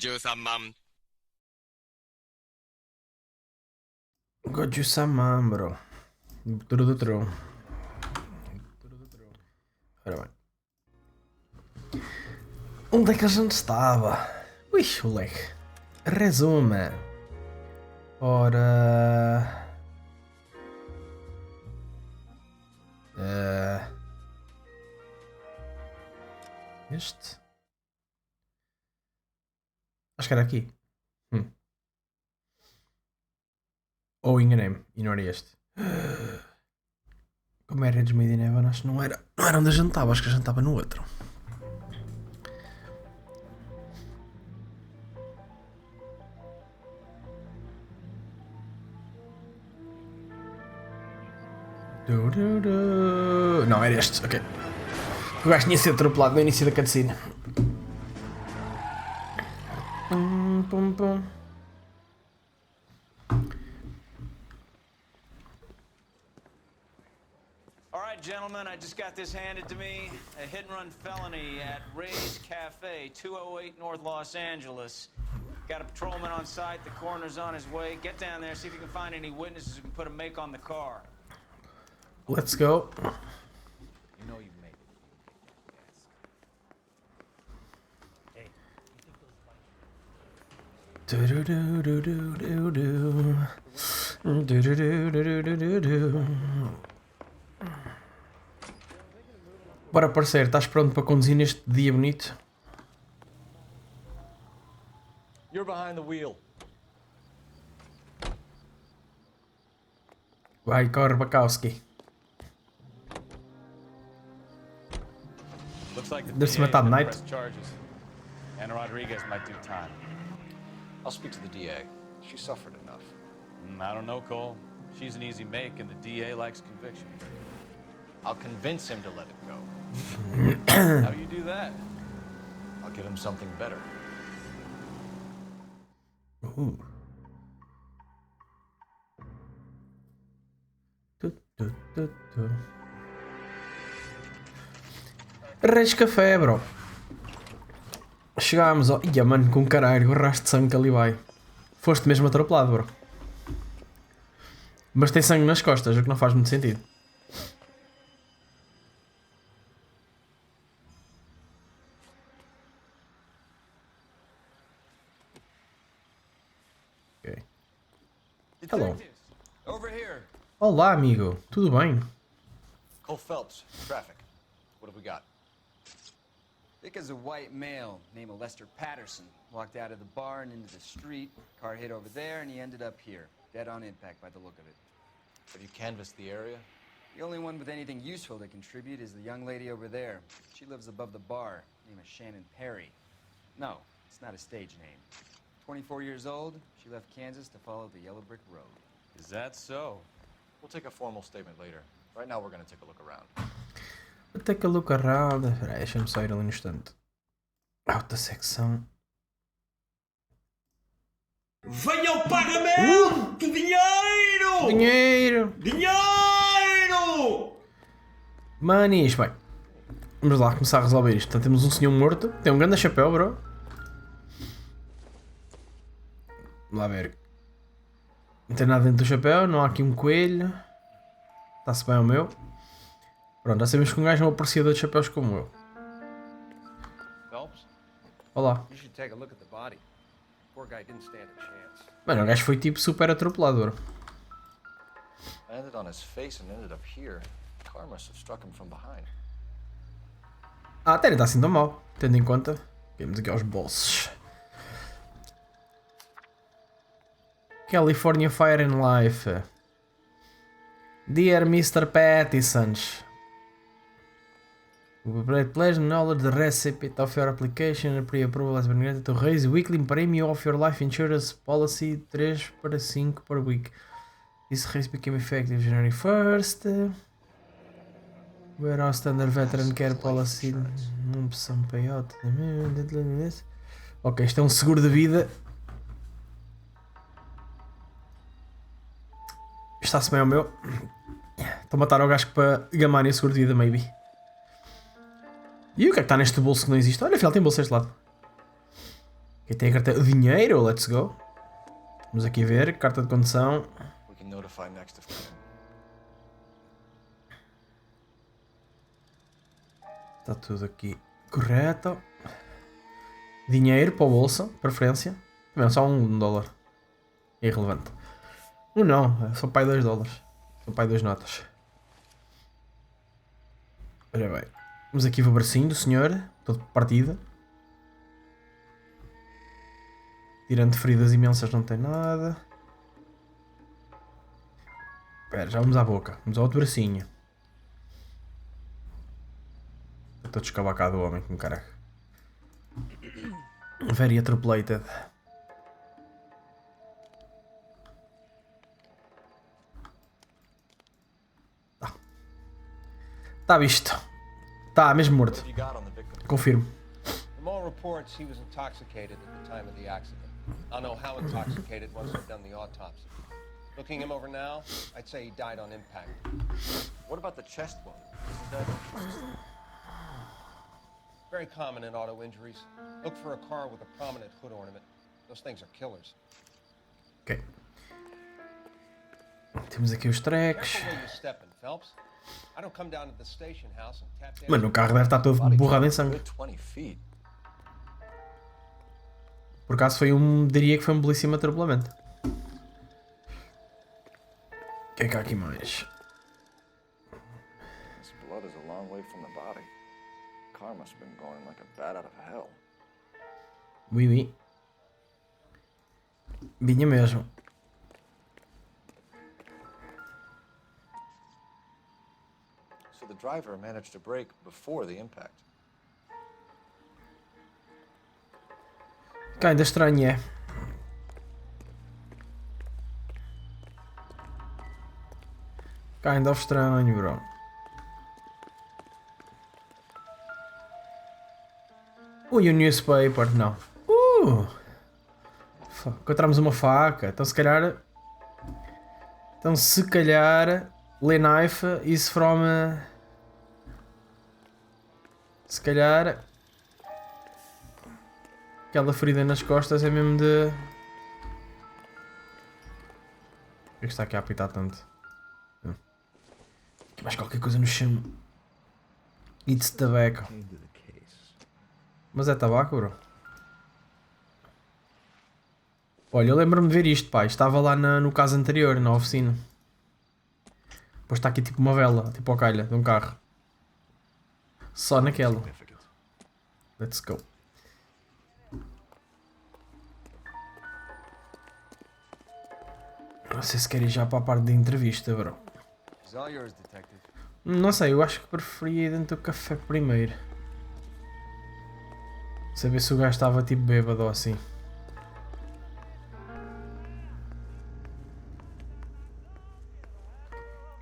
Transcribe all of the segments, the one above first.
53万。 Got you some man, bro. Tru. Ora bem. Onde é que a gente estava? Ui, moleque. Resume. Ora. Este? Acho que era aqui. Ou enganei-me. E não era este. Como era Edge Made in Heaven? Acho que não era. Não era onde a gente estava. Acho que a gente estava no outro. Não, era este. Ok. O gajo tinha sido atropelado no início da cutscene. Pum. Alright, gentlemen, I just got this handed to me. A hit-and-run felony at Ray's Cafe, 208 North Los Angeles. Got a patrolman on site, the coroner's on his way. Get down there, see if you can find any witnesses who can put a make on the car. Let's go. You know you made it. Hey, Bora, parceiro, estás pronto para conduzir neste dia bonito? You're behind the wheel. Vai, corre, Bakowski. Looks like the Deve-se DA matar de gonna night. press charges. Anna Rodriguez might do time. I'll speak to the DA. She suffered enough. I don't know, Cole. She's an easy make, and the DA likes conviction. I'll convince him to let it go. How do you do that? I'll give him something better. Reis Café, bro. Chegámos ao... Ia, mano, com caralho, o rastro de sangue que ali vai. Foste mesmo atropelado, bro. Mas tem sangue nas costas, o que não faz muito sentido. Ok. Hello. Over here. Olá, amigo. Tudo bem? Cole Phelps, traffic. What have we got? Thick as a white male named Lester Patterson walked out of the bar and into the street. Car hit over there and he ended up here, dead on impact by the look of it. Have you canvassed the area? The only one with anything useful to contribute is the young lady over there. She lives above the bar, name is Shannon Perry. No, it's not a stage name. 24 years old, she left Kansas to follow the yellow brick road. Is that so? We'll take a formal statement later. Right now we're going to take a look around. Vou ter que look around. Espera aí, deixa-me sair ali no instante. Alta secção. Venha o pagamento! Dinheiro! Dinheiro! Dinheiro! Manis, bem. Vamos lá começar a resolver isto. Portanto, temos um senhor morto. Tem um grande chapéu, bro. Vamos lá ver. Não tem nada dentro do chapéu. Não há aqui um coelho. Está-se bem ao meu. Pronto, já sabemos que um gajo é um apreciador de chapéus como eu. Phelps? Olá. You should take a look at the body. Poor guy didn't stand a chance. Mano, o gajo foi tipo super atropelado, bro. Landed on his face and ended up here. The car must have struck him from behind. Ah, até não está assim tão mal. Tendo em conta. Temos aqui aos bolsos. California Fire and Life. Dear Mr. Pattisons. We provide pleasure knowledge the receipt of your application and pre-approval has been granted to raise weekly premium of your life insurance policy 3 para 5 per week. This raise became effective January 1st. Where our standard veteran care policy some payout. Ok, isto é um seguro de vida. Está-se bem ao meu. Estou a matar o gajo para gamar esse seguro de vida, maybe. E o que é que está neste bolso que não existe? Olha, afinal tem bolso deste lado. Aqui tem a carta de dinheiro, let's go. Vamos aqui ver, carta de condução. We can notify next if needed. Está tudo aqui correto. Dinheiro para a bolsa, preferência. Não, só $1. É irrelevante. Não, só pai $2. Só pai 2 notas. Olha bem. Vamos aqui ver o bracinho do senhor. Todo partido. Tirando feridas imensas não tem nada. Espera, já vamos à boca. Vamos ao outro bracinho. Estou descabacado o homem, que me caraca. Very atropelated. Tá visto. Tá mesmo morto. What have you got on the victim? Confirmo. From all reports, he was intoxicated at the time of the accident. I'll know how intoxicated once I've done the autopsy. Looking him over now, I'd say he died on impact. What about the chest wound? Isn't that Very common in auto injuries. Look for a car with a prominent hood ornament. Those things are killers. Ok. Temos aqui os tracks. Careful where you're stepping, Phelps. I don't come down to the station house and tap dance. Mano, o carro deve estar todo body borrado em count? sangue. Good 20 feet. Por acaso foi diria que foi um belíssimo atropelamento. O que é que há aqui mais? This blood is a long way from the body. Car must have been going like a bat out of hell. Oui, oui. Vinha mesmo. So the driver managed to brake before the impact. Que ainda estranho é. Kind of estranho, bro. Ui, o newspaper, não. Encontramos uma faca. Então se calhar... Lay knife is from... Se calhar... Aquela ferida nas costas é mesmo de... Por que está aqui a apitar tanto? Aqui mais qualquer coisa no chão. It's tabaco. Mas é tabaco, bro? Olha, eu lembro-me de ver isto, pá. Estava lá no caso anterior, na oficina. Depois está aqui tipo uma vela, tipo a calha de um carro. Só naquela. Let's go. Não sei se quer ir já para a parte da entrevista, bro. It's all yours, detective. Não sei, eu acho que preferia ir dentro do café primeiro. Saber se o gajo estava tipo bêbado ou assim.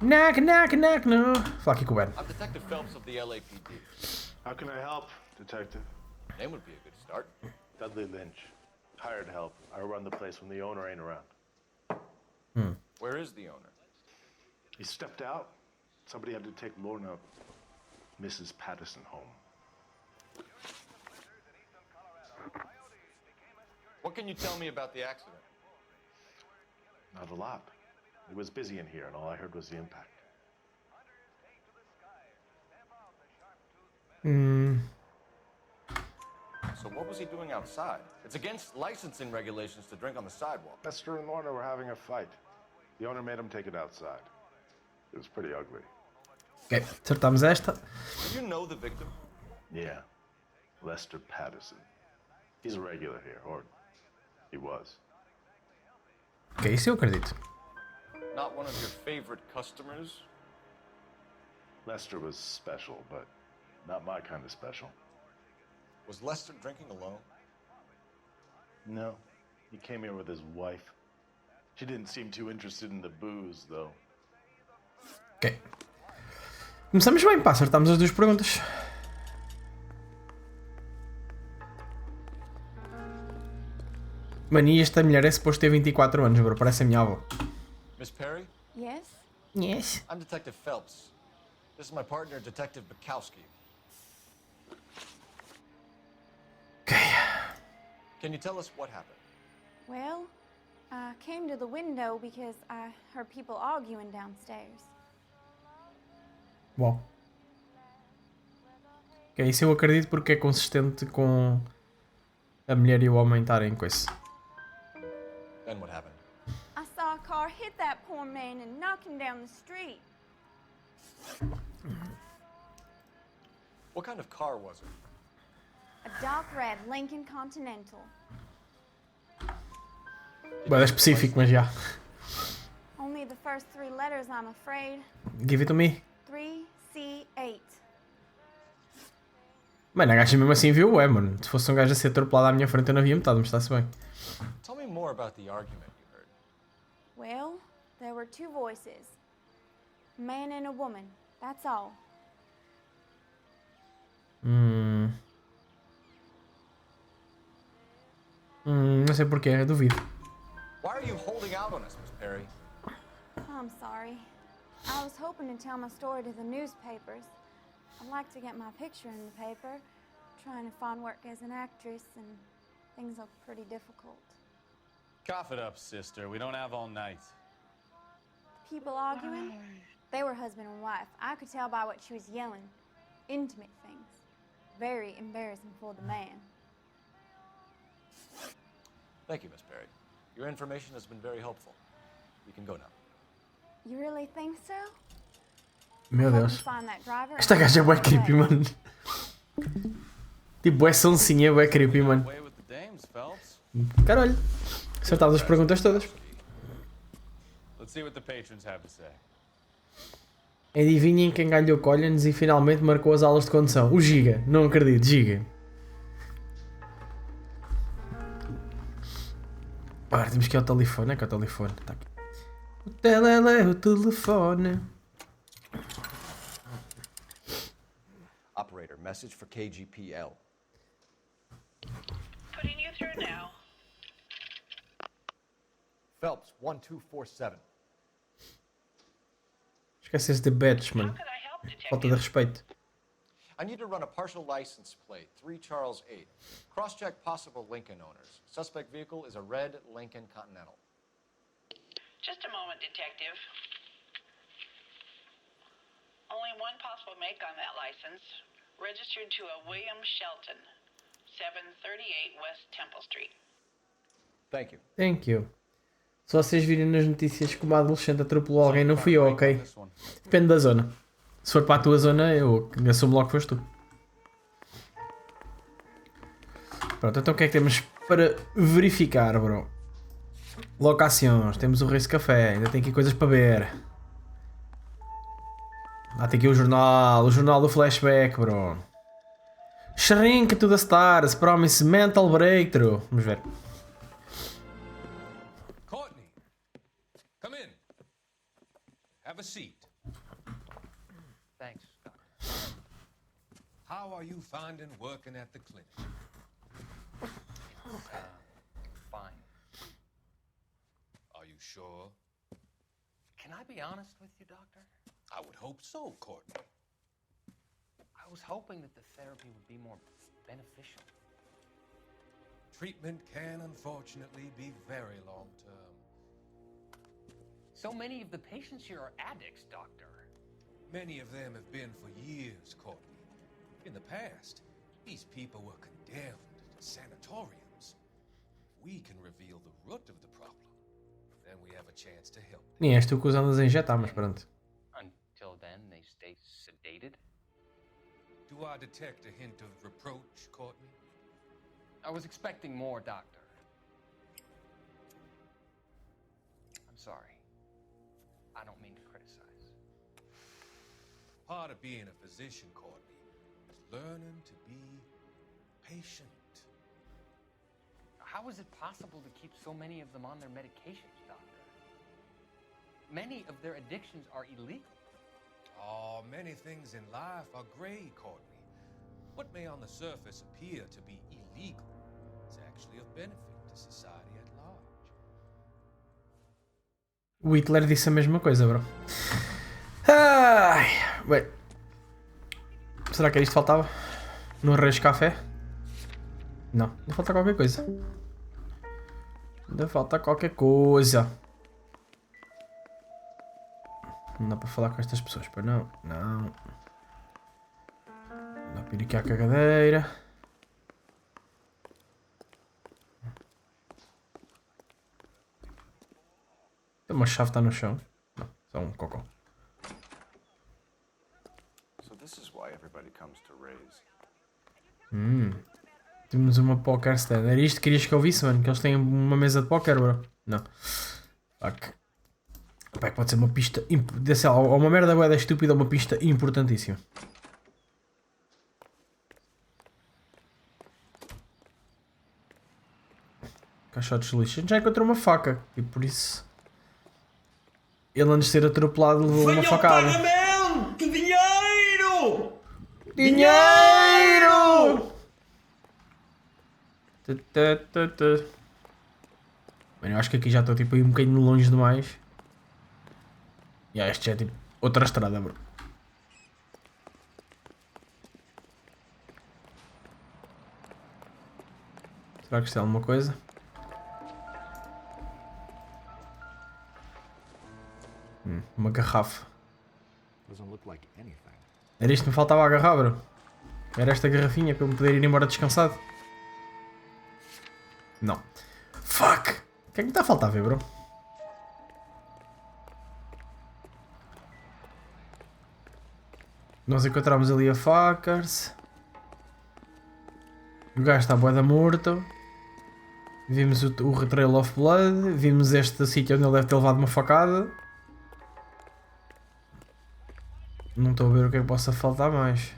Knock, knock, knock, no. Fala aqui com o Ben. I'm Detective Phelps of the LAPD. How can I help, Detective? Name would be a good start. Dudley Lynch. Hired help. I run the place when the owner ain't around. Where is the owner? He stepped out. Somebody had to take Lorna, Mrs. Patterson, home. What can you tell me about the accident? Not a lot. It was busy in here, and all I heard was the impact. So what was he doing outside? It's against licensing regulations to drink on the sidewalk. Lester and Lorna were having a fight. The owner made him take it outside. It was pretty ugly. Ok, acertamos esta. Do you know the victim? Yeah. Lester Patterson. He's a regular here, or he was. Ok, isso eu acredito. Not one of your favorite customers? Lester was special, but not my kind of special. Was Lester drinking alone? No. He came here with his wife. She didn't seem too interested in the booze, though. Ok. Começamos bem, pá, acertámos as duas perguntas. Mano, e esta mulher é suposto ter 24 anos, bro. Parece a minha avó. Miss Perry? Yes? Yes. I'm Detective Phelps. This is my partner, Detective Bukowski. Ok. Can you tell us what happened? Well, I came to the window because I heard people arguing downstairs. Bom. Ok, isso eu acredito porque é consistente com a mulher e o homem estarem com isso. Then what happened? I saw a car hit that poor man and knock him down the street. What kind of car was it? A dark red Lincoln Continental. Bem específico, mas já. Only the first 3 letters, I'm afraid. Give it to me. 3C8. Mano, a gaja mesmo assim viu, mano. Se fosse um gajo a ser atropelado à minha frente eu não havia metade, mas está-se bem. Tell me more about the argument you heard. Well, there were 2 voices. A man and a woman. That's all. Não sei porquê, duvido. Why are you holding out on us, Miss Perry? I'm sorry. I was hoping to tell my story to the newspapers. I'd like to get my picture in the paper. Trying to find work as an actress, and things look pretty difficult. Cough it up, sister. We don't have all night. People arguing? They were husband and wife. I could tell by what she was yelling. Intimate things. Very embarrassing for the man. Thank you, Miss Perry. Your information has been very helpful. You can go now. You really think so? Meu Hope you Deus. find that driver Esta and gaja é bué get creepy, away. mano. Tipo, é sonsinha, é bué creepy, mano. Away with the dames, Phelps. Caralho. Acertava as perguntas todas. Let's see what the patrons have to say. Adivinhem quem ganhou Collins e finalmente marcou as aulas de condução. O Giga. Não acredito, Giga. Ora, temos que ir ao telefone. É que é o telefone. Tá aqui. O telefone. Operator, message for KGPL. Putting you through now. Phelps, 1247. Esquece de badge, How mano. could I help, Falta de detective? respeito. I need to run a partial license plate, 3 Charles 8. Cross-check possible Lincoln owners. Suspect vehicle is a red Lincoln Continental. Just a moment, detective. Only one possible make on that license. Registered to a William Shelton, 738 West Temple Street. Thank you. Thank you. Se vocês virem nas notícias que uma adolescente atropelou alguém, não fui eu, ok? This one. Depende da zona. Se for para a tua zona, eu assumo logo que foste tu. Pronto, então o que é que temos para verificar, bro? Locações, temos o Race Café, ainda tem aqui coisas para ver. Tem aqui o jornal do flashback, bro. Shrink to the stars, promise mental breakthrough. Vamos ver. Courtney, come in. Have a seat. Thanks, Doc. How are you finding working at the clinic? Fine. Are you sure? Can I be honest with you, Doctor? I would hope so, Courtney. I was hoping that the therapy would be more beneficial. Treatment can unfortunately be very long-term. So many of the patients here are addicts, Doctor. Many of them have been for years, Courtney. In the past, these people were condemned to sanatoriums. If we can reveal the root of the problem, then we have a chance to help them. Nem és tu que os andas a injetar, mas pronto. Until then, they stay sedated. Do I detect a hint of reproach, Courtney? I was expecting more, Doctor. I'm sorry. I don't mean to criticize. Part of being a physician, Courtney, is learning to be patient. How is it possible to keep so many of them on their medications, Doctor? Many of their addictions are illegal. Oh, many things in life are gray, Courtney. What may on the surface appear to be illegal is actually of benefit to society at large. O Hitler disse a mesma coisa, bro. Ai, bem. Será que era isto que faltava? No Reis Café? Não, ainda falta qualquer coisa. Ainda falta qualquer coisa. Não dá para falar com estas pessoas, para não. Não. Não dá para ir aqui à cagadeira. Uma chave está no chão. Não, só um cocô. So this is why everybody comes to Ray's. Temos uma poker stand. Era isto que querias que eu visse, mano? Que eles têm uma mesa de poker, bro? Não. Fuck. Pá, pode ser uma pista. Sei lá, ou uma merda bué da estúpida ou uma pista importantíssima. Caixotes de lixo. A gente já encontrou uma faca. E por isso. Ele antes de ser atropelado levou uma Venha o facada. pagamento! Dinheiro! Dinheiro! Mano, eu acho que aqui já estou tipo aí um bocadinho longe demais. E este já é tipo outra estrada, bro. Será que isto é alguma coisa? Uma garrafa. Era isto que me faltava a agarrar, bro. Era esta garrafinha para eu me poder ir embora descansado. Não. Fuck! O que é que me está a faltar ver, bro? Nós encontramos ali a facas. O gajo está bué da morto. Vimos o Trail of Blood. Vimos este sítio onde ele deve ter levado uma facada. Não estou a ver o que é que possa faltar mais.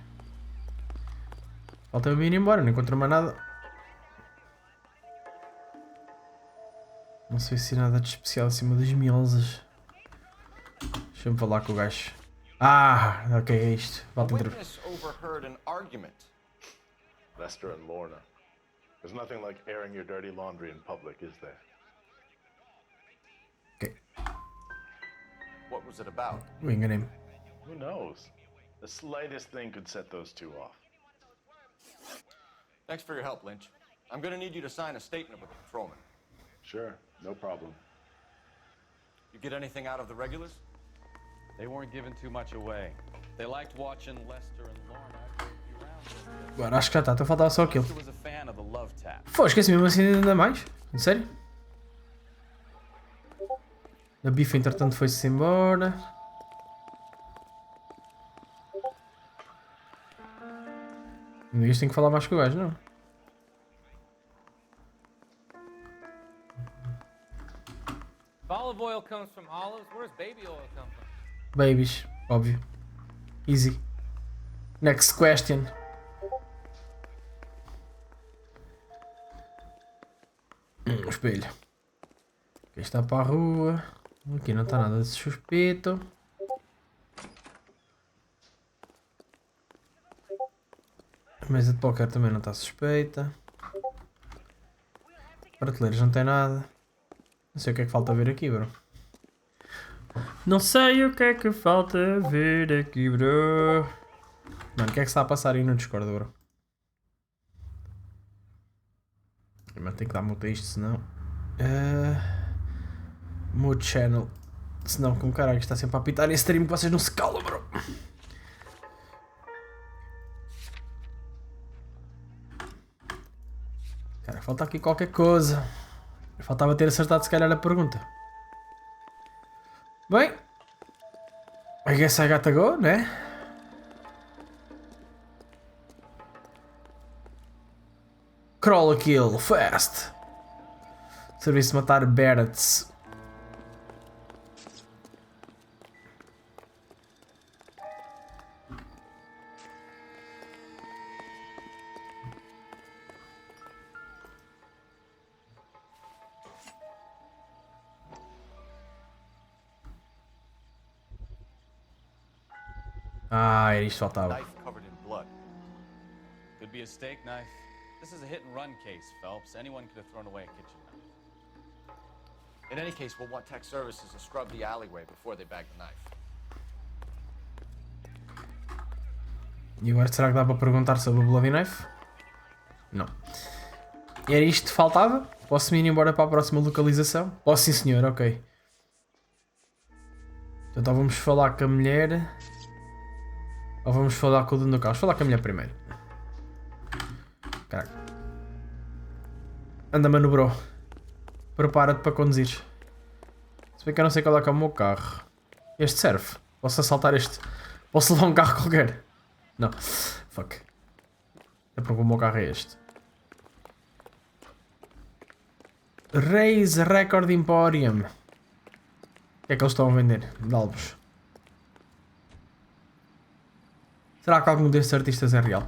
Falta-me ir embora, não encontro mais nada. Não sei se há nada de especial acima das miosas. Deixa-me falar com o gajo. Ah, ok, é isto. Volta a Witness overheard an argument. Lester and Lorna. There's nothing like airing your dirty laundry in public, is there? Ok. What was it about? Eu enganei-me. Who knows? The slightest thing could set those two off. Thanks for your help, Lynch. I'm gonna need you to sign a statement with the patrolman. Sure, no problem. You get anything out of the regulars? They weren't giving too much away. They liked watching Lester and Lorna. Agora acho que já está, então faltava só aquilo. Lester was a fan of the love tap. Foi, esqueci mesmo assim ainda mais. Sério? A bifa entretanto foi-se embora. Não digas que tenho que falar mais com o gajo, não. If olive oil comes from olives, where's baby oil come from? Babies, óbvio. Easy. Next question. O espelho. Aqui está para a rua. Aqui não está nada de suspeito. A mesa de póquer também não está suspeita. Prateleiras não tem nada. Não sei o que é que falta ver aqui, bro. Não sei o que é que falta ver aqui, bro. Mano, o que é que está a passar aí no Discord, bro? Mas tem que dar mute a isto, senão... Mute channel. Senão, como caralho, está sempre a apitar em stream que vocês não se calam, bro. Cara, falta aqui qualquer coisa. Faltava ter acertado se calhar a pergunta. Bem, I guess I gotta go, né? Crawl a kill, fast. Serviço de matar Barretts. Ah, era isto que faltava. Knife covered in blood. Could be a steak knife. This is a hit and run case, Phelps. Anyone could have thrown away a kitchen knife. In any case, we'll want tech services to scrub the alleyway before they bag the knife. E agora será que dá para perguntar sobre o Bloody Knife? Não. Era isto que faltava? Posso ir embora para a próxima localização? Posso, sim senhor, ok. Então vamos falar com a mulher. Ou vamos falar com o dono do carro? Vamos falar com a mulher primeiro. Caraca. Anda, mano, bro. Prepara-te para conduzir. Se bem que eu não sei qual é que é o meu carro. Este serve. Posso assaltar este. Posso levar um carro qualquer. Não. Fuck. É porque o meu carro é este. Raise Record Emporium. O que é que eles estão a vender? Dalbos. Será que algum destes artistas é real?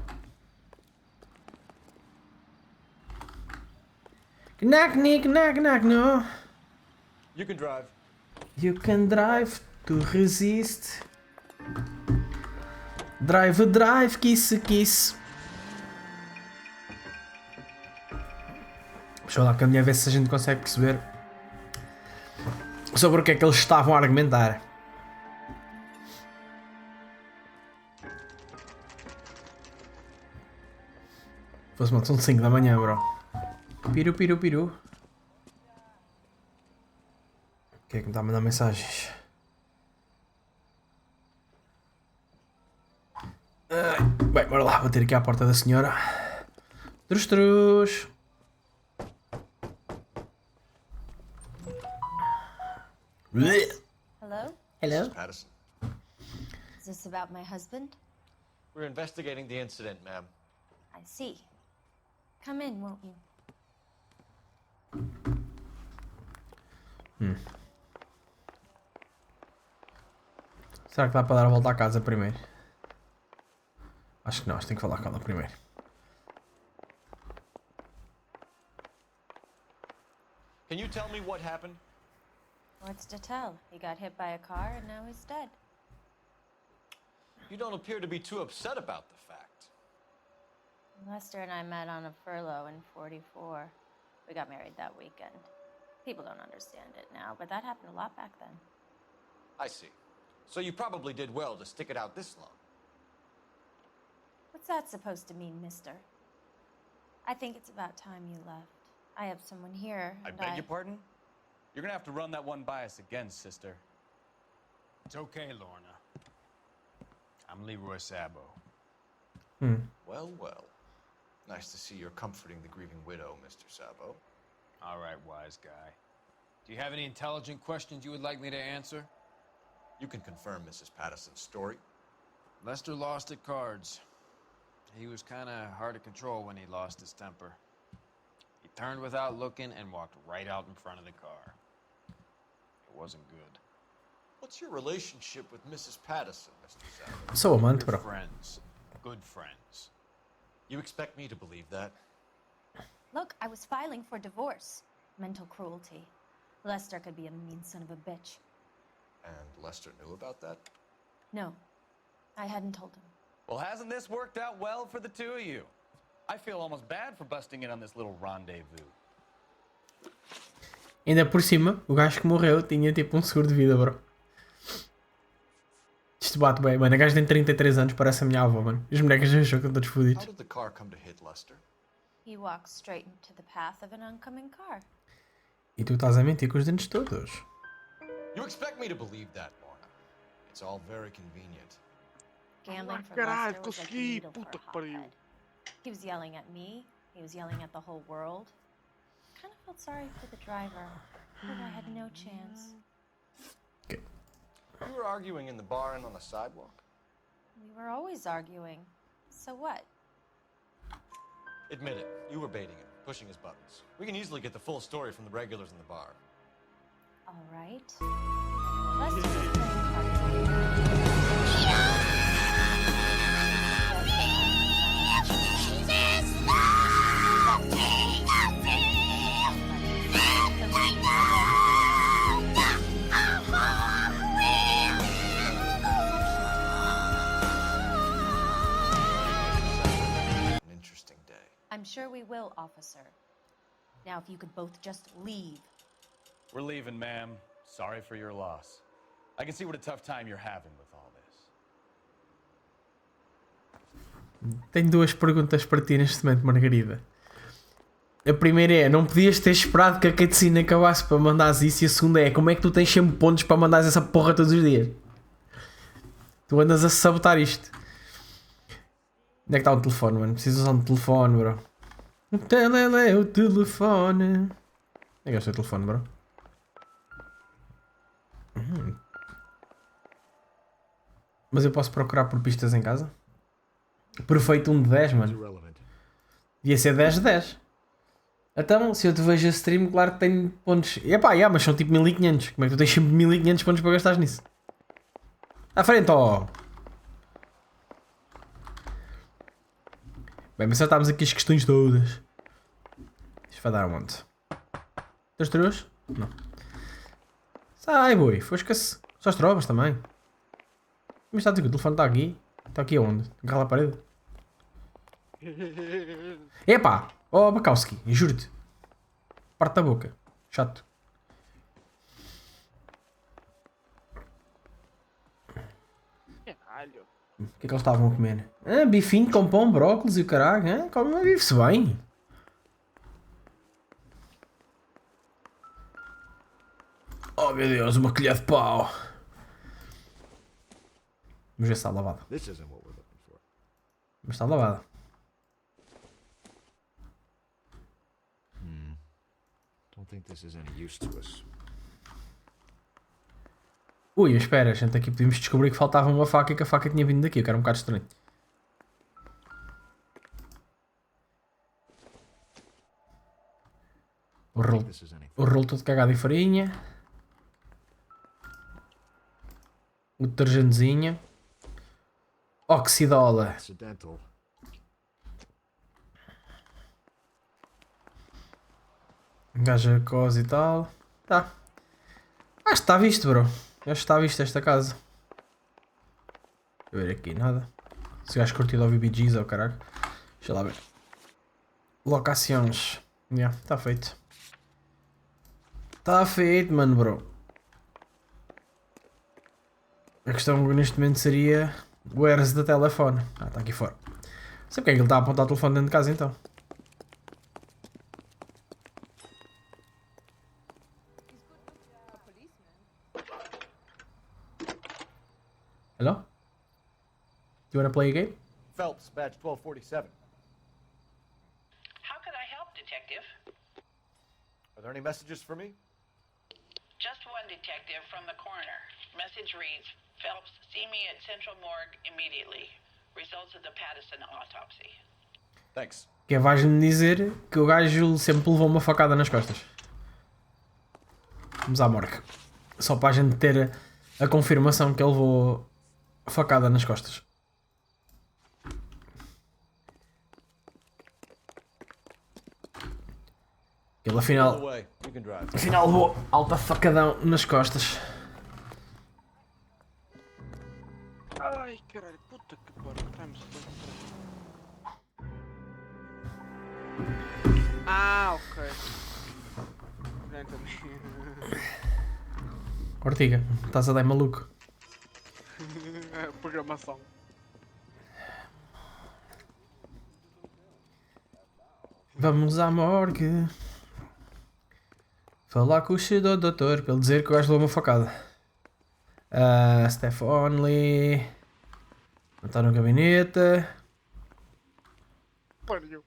Knack, knick, knack, knack, no. You can drive. You can drive to resist. Drive, drive, kiss, kiss. Deixa eu lá com a mulher ver se a gente consegue perceber sobre o que é que eles estavam a argumentar. Fosse uma são 5 da manhã, bro. Piru, piru, piru. O que é que me está a mandar mensagens? Bem, bora lá, vou ter aqui à porta da senhora. Trus, trus. Hello? Hello? Mrs. Patterson. Is this about my husband? We're investigating the incident, ma'am. I see. Come in, won't you? Será que dá para dar a volta à casa primeiro? Acho que não, acho que tenho que falar com ela primeiro. Can you tell me what happened? What's to tell? He got hit by a car and now he's dead. You don't appear to be too upset about the fact. Lester and I met on a furlough in 44. We got married that weekend. People don't understand it now, but that happened a lot back then. I see. So you probably did well to stick it out this long. What's that supposed to mean, mister? I think it's about time you left. I have someone here, I and beg your pardon? You're gonna have to run that one by us again, sister. It's okay, Lorna. I'm Leroy Sabo. Well, well. Nice to see you're comforting the grieving widow, Mr. Sabo. All right, wise guy. Do you have any intelligent questions you would like me to answer? You can confirm Mrs. Patterson's story. Lester lost at cards. He was kind of hard to control when he lost his temper. He turned without looking and walked right out in front of the car. It wasn't good. What's your relationship with Mrs. Patterson, Mr. Sabo? Sou amante, bro. Friends. Good friends. You expect me to believe that? Look, I was filing for divorce. Mental cruelty. Lester could be a mean son of a bitch. And Lester knew about that? No, I hadn't told him. Well, hasn't this worked out well for the two of you? I feel almost bad for busting in on this little rendezvous. Ainda por cima, o gajo que morreu tinha tipo um seguro de vida, bro. Isto bate bem, mano. A gajo tem 33 anos, parece a minha avó, mano. Os bonecos já acham que estão todos fodidos. How did the car come to hit Lester? He walked straight into the path of an oncoming car. E tu estás a mentir com os dentes todos. You expect me to believe that, Lorna? It's all very convenient. Gambling for Lester was like a needle for a hotbed. He was yelling at me. He was yelling at the whole world. Kind of felt sorry for the driver, but I had no chance. You were arguing in the bar and on the sidewalk? We were always arguing. So what? Admit it, you were baiting him, pushing his buttons. We can easily get the full story from the regulars in the bar. All right. Lester was playing cards. An interesting day. I'm sure we will, officer. Now, if you could both just leave. We're leaving, ma'am. Sorry for your loss. I can see what a tough time you're having with all this. Tenho duas perguntas para ti neste momento, Margarida. A primeira é, não podias ter esperado que a cutscene acabasse para mandares isso. E a segunda é, como é que tu tens sempre pontos para mandares essa porra todos os dias? Tu andas a sabotar isto. Onde é que está o telefone, mano? Preciso usar um telefone, bro. O telefone. Onde é que é o seu telefone, bro? Mas eu posso procurar por pistas em casa? Perfeito, 1 de 10, mano. Devia ser 10 de 10. Então, se eu te vejo a stream, claro que tenho pontos. Epá, mas são tipo 1500. Como é que tu tens sempre 1500 pontos para gastar nisso? À frente, ó! Bem, mas acertámos aqui as questões todas. Isto vai dar um monte. 2 três? Não. Sai, boi. Fosca-se. Só as trovas também. Mas está aqui, o telefone está aqui. Está aqui aonde? Agarra a parede. Epá! Oh, Bakowski, juro-te. Parte da boca. Chato. Caralho. O que é que eles estavam a comer? Ah, bifinho com pão, brócolis e o caralho. Ah, vive-se bem. Oh meu Deus, uma colher de pau. Vamos ver se está lavada. Mas está lavada. Don't think this is any use to us. Ui, espera, a gente aqui podíamos descobrir que faltava uma faca e que a faca tinha vindo daqui, que era um bocado estranho. O rolo todo cagado em farinha. O detergentezinho. Oxidola. Accidental. Gaja cosa e tal. Tá. Acho que está visto, bro. Acho que está visto esta casa. Deixa eu ver aqui, nada. Se o gajo curtido ouvir BGs ou caralho. Deixa lá ver. Locações. Yeah, está feito. Está feito, mano, bro. A questão neste momento seria o Eres da telefone. Ah, está aqui fora. Não sei porque é que ele está a apontar o telefone dentro de casa então. Hello? Do you want to play a game? Phelps, badge 1247. How could I help, Detective? Are there any messages for me? Just one detective from the coroner. Message reads, Phelps, see me at Central Morgue immediately. Results of the Patterson autopsy. Thanks. Que vais-me dizer que o gajo sempre levou uma facada nas costas. Vamos à morgue. Só para a gente ter a confirmação que ele levou a facada nas costas. Ele afinal levou alta facadão nas costas. Ai, caralho, puta que pariu. Ah, ok. Já entendi. Ortiga, estás a dar maluco. Programação. Vamos à morgue. Falar com o senhor doutor para ele dizer que o gajo levou uma facada. Steph Only. Não está no gabinete. Pariu.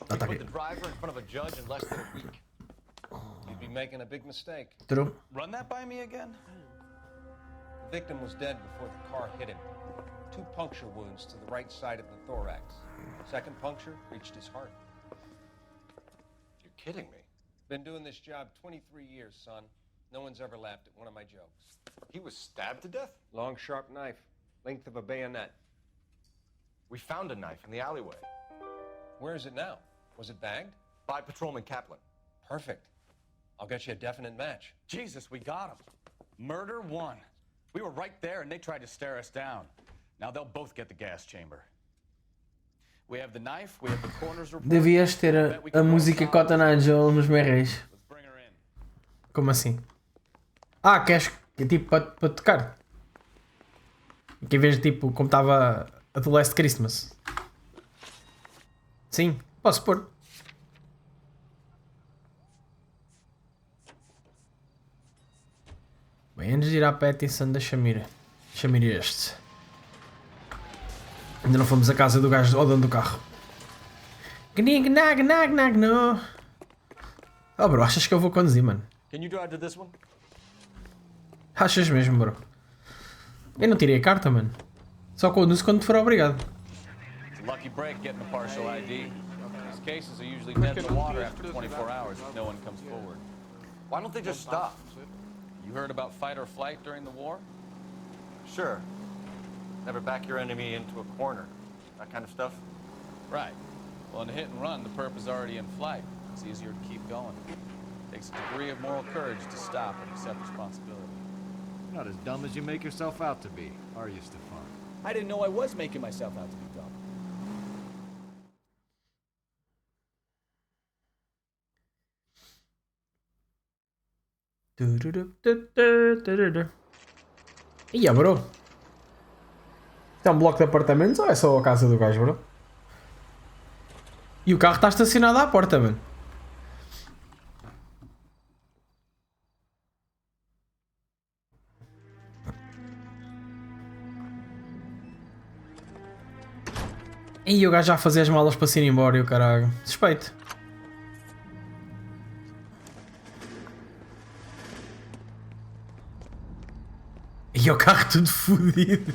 Ah, tá aqui. You'd be making a big mistake. True. Run that by me again? The victim was dead before the car hit him. 2 puncture wounds to the right side of the thorax. Second puncture reached his heart. You're kidding me. Been doing this job 23 years, son. No one's ever laughed at one of my jokes. He was stabbed to death? Long, sharp knife. Length of a bayonet. We found a knife in the alleyway. Where is it now? Was it bagged? By Patrolman Kaplan. Perfect. I'll get you a definite match. Jesus, we got him. Murder 1. We were right there and they tried to stare us down. Now they'll both get the gas chamber. We have the knife, we have the coroner's report. Devias ter a música Cotton Eye Joe nos berreis. Como assim? Ah, queres que tipo para tocar? Que em vez de tipo como estava a do Last Christmas. Sim, Posso pôr. Bem, antes de ir à Pattinson, deixa-me ir. Deixa-me ir este. Ainda não fomos à casa do gajo ao dono do carro. Gnag, no. Oh, bro, achas que eu vou conduzir, mano? Can you drive to this one? Achas mesmo, bro? Eu não tirei a carta, mano. Só conduzo quando for obrigado. It's a lucky break getting a partial ID. These cases are usually dead in the water after 24 hours if no one comes forward. Why don't they just stop? You heard about fight or flight during the war? Sure. Never back your enemy into a corner. That kind of stuff. Right. Well, in a hit and run, the perp is already in flight. It's easier to keep going. Takes a degree of moral courage to stop and accept responsibility. You're not as dumb as you make yourself out to be, are you, Stefan? I didn't know I was making myself out to be dumb. Ia, bro. Isto é um bloco de apartamentos ou é só a casa do gajo, bro? E o carro está estacionado à porta, mano. E o gajo já a fazer as malas para se ir embora e o caralho. Suspeito. E o carro tudo fodido.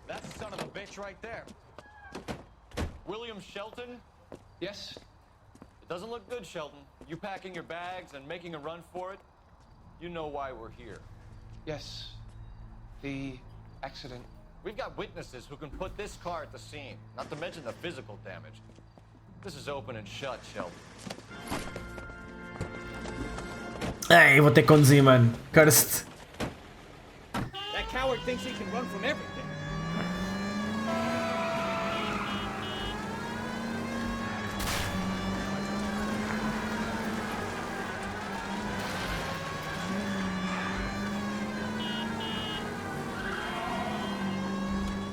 That's the son of a bitch right there. William Shelton? Yes? It doesn't look good, Shelton. You packing your bags and making a run for it? You know why we're here. Yes. The accident. We've got witnesses who can put this car at the scene, not to mention the physical damage. This is open and shut, Shelton. Ei, vou ter que conduzir, mano. Cursed. That coward thinks he can run from everything.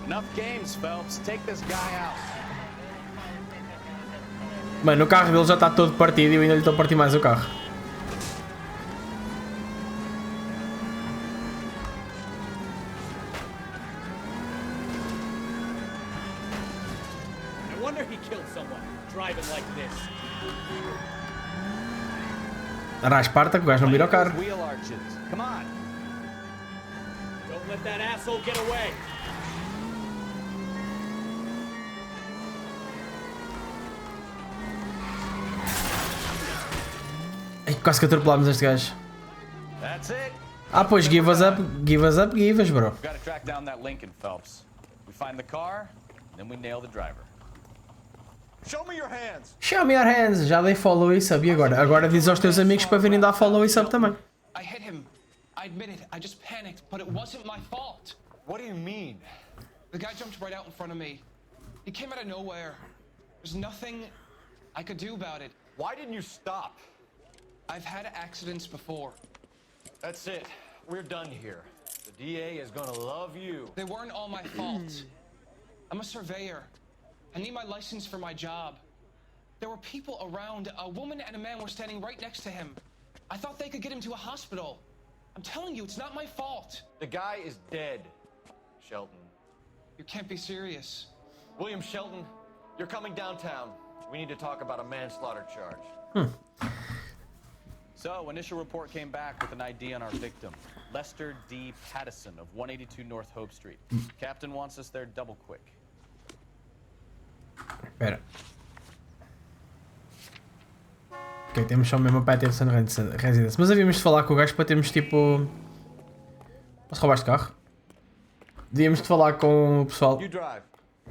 Enough games, Phelps. Take this guy out. Mano, o carro dele já está todo partido e eu ainda lhe estou a partir mais o carro. No wonder he killed someone driving like this. Arra Esparta, que o gajo não vira o carro. Wheel arches. Come on. Don't let that asshole get away. Ai, quase que atropelámos este gajo. That's it. Ah, pois, give us up, bro. We've got to track down that Lincoln, Phelps. We find the car, then we nail the driver. Show me your hands. Show me your hands. Já dei follow e sub e agora? Agora diz aos teus amigos para virem dar follow e sub também. I hit him. I admit it. I just panicked, but it wasn't my fault. What do you mean? The guy jumped right out in front of me. He came out of nowhere. There's nothing I could do about it. Why didn't you stop? I've had accidents before. That's it. We're done here. The DA is gonna love you. They weren't all my fault. I'm a surveyor. I need my license for my job. There were people around. A woman and a man were standing right next to him. I thought they could get him to a hospital. I'm telling you, it's not my fault. The guy is dead, Shelton. You can't be serious. William Shelton, you're coming downtown. We need to talk about a manslaughter charge. So, initial report came back with an ID on our victim, Lester D. Pattison of 182 North Hope Street. Captain wants us there double quick. Espera. Ok, temos só mesmo a Patterson Residence. Mas havíamos de falar com o gajo para termos tipo... Posso roubar este carro? Devíamos de falar com o pessoal.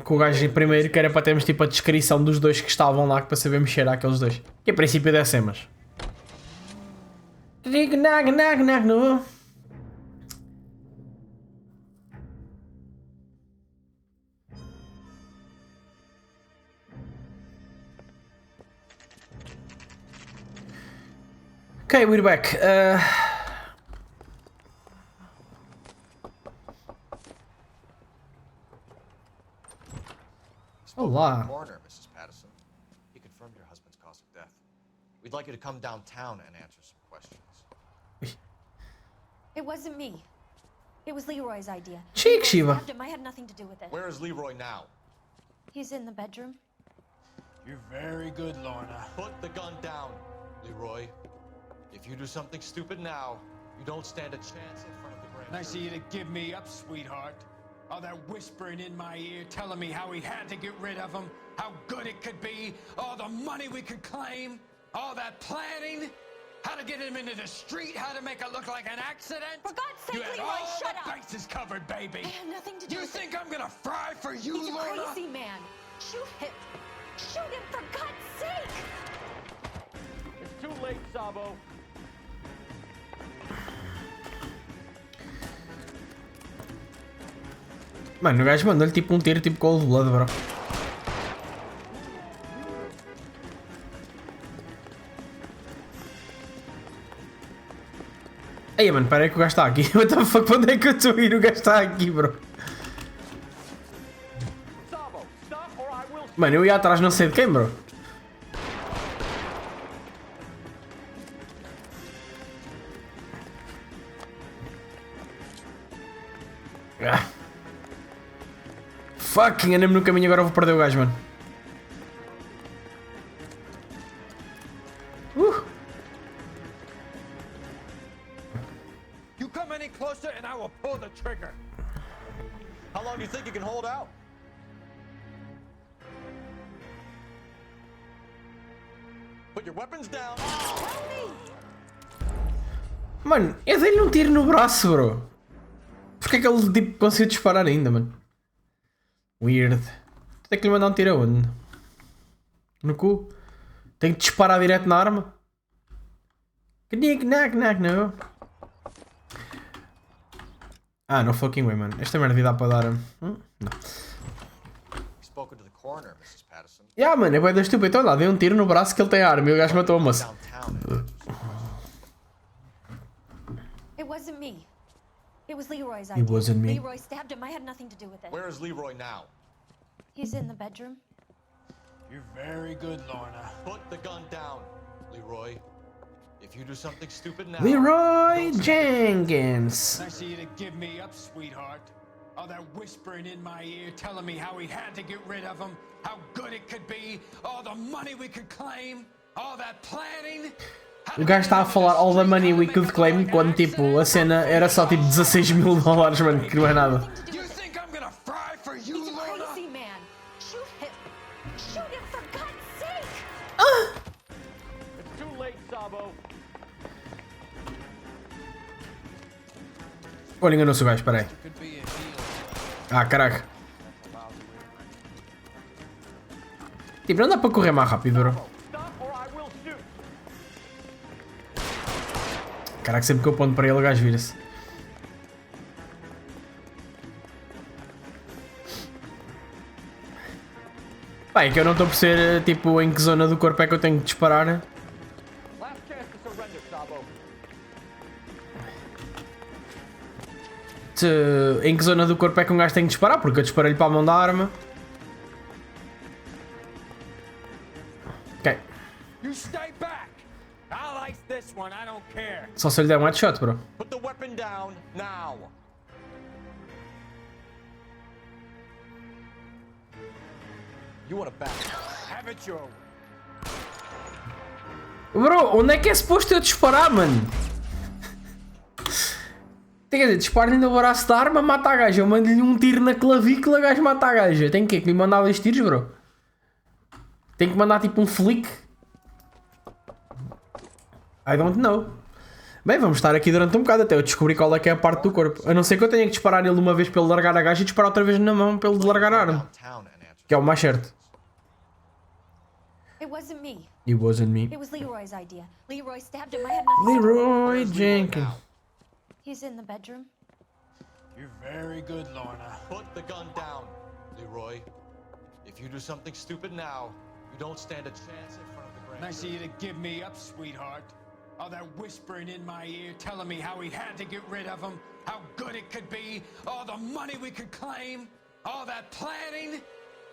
Com o gajo primeiro, que era para termos tipo a descrição dos dois que estavam lá, para saber mexer àqueles dois. Que a princípio deve ser, mas... No. Okay, we're back. Olá. Corner, Mrs. Pattison. husband's cause of death. We'd like you to come downtown and answer some questions. It wasn't me. It was Leroy's idea. Chic, Leroy Shiva. stabbed him. I had nothing to do with it. Where is Leroy now? He's in the bedroom. You're very good, Lorna. Put the gun down, Leroy. If you do something stupid now, you don't stand a chance in front of the grand Nice of jury. you to give me up, sweetheart. All that whispering in my ear telling me how we had to get rid of him, how good it could be, all the money we could claim, all that planning, how to get him into the street, how to make it look like an accident. For God's sake, You had Leroy, all shut the up! bases covered, baby. I had nothing to do You with think it. I'm gonna fry for you, He's a Lorna? crazy man. Shoot him. Shoot him, for God's sake! It's too late, Sabo. Mano, o gajo mandou-lhe tipo um tiro tipo Cold Blood, bro. Ei, mano, pera aí que o gajo está aqui. What the fuck, onde é que eu estou a ir? O gajo está aqui, bro. Mano, eu ia atrás não sei de quem, bro. Ah. Fucking, andei-me no caminho, agora vou perder o gajo, mano. You come any closer and I will pull the trigger. How long do you think you can hold out? Put your weapons down. Mano, eu dei-lhe um tiro no braço, bro. Porquê é que ele tipo, conseguiu disparar ainda, mano? Weird. Tem que lhe mandar um tiro aonde? No cu? Tem que disparar direto na arma? Knick-knack-knack, não. Ah, no fucking way, mano. Esta merda dá para dar... Não. Spoken to the coroner, Mrs. Patterson. Yeah, mano, é bué da estúpido. Então lá, dei um tiro no braço que ele tem arma e o gajo matou a moça. It wasn't me. It was Leroy's It idea. wasn't me. Leroy stabbed him. I had nothing to do with it. Where is Leroy now? He's in the bedroom. You're very good, Lorna. Put the gun down, Leroy. If you do something stupid now... Leroy Jenkins. Nice of you to give me up, sweetheart. All that whispering in my ear telling me how we had to get rid of him, how good it could be, all the money we could claim, all that planning. O gajo está a falar all the money we could claim quando tipo a cena era só tipo $16.000, mano, que não é nada. You think I'm gonna fry for you, He's a Lorna? crazy man. Shoot him. Shoot him, for God's sake! It's too late, Sabo. Olha, enganou-se o gajo, espera aí. Ah, caraca. Tipo, não dá para correr mais rápido, bro. Caraca, sempre que eu ponto para ele, o gajo vira-se. Pá, é que eu não estou por ser, tipo, em que zona do corpo é que eu tenho que disparar, né? Last chance to surrender, Sabo. Em que zona do corpo é que um gajo tem que disparar? Porque eu disparei-lhe para a mão da arma. Ok. You stay back. I'll ice this one. I don't care. Só se eu lhe der um headshot, bro. Put the weapon down now. You want to back? Have it your way. Bro, onde é que é suposto eu disparar, mano? Quer dizer, disparo-lhe no braço da arma, mata a gaja. Eu mando-lhe um tiro na clavícula, o gajo mata a gaja. Tem que lhe mandar 2 tiros, bro? Tem que mandar tipo um flick? I don't know. Bem, vamos estar aqui durante um bocado até eu descobrir qual é que é a parte do corpo. A não ser que eu tenha que disparar ele uma vez para ele largar a gaja e disparar outra vez na mão para ele largar a arma. Que é o mais certo. It wasn't me. It wasn't me. It was Leroy's idea. Leroy stabbed him. I had nothing Leroy Jenkins. He's in the bedroom. You're very good, Lorna. Put the gun down, Leroy. If you do something stupid now, you don't stand a chance in front of the grand Nice of jury. you to give me up, sweetheart. All that whispering in my ear telling me how we had to get rid of him, how good it could be, all the money we could claim, all that planning.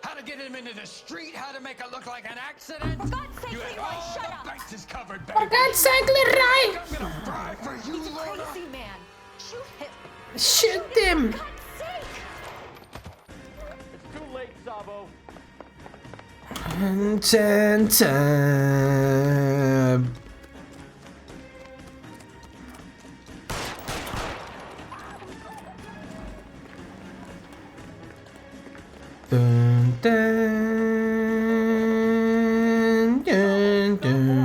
How to get him into the street, how to make it look like an accident. For God's sake, You had Leroy, all shut the up. bases covered, For baby. God's sake, Leroy! I'm gonna fry for you, He's a Lorna. crazy man. Shoot him. Shoot him! For God's sake. It's too late, Sabo. Dun, dun. Dun, dun, dun, dun.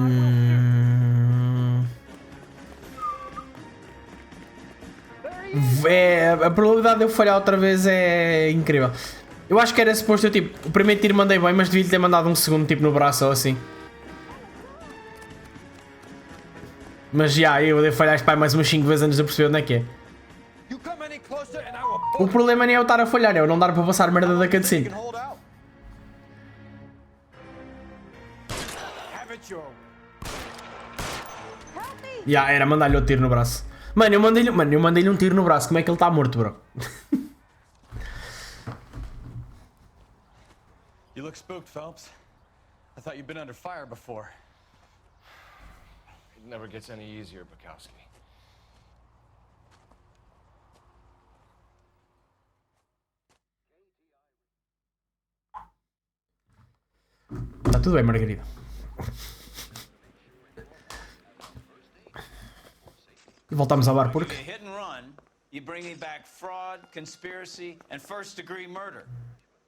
A probabilidade de eu falhar outra vez é incrível. Eu acho que era suposto eu, tipo, o primeiro tiro mandei bem, mas devia-lhe ter mandado um segundo, tipo, no braço ou assim. Mas já, eu devo falhar pai mais umas 5 vezes antes de eu perceber onde é que é. O problema nem é eu estar a falhar, é eu não dar para passar merda da cutscene. Já, era mandar-lhe outro tiro no braço. Mano, eu mandei-lhe um tiro no braço, como é que ele está morto, bro? You look spooked, Phelps. I thought you'd been under fire before. It never gets any easier, Bukowski. Está tudo bem, Margarida. E voltamos ao bar porque... Hit and run, you bring me back fraud, conspiracy, and first-degree murder.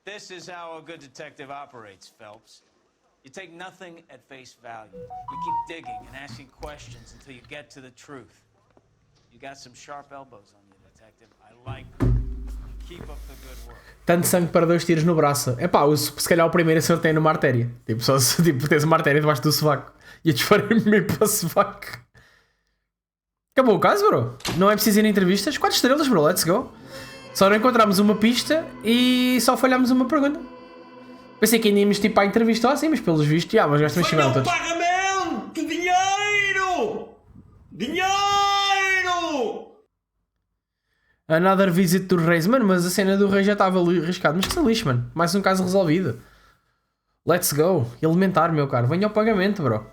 This is how a good detective operates, Phelps. You take nothing at face value. You keep digging and asking questions until you get to the truth. You got some sharp elbows on you, detective. I like them. Keep up the good work. Tanto sangue para 2 tiros no braço. É pá, se calhar o primeiro acertei numa artéria. Tipo, só se tipo, tens uma artéria debaixo do sovaco. E eu disparei meio para o sovaco. Acabou o caso, bro. Não é preciso ir em entrevistas. 4 estrelas, bro. Let's go. Só não encontramos uma pista e só falhámos uma pergunta. Pensei que ainda íamos tipo à entrevista ou assim, mas pelos vistos, já, mas gastam estimaram todos. Pagamento! Dinheiro! Dinheiro! Another visit to Reis. Mano, mas a cena do rei já estava arriscado. Mas que se lixo, mano. Mais um caso resolvido. Let's go. Elementar, meu caro. Venha ao pagamento, bro.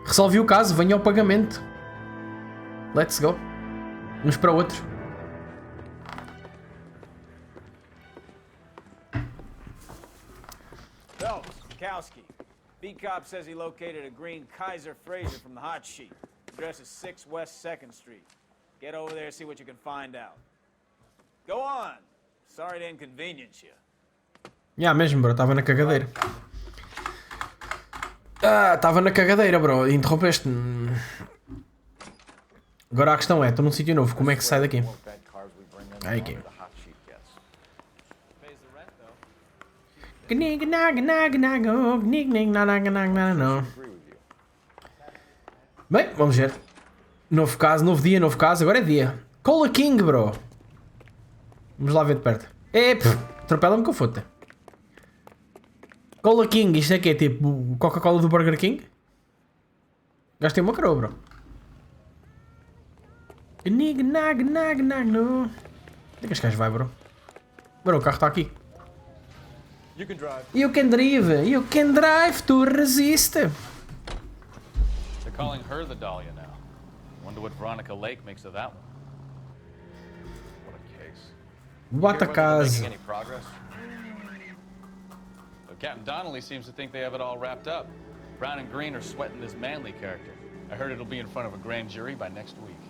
Resolvi o caso. Venha ao pagamento. Let's go. Uns para outros. Phelps, Bukowski. B-Cop says he located a green Kaiser Fraser from the hot sheet. Address is 6 West 2nd Street. Get over there and see what you can find out. Go on. Sorry to inconvenience you. Mesmo, bro. Estava na cagadeira. Estava na cagadeira, bro. Interrompeste-me. Agora a questão é, estou num sítio novo. Como é que se sai daqui? Aí aqui. Bem, vamos ver. Novo caso, novo dia, novo caso. Agora é dia. Cola King, bro. Vamos lá ver de perto. Atropela-me com foda. Cola King, isto é que é tipo Coca-Cola do Burger King? Gastei uma coroa, bro. Onde é que este gajo vai, bro? Bro, o carro está aqui. You can drive. You can drive. You can drive to resist. They're calling her the Dahlia now. Wonder what Veronica Lake makes of that one. What a case. What a case. Making any progress? Well, Captain Donnelly seems to think they have it all wrapped up. Brown and Green are sweating this Manley character. I heard it'll be in front of a grand jury by next week.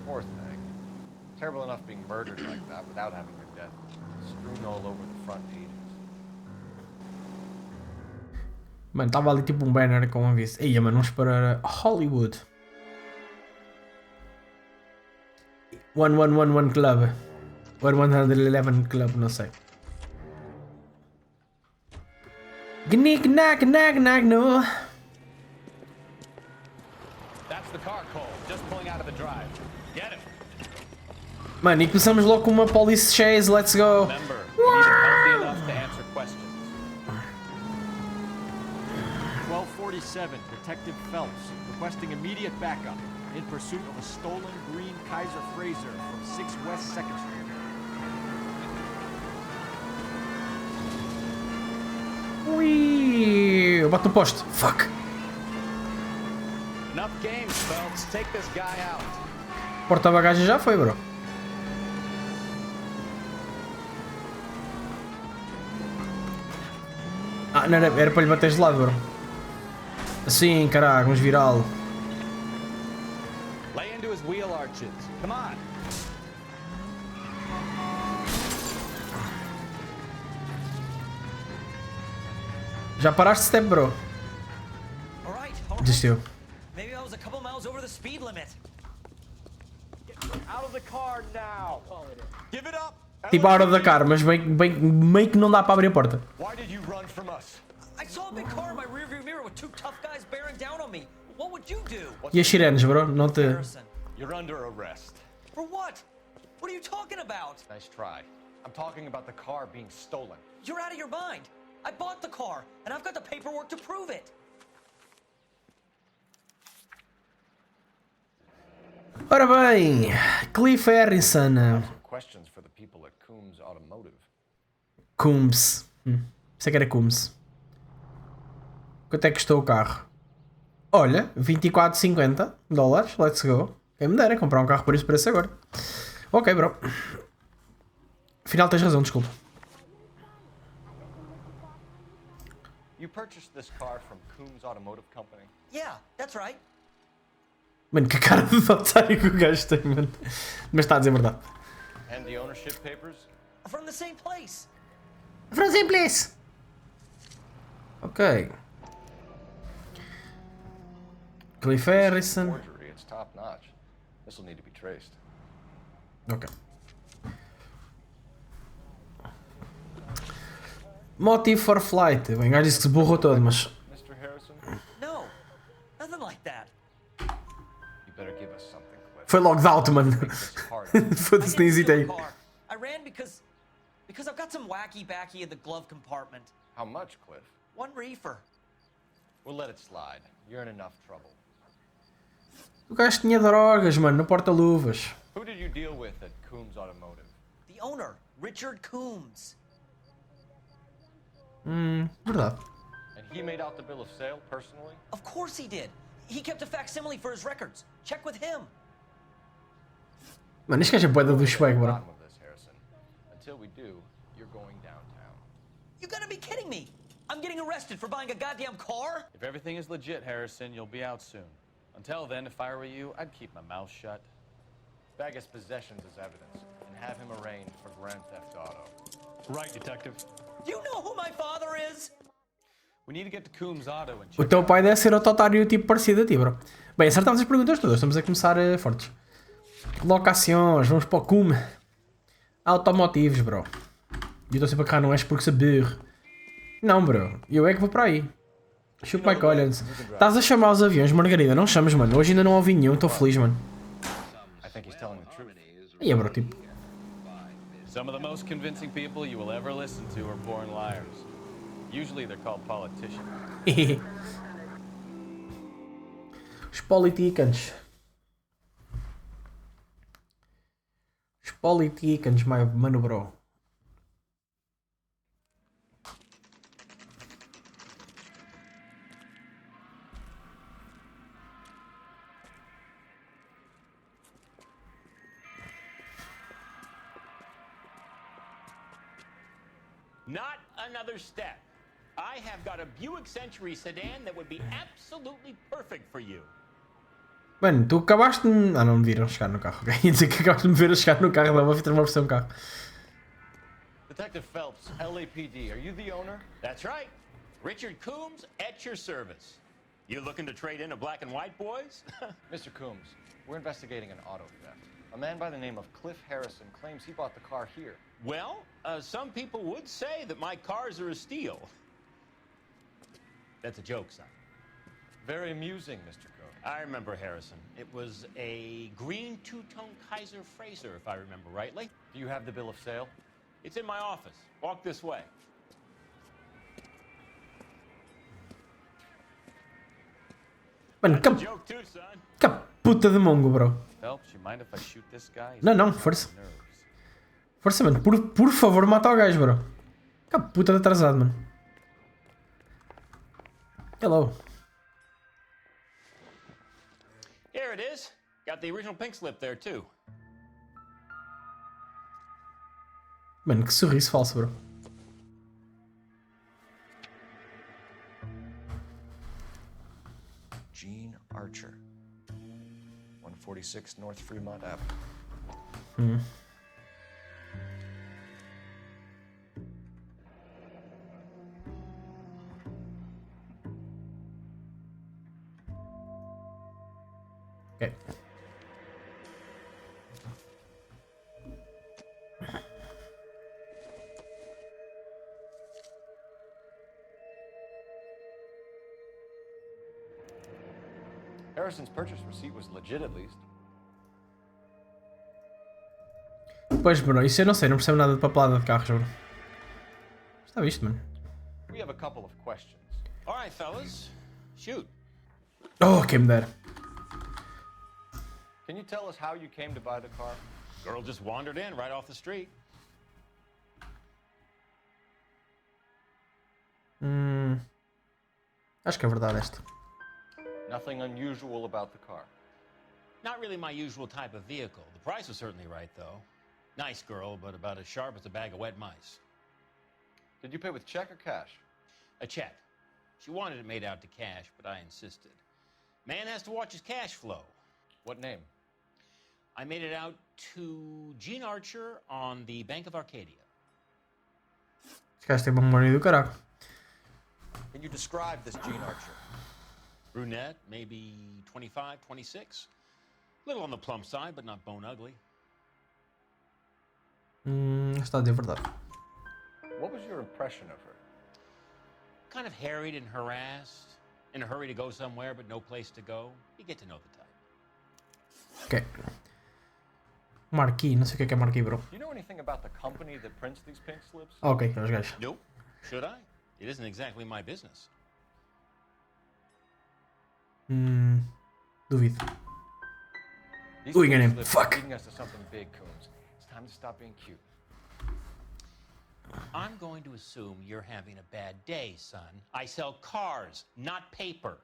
Poor thing. Terrible enough being murdered like that without having her death strewn all over the front pages. Mano, estava ali tipo um banner com um aviso. Eia, mano, vamos para Hollywood. 1111 Club. Or 111 Club, não sei. Gnick, knack, knack, knack, no. That's the car, Cole. Just pulling out of the drive. Get him. Mano, e começamos logo com uma police chase, let's go. Remember, we need him healthy enough to answer questions. 1247, Detective Phelps, requesting immediate backup in pursuit of a stolen green Kaiser Fraser from 6 West 2nd Street. Ui, eu bato no poste. Fuck. Enough games, Phelps. Take this guy out. Porta-bagagem já foi, bro. Ah, não era para lhe bater de lado, bro. Assim, caralho, vamos virá-lo. Lay into his wheel arches. Come on. Já paraste step, bro? Desistiu. Maybe I was a couple miles over the speed limit. Out of the car now. Give it up. Tipo, out of the car, mas meio que não dá para abrir a porta. Why did you run from us? I saw a big car in my rearview mirror with two tough guys bearing down on me. What would you do? E as sirenes, bro? Não te... You're under arrest. For what? What are you talking about? Nice try. I'm talking about the car being stolen. You're out of your mind. I bought the car, and I've got the paperwork to prove it. Ora bem, Cliff Harrison. Questions for the people at Coombs Automotive. Coombs. Sei que era Coombs. Quanto é que custou o carro? Olha, 24,50 dólares. Let's go. Quem me dera comprar um carro por esse preço agora. Ok, bro. Afinal tens razão, desculpa. You purchased this car from Coombs Automotive Company? Yeah, that's right. Mano, que cara de otário que o gajo tem, mano. Mas está a dizer a verdade. And the ownership papers? From the same place. From the same place. Ok. Cliff Harrison. Forgery, it's top notch. This will need to be traced. Ok. Motive for flight. Bem, o gajo disse que se borrou todo, mas... Mr. Harrison? No, nothing like that. You better give us something, Cliff. Foi logo de alto, mano. Foda-se, nem hesitei. I ran because I've got some wacky backy in the glove compartment. How much, Cliff? One reefer. We'll let it slide. You're in enough trouble. O gajo tinha drogas, mano, no porta-luvas. Who did you deal with at Coombs Automotive? The owner, Richard Coombs. Verdade. And he made out the bill of sale personally? Of course he did. He kept a facsimile for his records. Check with him. Mano, este gajo é boeda do swag, bro. Until we do, you're going downtown. You gotta be kidding me. I'm getting arrested for buying a goddamn car? If everything is legit, Harrison, you'll be out soon. Until then, if I were you, I'd keep my mouth shut. Bag his possessions as evidence and have him arraigned for Grand Theft Auto. Right, detective. Do you know who my father is? We need to get to Coombs Auto and O teu pai deve ser outro otário tipo parecido a ti, bro. Bem, acertámos as perguntas todas. Estamos a começar fortes. Locações. Vamos para o Cume. Automotivos, bro. E eu estou sempre a carrar não és porque saber. Não, bro. Eu é que vou para aí. Chupa Mike Collins. Estás a chamar os aviões, Margarida? Não chamas, mano. Hoje ainda não ouvi nenhum. Estou feliz, mano. E é, bro, tipo... Some of the most convincing people you will ever listen to are born liars. Usually they're called politicians. Os politicanos. Os politicanos, mano, bro. Not another step. I have got a Buick Century sedan that would be absolutely perfect for you. Mano, tu acabaste de... Ah, não me viram chegar no carro. Ok? Ia dizer que acabaste de me ver a chegar no carro. Não, vou ter uma versão carro. Detective Phelps, LAPD, are you the owner? That's right. Richard Coombs at your service. You looking to trade in a black and white, boys? Mr. Coombs, we're investigating an auto theft. A man by the name of Cliff Harrison claims he bought the car here. Well, some people would say that my cars are a steal. That's a joke, son. Very amusing, Mr. Coombs. I remember Harrison. It was a green two-tone Kaiser Frazer, if I remember rightly. Do you have the bill of sale? It's in my office. Walk this way. Mano, que puta de mongo, bro. Phelps, you mind if I shoot this guy? Não, força. Força, mano. Por favor, mata o gajo, bro. Que puta de atrasado, mano. Hello. Here it is. Got the original pink slip there, too. Mano, que sorriso falso, bro. Gene Archer. 146 North Fremont Avenue. Ok. Harrison's purchase receipt was legit at least. Pois, bro, isso eu não sei, não percebo nada de papelada de carros, bro. Está visto, mano. We have a couple of questions. All right, fellas. Shoot. Oh, quem me dera. Can you tell us how you came to buy the car? Girl just wandered in right off the street. Acho que é verdade esta. Nothing unusual about the car. Not really my usual type of vehicle. The price was certainly right, though. Nice girl, but about as sharp as a bag of wet mice. Did you pay with check or cash? A check. She wanted it made out to cash, but I insisted. Man has to watch his cash flow. What name? I made it out to Gene Archer on the Bank of Arcadia. Esse gajo tem uma memória do caraca. Can you describe this Gene Archer? Brunette, maybe 25, 26. Little on the plump side, but not bone ugly. Está a dizer verdade. What was your impression of her? Kind of harried and harassed. In a hurry to go somewhere, but no place to go. You get to know the type. Ok. Marquee, não sei o que é marquee, bro. Do you know anything about the company that prints these pink slips? Ok, os gajos. Nope. Should I? It isn't exactly my business. Duvido. These Ui, pink enganei-me. slips Fuck. are leading us to something big, Coombs. It's time to stop being cute. I'm going to assume you're having a bad day, son. I sell cars, not paper.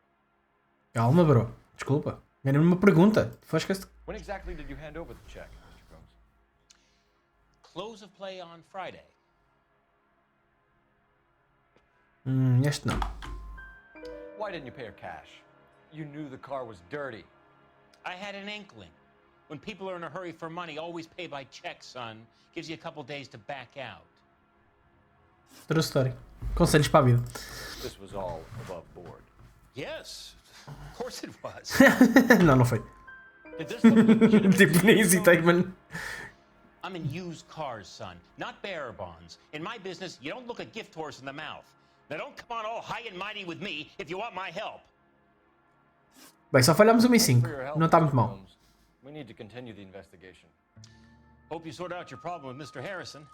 Calma, bro. Desculpa. Enganei-me numa pergunta. Foscaste. When exactly did you hand over the check, Mr. Coombs? Close of play on Friday. Este não. Why didn't you pay her cash? You knew the car was dirty. I had an inkling. When people are in a hurry for money, always pay by check, son. Gives you a couple days to back out. True story. Conselhos para a vida. This was all above board. Yes, of course it was. Não, não foi. Did this look legitimate? Tipo, nem hesitei, mano. I'm in used cars, son, not bearer bonds. In my business, you don't look a gift horse in the mouth. Now don't come on all high and mighty with me if you want my help. Bem, só falhamos uma em 5. Não está muito mal. We need to continue the investigation. Hope you sort out your problem with Mr. Harrison.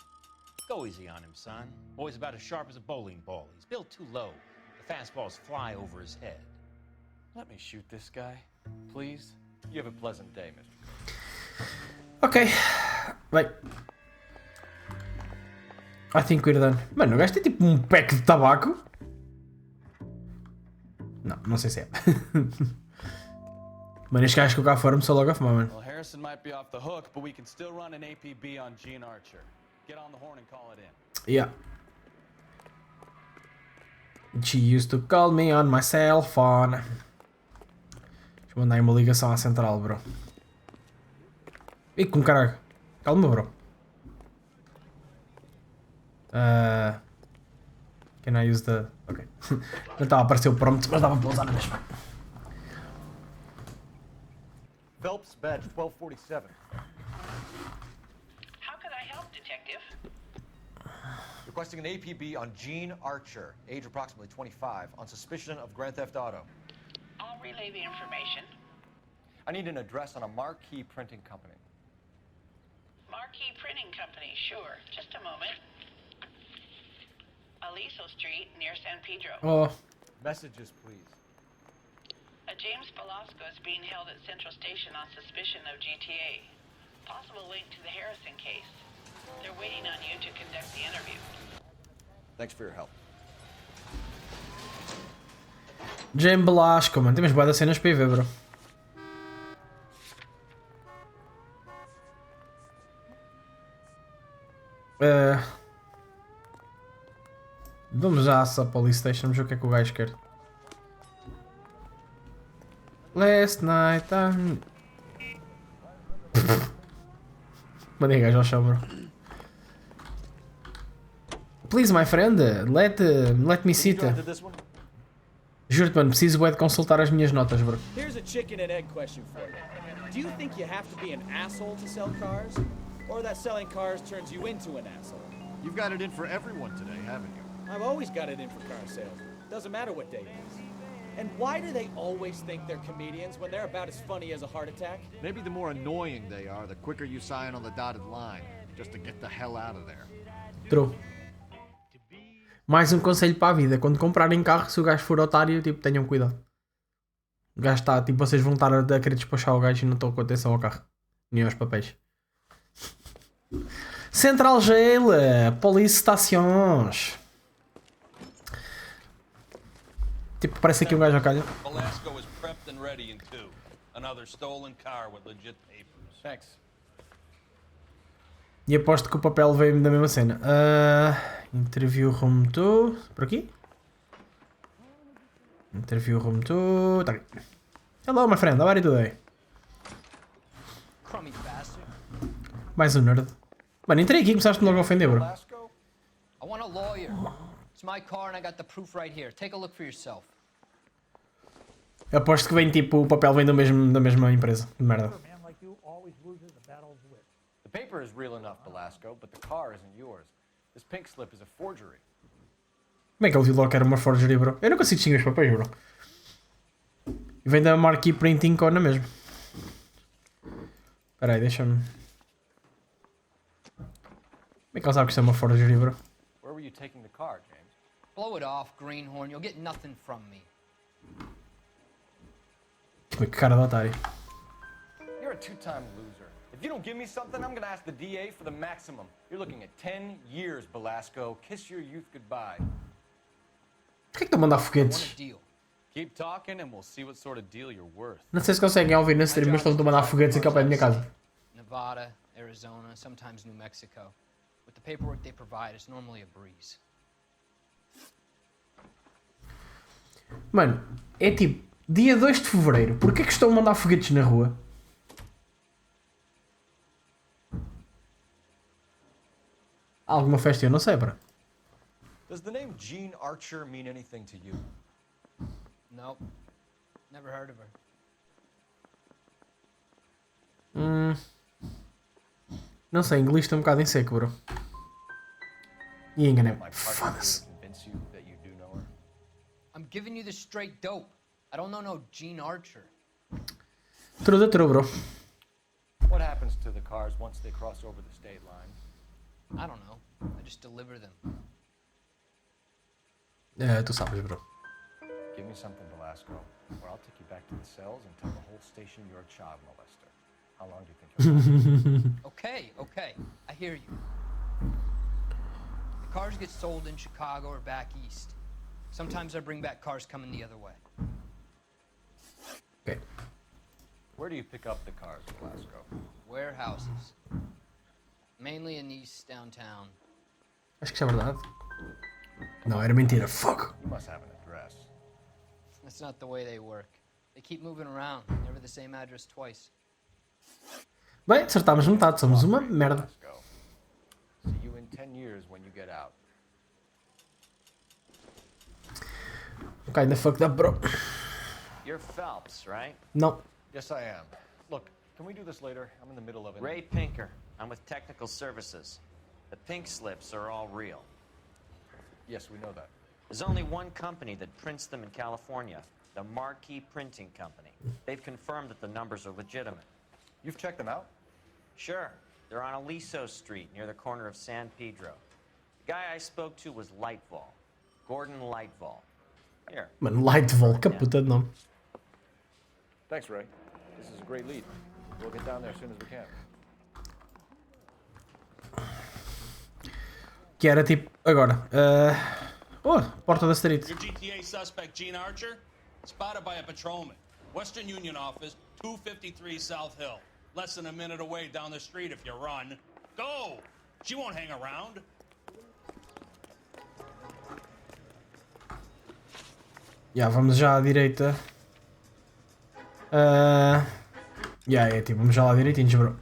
Go easy on him, son. Boy's about as sharp as a bowling ball. He's built too low. The fastballs fly over his head. Let me shoot this guy, please. You have a pleasant day, Mr. Ok. Bem. I think we're done. Mano, o gajo tem tipo um pack de tabaco. Não, não sei se é. Mano, este gajo que eu cá fora me só logo a fumar, mano. Well, Harrison might be off the hook, but we can still run an APB on Gene Archer. Get on the horn and call it in. Yeah. She used to call me on my cell phone. Deixa eu mandar aí uma ligação à central, bro. Ih, com caralho. Calma, bro. Can I use the... Ok. Não estava a aparecer o prompt, mas dava para usar na mesma. Phelps, badge 1247. How can I help, Detective? Requesting an APB on Gene Archer, age approximately 25, on suspicion of grand theft auto. I'll relay the information. I need an address on a Marquee Printing Company. Marquee Printing Company, sure. Just a moment. Aliso Street, near San Pedro. Oh. Messages, please. A James Velasco is being held at Central Station on suspicion of GTA. Possible link to the Harrison case. They're waiting on you to conduct the interview. Thanks for your help. Jane Belasco, mano. Temos boas cenas para ir ver, bro. Vamos já à Police Station, vamos ver o que é que o gajo quer. Last night I'm... Mandei gajo ao chão, bro. Please, my friend, let me sit. Juro-te, mano, preciso de consultar as minhas notas, bro. Here's a chicken and egg question for you. Do you think you have to be an asshole to sell cars? Or that selling cars turns you into an asshole? You've got it in for everyone today, haven't you? I've always got it in for car sales. Doesn't matter what day it is. And why do they always think they're comedians when they're about as funny as a heart attack? Maybe the more annoying they are, the quicker you sign on the dotted line, just to get the hell out of there. True. Mais um conselho para a vida. Quando comprarem carro, se o gajo for otário, tipo, tenham cuidado. O gajo está, tipo, vocês vão estar a querer despachar o gajo e não estão com atenção ao carro. Nem aos papéis. Central Jail, Police Stations. Tipo, parece aqui um gajo a calha. Belasco is prepped and ready in 2. Another stolen car with legit papers. Thanks. E aposto que o papel veio da mesma cena. Interview room 2. Por aqui? Interview room 2. Tá aqui. Hello, my friend. How are you today? Crummy bastard. Mais um nerd. Mano, entrei aqui e começaste-me logo a ofender, bro. I want a lawyer. It's my car and I got the proof right here. Take a look for yourself. Aposto que vem tipo, o papel vem da mesma empresa. De merda. The paper is real enough, Belasco, but the car isn't yours. This pink slip is a forgery. Como é que ele viu logo que era uma forgery, bro? Eu não consigo distinguir os papéis, bro. E vem da Marquee Printing Co. na mesma. Espera aí, deixa-me... Como é que ele sabe que isto é uma forgery, bro? Where were you taking the car, James? Blow it off, Greenhorn. You'll get nothing from me. Que cara de otário. You're a two-time loser. If you don't give me something, I'm gonna ask the DA for the maximum. You're looking at 10 years, Belasco. Kiss your youth goodbye. Por que estão a mandar foguetes? Keep talking and we'll see what sort of deal you're worth. Não sei se conseguem ouvir nesse stream, mas estão a mandar foguetes aqui ao pé da minha casa. Nevada, Arizona, sometimes New Mexico. With the paperwork they provide, it's normally a breeze. Mano, é tipo, dia 2 de fevereiro. Porquê que estão a mandar foguetes na rua? Há alguma festa? Eu não sei, bro. Does the name Jean Archer mean anything to you? Nope. Never heard of her. Não sei, inglês está um bocado em seco, bro. E enganei-me. Foda-se. I'm giving you the straight dope. I don't know no Jean Archer. True da true, bro. What happens to the cars once they cross over the state line? I don't know. I just deliver them. Tu sabes, bro. Give me something, Belasco, or I'll take you back to the cells and tell the whole station you're a child molester. How long do you think you'll last? Okay. I hear you. The cars get sold in Chicago or back east. Sometimes I bring back cars coming the other way. Okay. Where do you pick up the cars, Belasco? Warehouses. Mainly in East downtown. Acho que isso é verdade. Não, era mentira. Fuck. You must have an address. That's not the way they work. They keep moving around, never the same address twice. Bem, acertámos metade. Somos uma merda. See you in 10 years when you get out. Kinda fucked up, bro. You're Phelps, right? No. Yes, I am. Look, can we do this later? I'm in the middle of it. Ray Pinker. I'm with Technical Services. The pink slips are all real. Yes, we know that. There's only one company that prints them in California, the Marquee Printing Company. They've confirmed that the numbers are legitimate. You've checked them out? Sure. They're on Aliso Street, near the corner of San Pedro. The guy I spoke to was Lightval. Gordon Lightval. Here. Mano, Lightval, que puta de nome. Thanks, Ray. This is a great lead. We'll get down there as soon as we can. Que era tipo, agora, Oh, porta da street. Your GTA suspect, Gene Archer, spotted by a patrolman. Western Union office, 253 South Hill. Less than a minute away down the street if you run. Go! She won't hang around. Vamos já à direita. É tipo, vamos já lá direitinhos, bro.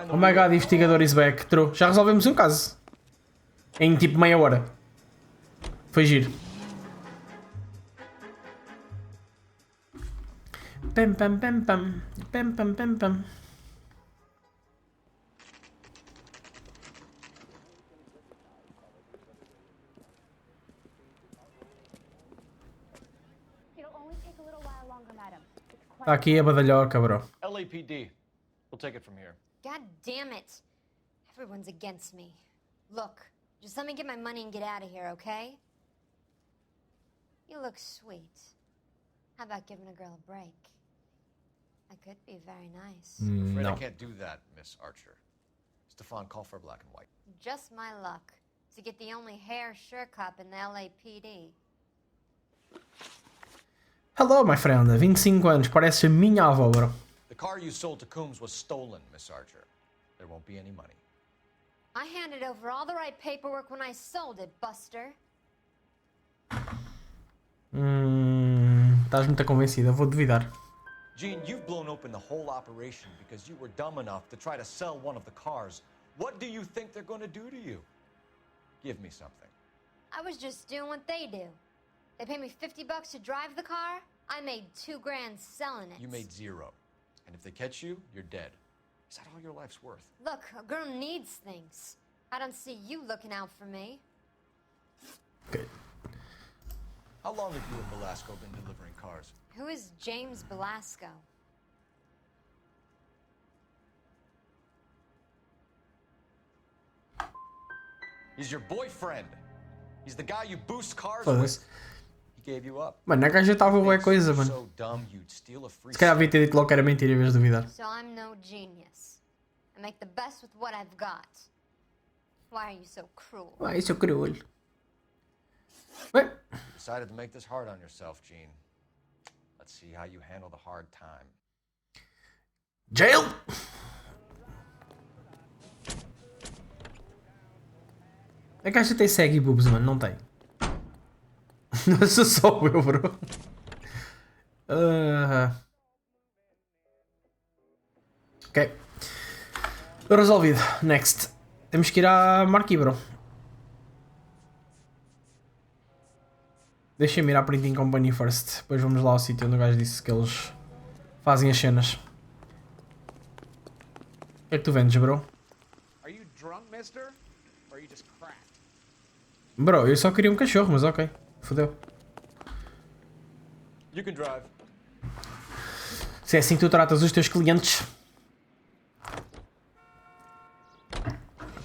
Oh my god, investigador is back. True. Já resolvemos um caso. Em tipo meia hora. Foi giro. Pam pam pam pam. Pam pam pam pam. Tá aqui a badalhoca, bro. LAPD. We'll take it from here. God damn it. Everyone's against me. Look, just let me get my money and get out of here, okay? You look sweet. How about giving a girl a break? I could be very nice. I'm afraid No. I can't do that, Miss Archer. Stefan, call for black and white. Just my luck to get the only hair sure cop in the LAPD. Hello, my friend. 25 anos. Pareces a minha avó, bro. The car you sold to Coombs was stolen, Miss Archer. There won't be any money. I handed over all the right paperwork when I sold it, Buster. Estás muito convencida. Vou duvidar. Gene, you've blown open the whole operation because you were dumb enough to try to sell one of the cars. What do you think they're going to do to you? Give me something. I was just doing what they do. They pay me $50 to drive the car. I made $2 grand selling it. You made zero. And if they catch you, you're dead. Is that all your life's worth? Look, a girl needs things. I don't see you looking out for me. How long have you and Velasco been delivering cars? Who is James Velasco? He's your boyfriend. He's the guy you boost cars Foda-se. with. He gave you up. Mano, a gaja estava boa coisa, mano. So dumb you'd steal a free Se calhar havia ter dito logo que era mentira em vez de duvidar. So I'm no genius. I make the best with what I've got. Why are you so cruel? Ai, seu cruel. You decided to make this hard on yourself, Gene. Let's see how you handle the hard time. Jail! A gaja tem saggy boobs, mano. Não tem. Não sou só eu, bro. Ok. Resolvido. Next. Temos que ir à Marquee, bro. Deixa-me ir à Printing Company first. Depois vamos lá ao sítio onde o gajo disse que eles fazem as cenas. O que é que tu vendes, bro? Are you drunk, mister? Or are you just cracked? Bro, eu só queria um cachorro, mas ok. Fodeu. You can drive. Se é assim que tu tratas os teus clientes.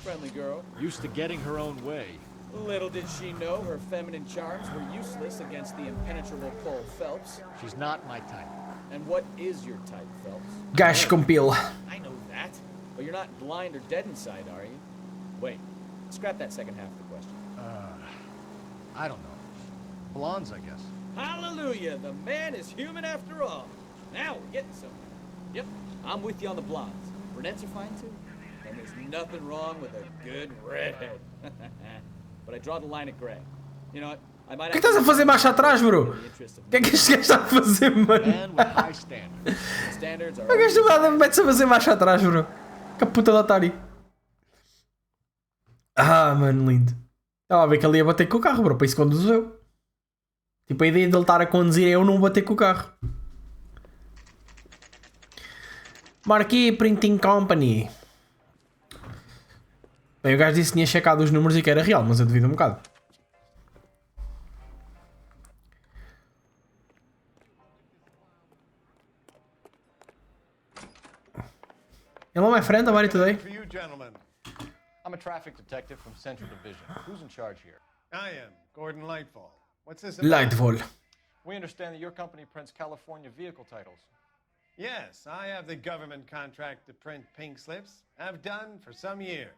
Friendly girl. Used to getting her own way. Little did she know her feminine charms were useless against the impenetrable Cole Phelps. She's not my type. And what is your type, Phelps? Gajo com pila. I know that. But you're not blind or dead inside, are you? Wait, scrap that second half of the question. I don't know. Blondes, I guess. Hallelujah! The man is human after all. Now we're getting somewhere. Yep, I'm with you on the blondes. Brunettes are fine too. And there's nothing wrong with a good redhead. But I draw the line at gray. You know what? I might O que estás a fazer marcha atrás, bro? O que é que este gajo está a fazer, mano? Standards are O gajo do nada mete-se a fazer marcha atrás, bro. Que puta de otário. Ah, mano, lindo. Estava a ver que ele ia bater com o carro, bro. Para isso conduzo eu. Tipo, a ideia de ele estar a conduzir é eu não bater com o carro. Marquee Printing Company. Bem, o gajo disse que tinha checado os números e que era real, mas eu duvido um bocado. Hello, my friend. How are you today? For you, gentlemen. I'm a traffic detective from Central Division. Who's in charge here? I am Gordon Lightfall. What's this about? Lightfall. We understand that your company prints California vehicle titles. Yes, I have the government contract to print pink slips. Have done for some years.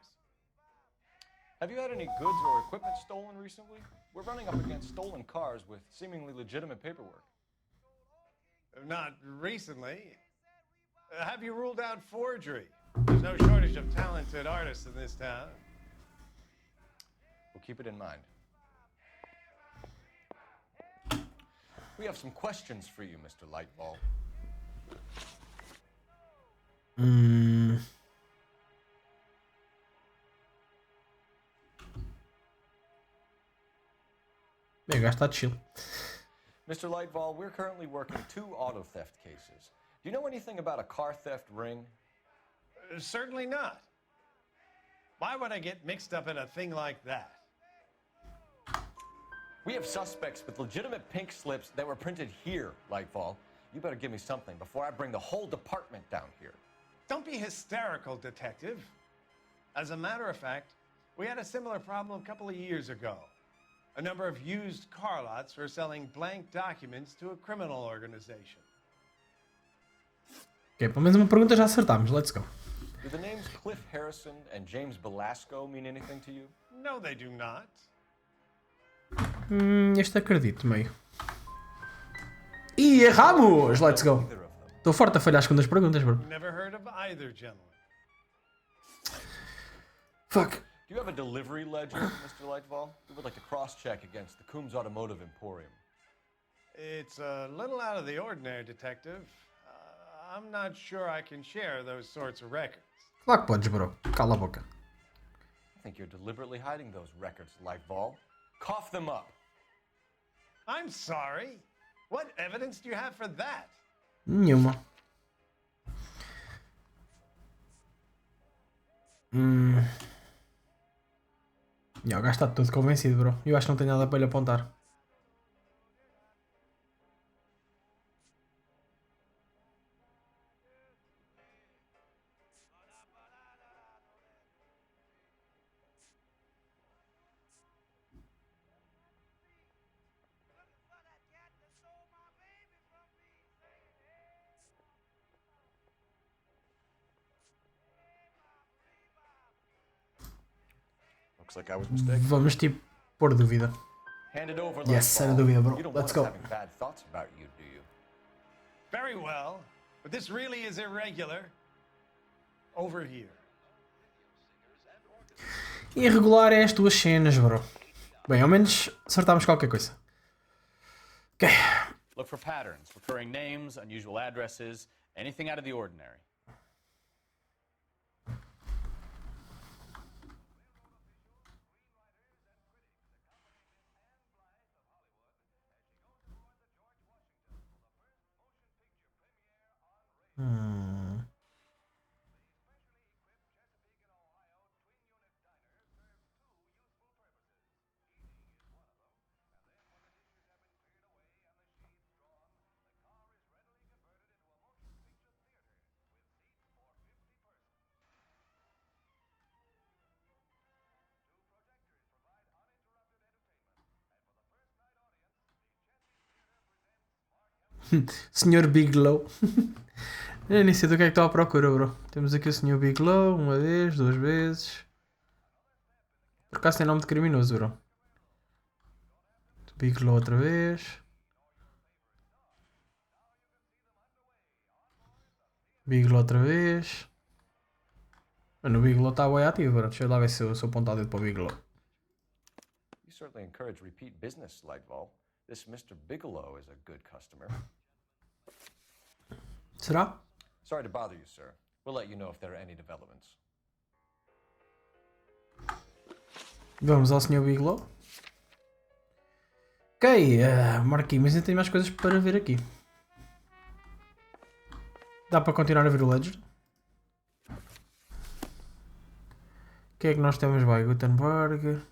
Have you had any goods or equipment stolen recently? We're running up against stolen cars with seemingly legitimate paperwork. Not recently. Have you ruled out forgery? There's no shortage of talented artists in this town. We'll keep it in mind. We have some questions for you, Mr. Lightball. Bem, o gajo está chill. Mr. Lightball, we're currently working 2 auto theft cases. Do you know anything about a car theft ring? Certainly not. Why would I get mixed up in a thing like that? We have suspects with legitimate pink slips that were printed here, Lightball. You better give me something before I bring the whole department down here. Don't be hysterical, Detective. As a matter of fact, we had a similar problem a couple of years ago. A number of used car lots were selling blank documents to a criminal organization. Ok, pelo menos uma pergunta já acertámos. Let's go. Do the names Cliff Harrison and James Belasco mean anything to you? No, they do not. Este acredito meio. E erramos! Let's go. Estou forte a falhar as segundas perguntas, bro. Never heard of either gentleman. Fuck. Do you have a delivery ledger, Mr. Lightball? We would like to cross-check against the Coombs Automotive Emporium. It's a little out of the ordinary, Detective. I'm not sure I can share those sorts of records. Claro que podes, bro. Cala a boca. I think you're deliberately hiding those records, Lightball. Cough them up. I'm sorry. What evidence do you have for that? Nenhuma. O gajo está todo convencido, bro. Eu acho que não tenho nada para lhe apontar. Looks like I was mistaken. Vamos tipo pôr dúvida. Hand it over, Yes, sem dúvida, bro. You don't Let's want go. us having bad thoughts about you, do you? Very well, but this really is irregular. Over here. Irregular é as tuas cenas, bro. Bem, ao menos acertámos qualquer coisa. Ok. Look for patterns, recurring names, unusual addresses, anything out of the ordinary. Senhor Bigelow. Eu nem sei do que é que estou à procura, bro. Temos aqui o Senhor Bigelow, uma vez, duas vezes. Por acaso tem nome de criminoso, bro. Bigelow outra vez. Bigelow outra vez. Mano, o Bigelow está bem ativo, bro. Deixa eu lá ver se eu sou apontado dedo para o Bigelow. You certainly encourage repeat business, Lightball. This Mr. Bigelow is a good customer. Será? Sorry to bother you, sir. We'll let you know if there are any developments. Vamos ao Sr. Bigelow. Ok, marquei, mas ainda tenho mais coisas para ver aqui. Dá para continuar a ver o Ledger? O que é que nós temos? Vai, Gutenberg.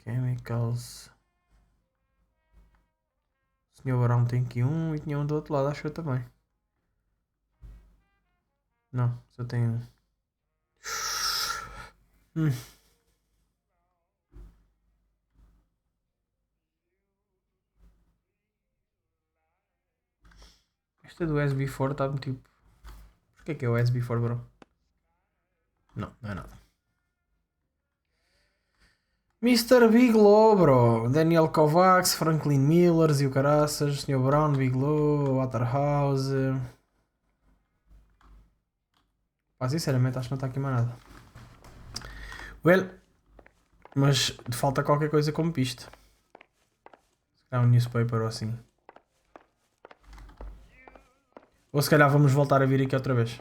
Chemicals. O Sr. Barão tem aqui um e tinha um do outro lado, acho eu também. Não, só tem um. Isto é do SB4, está-me tipo... Porquê que é o SB4, bro? Não, não é nada. Mr. Bigelow, bro. Daniel Kovacs, Franklin Millers e o caraças. Sr. Brown, Bigelow, Waterhouse. Pá, sinceramente acho que não está aqui mais nada. Well, mas falta qualquer coisa como piste. Se calhar um newspaper ou assim. Ou se calhar vamos voltar a vir aqui outra vez.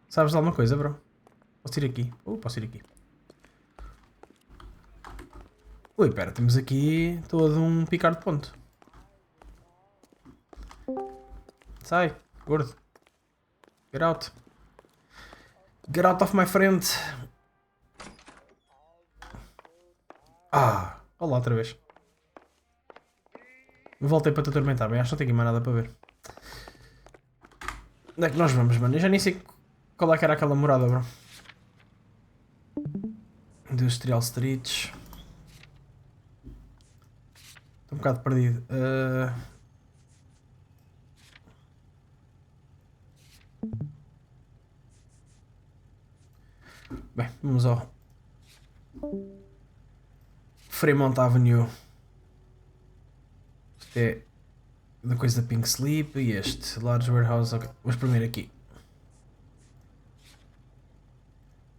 Sabes de alguma coisa, bro? Posso ir aqui? Posso ir aqui. Ui, pera, temos aqui todo um picar de ponto. Sai, gordo. Get out. Get out of my friend. Ah, olha lá outra vez. Voltei para te atormentar, bem, acho que não tem aqui mais nada para ver. Onde é que nós vamos, mano? Eu já nem sei qual é que era aquela morada, bro. Industrial Streets. Estou um bocado perdido. Bem, vamos ao Fremont Avenue. Isto é da coisa da Pink Sleep e este Large Warehouse. Okay. Vamos primeiro aqui.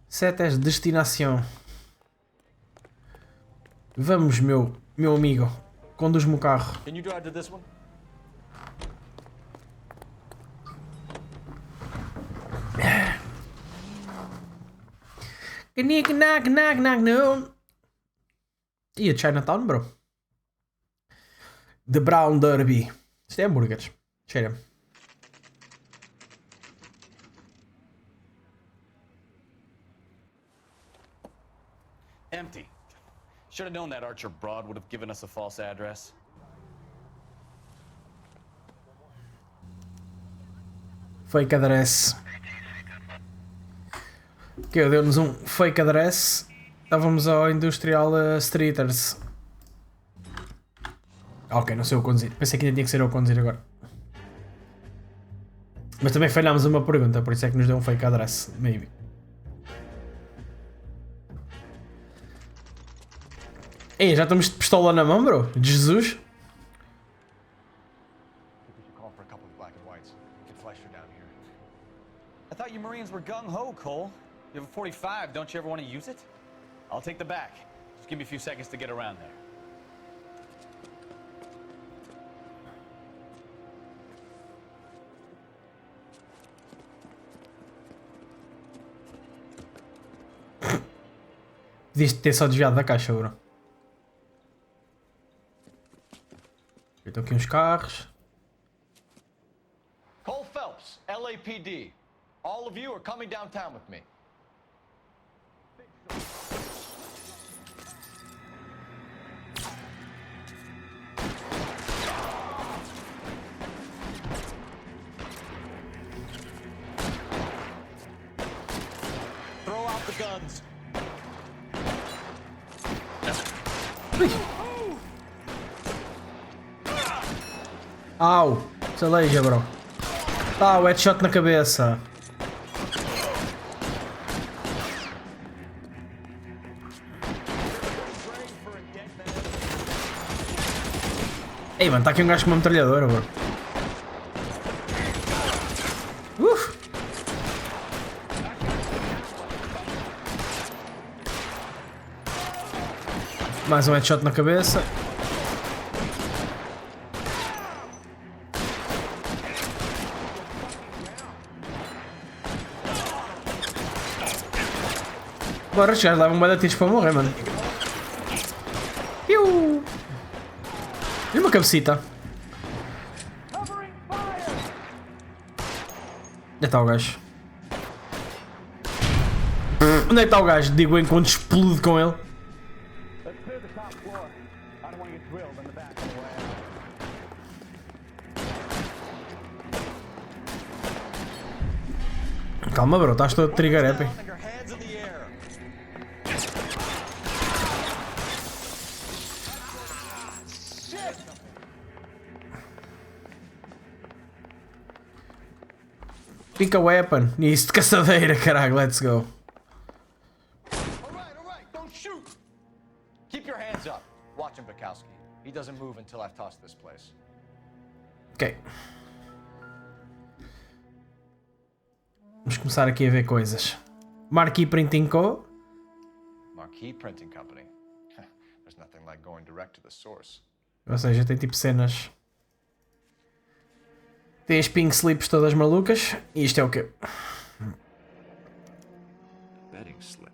Setas de destinação. Vamos, meu amigo. Conduz-me o carro. Can you drive to this one? No. E a Chinatown, bro. The Brown Derby. Isto é hambúrgueres. Cheira-me. Empty. Should have known that Archer broad would have given us a false address. Fake address. Que deu-nos um fake address. Estávamos ao Industrial Streeters. Ok, não sei o conduzir. Pensei que ainda tinha que ser eu a conduzir agora. Mas também falhámos uma pergunta, por isso é que nos deu um fake address. Maybe. Ei, já estamos de pistola na mão, bro? Jesus. I thought you Marines were gung-ho, Cole. You have a 45, don't you ever want to use it? I'll take the back. Just give me a few seconds to get around there. Podias ter só desviado da caixa, bro. Estão aqui uns carros. Cole Phelps, LAPD. All of you are coming downtown with me. Throw out the guns. Au! Saleja, bro. Tá, o headshot na cabeça. Ei, mano, tá aqui um gajo com uma metralhadora, bro. Mais um headshot na cabeça. Bora, os gajos levam um boi de tiros para morrer, mano. Piu! E uma cabecita. Onde está o gajo? Onde é que está o gajo? Digo enquanto explode com ele. Calma, bro, estás todo trigger happy. Pick a weapon. Nisso de caçadeira, caralho. Let's go. Alright, don't shoot! Keep your hands up. Watch him, Bukowski. He doesn't move until I've tossed this place. Ok. Vamos começar aqui a ver coisas. Marquee Printing Co. Marquee Printing Company. There's nothing like going direct to the source. Ou seja, tem tipo cenas. Tem as pink slips todas malucas. E isto é o quê? Betting slip.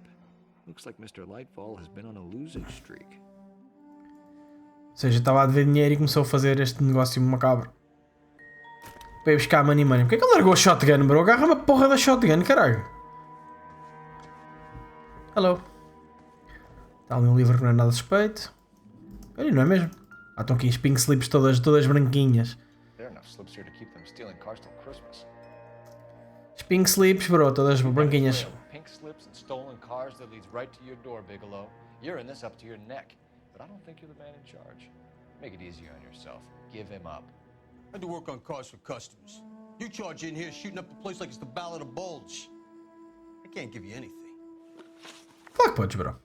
Looks like Mr. Lightfall has been on a losing streak. Ou seja, estava a dever dinheiro e começou a fazer este negócio macabro. Para ir buscar money. Porquê que ele largou a shotgun, bro? Agarra uma porra da shotgun, caralho. Hello. Está ali um livro que não é nada suspeito. Olha, não é mesmo? Ah, estão aqui as pink slips todas branquinhas. As pink slips, bro, todas branquinhas. Pink slips and stolen cars that leads right to your door, Bigelow. You're in this up to your neck, but I don't think you're the man in charge. Make it easier on yourself. Give him up. I do work on cars for customers. You charge in here shooting up the place like it's the Ballad of Bulge. I can't give you anything. Claro que podes, bro.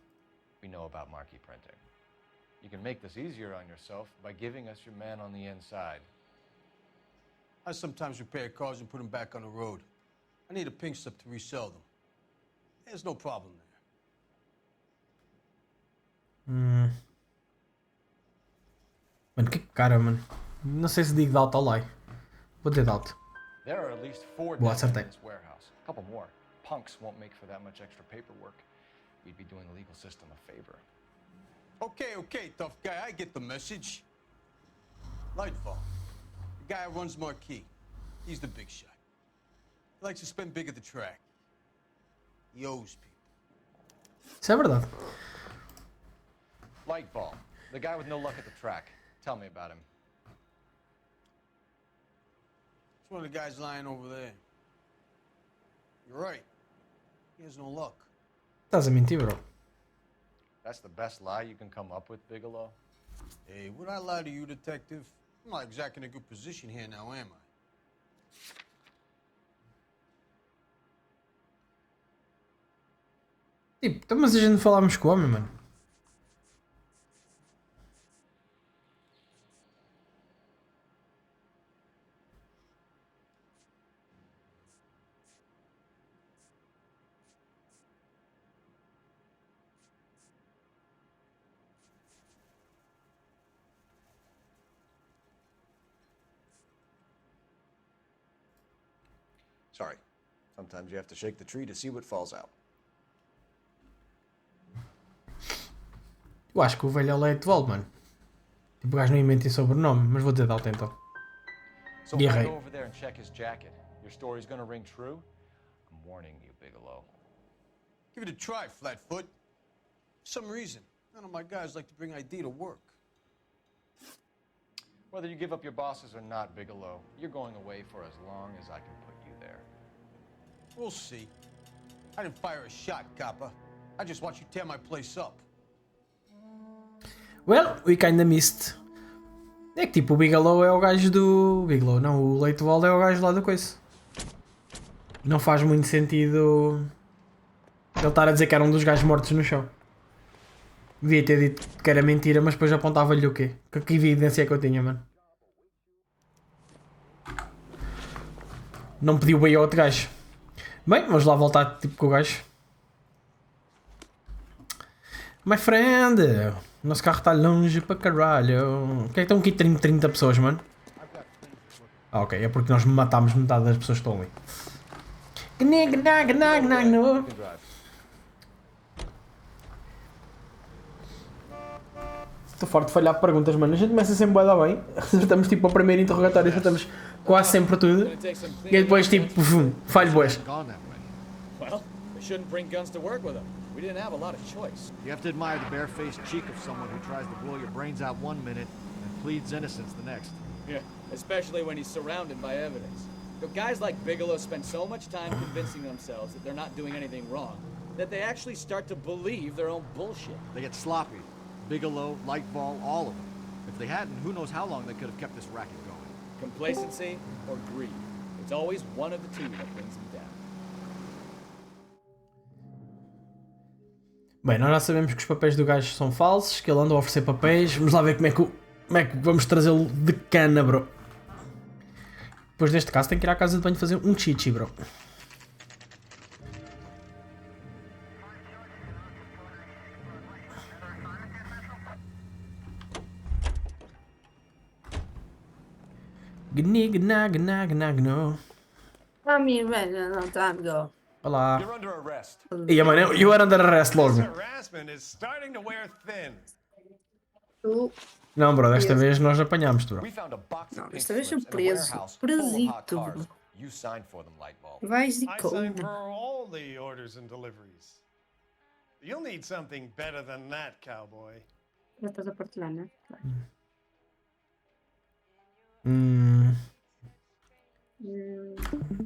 We know about Marquee Printing. You can make this easier on yourself by giving us your man on the inside. I sometimes repair cars and put them back on the road. I need a pink slip to resell them. There's no problem there. Mano, que cara, mano. Não sei se digo de alto ou lai. Vou dizer de alto. There are at least 4 Boa, dead acertei. in this warehouse. A couple more. Punks won't make for that much extra paperwork. We'd be doing the legal system a favor. Okay, tough guy. I get the message. Lightfall. The guy who runs Marquee. He's the big shot. He likes to spend big at the track. He owes people. Isso é verdade. Lightball, the guy with no luck at the track. Tell me about him. It's one of the guys lying over there. You're right. He has no luck. Estás a mentir, bro. That's the best lie you can come up with, Bigelow? Hey, would I lie to you, detective? I'm not exactly in a good position here now, am I? Tipo, então, mas a gente falámos com o homem, mano. Sorry. Sometimes you have to shake the tree to see what falls out. Eu acho que o velho é o Leitwald, mano. Tipo, o gajo não inventou sobrenome, mas vou dizer de alto então. So E if I errei. go over there and check his jacket, your story's gonna ring true? I'm warning you, Bigelow. Give it a try, Flatfoot. For some reason, none of my guys like to bring ID to work. Whether you give up your bosses or not, Bigelow, you're going away for as long as I can put you there. We'll see. I didn't fire a shot, copper. I just watch you tear my place up. Well, we kinda missed. É que tipo, o Bigelow é o gajo do... Bigelow, não, o Leitwald é o gajo lá do coisa. Não faz muito sentido ele estar a dizer que era um dos gajos mortos no chão. Devia ter dito que era mentira, mas depois apontava-lhe o quê? Que evidência é que eu tinha, mano? Não pediu bem ao outro gajo. Bem, vamos lá voltar tipo com o gajo. My friend, o nosso carro está longe para caralho. Por que é que estão aqui 30 pessoas, mano? Ah, ok, é porque nós matámos metade das pessoas que estão ali. Estou farto de falhar perguntas, mano. A gente começa sempre a dar bem. Acertamos tipo o primeiro interrogatório, acertamos quase sempre tudo. E depois tipo, falho boas. Well, they shouldn't bring guns to work with them. We didn't have a lot of choice. You have to admire the barefaced cheek of someone who tries to blow your brains out one minute and pleads innocence the next. Yeah, especially when he's surrounded by evidence. You know, guys like Bigelow spend so much time convincing themselves that they're not doing anything wrong that they actually start to believe their own bullshit. They get sloppy. Bigelow, Lightball, all of them. If they hadn't, who knows how long they could have kept this racket going. Complacency or greed. It's always one of the two that brings him down. Bem, nós já sabemos que os papéis do gajo são falsos, que ele anda a oferecer papéis. Vamos lá ver como é que vamos trazê-lo de cana, bro. Depois deste caso tem que ir à casa de banho fazer um chichi, bro. Gnagnagnagno. Olá. E mano, you are under arrest logo. Harassment is starting to wear thin. Não, bro, desta vez nós apanhámos-te, bro. Não, desta vez sou preso. Presito, bro. Vais de I como? signed for all the orders and deliveries. You'll need something better than that, cowboy. Já estás a partilhar, né?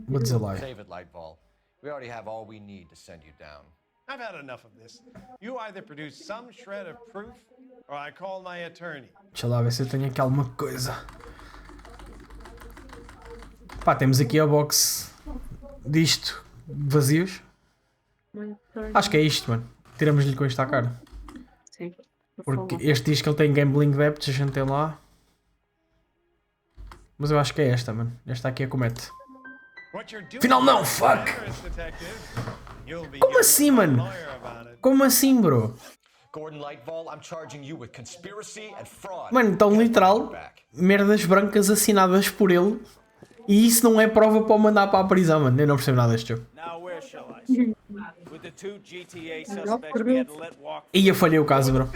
Vou dizer lá. Save it, Lightball. We already have all we need to send you down. I've had enough of this. You either produce some shred of proof, or I call my attorney. Deixa lá ver se eu tenho aqui alguma coisa. Pá, temos aqui a box disto vazios. Acho que é isto, mano. Tiramos-lhe com isto à cara. Sim. Porque este diz que ele tem gambling debts, a gente tem lá. Mas eu acho que é esta, mano. Esta aqui é comete. Final não, fuck! Como assim, mano? Como assim, bro? Mano, então literal, merdas brancas assinadas por ele. E isso não é prova para o mandar para a prisão, mano. Eu não percebo nada deste jogo. E eu falhei o caso, bro.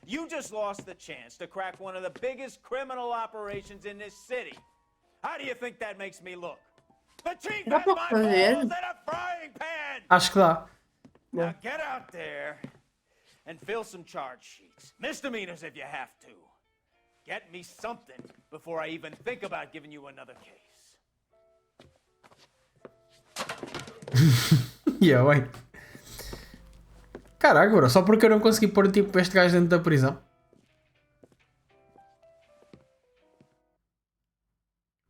You just lost the chance to crack one of the biggest criminal operations in this city. How do you think that makes me look? The chief has my balls in a frying pan! Acho que dá. Now get out there and fill some charge sheets. Misdemeanors if you have to. Get me something before I even think about giving you another case. Yeah, wait. Caraca, bro, só porque eu não consegui pôr tipo este gajo dentro da prisão.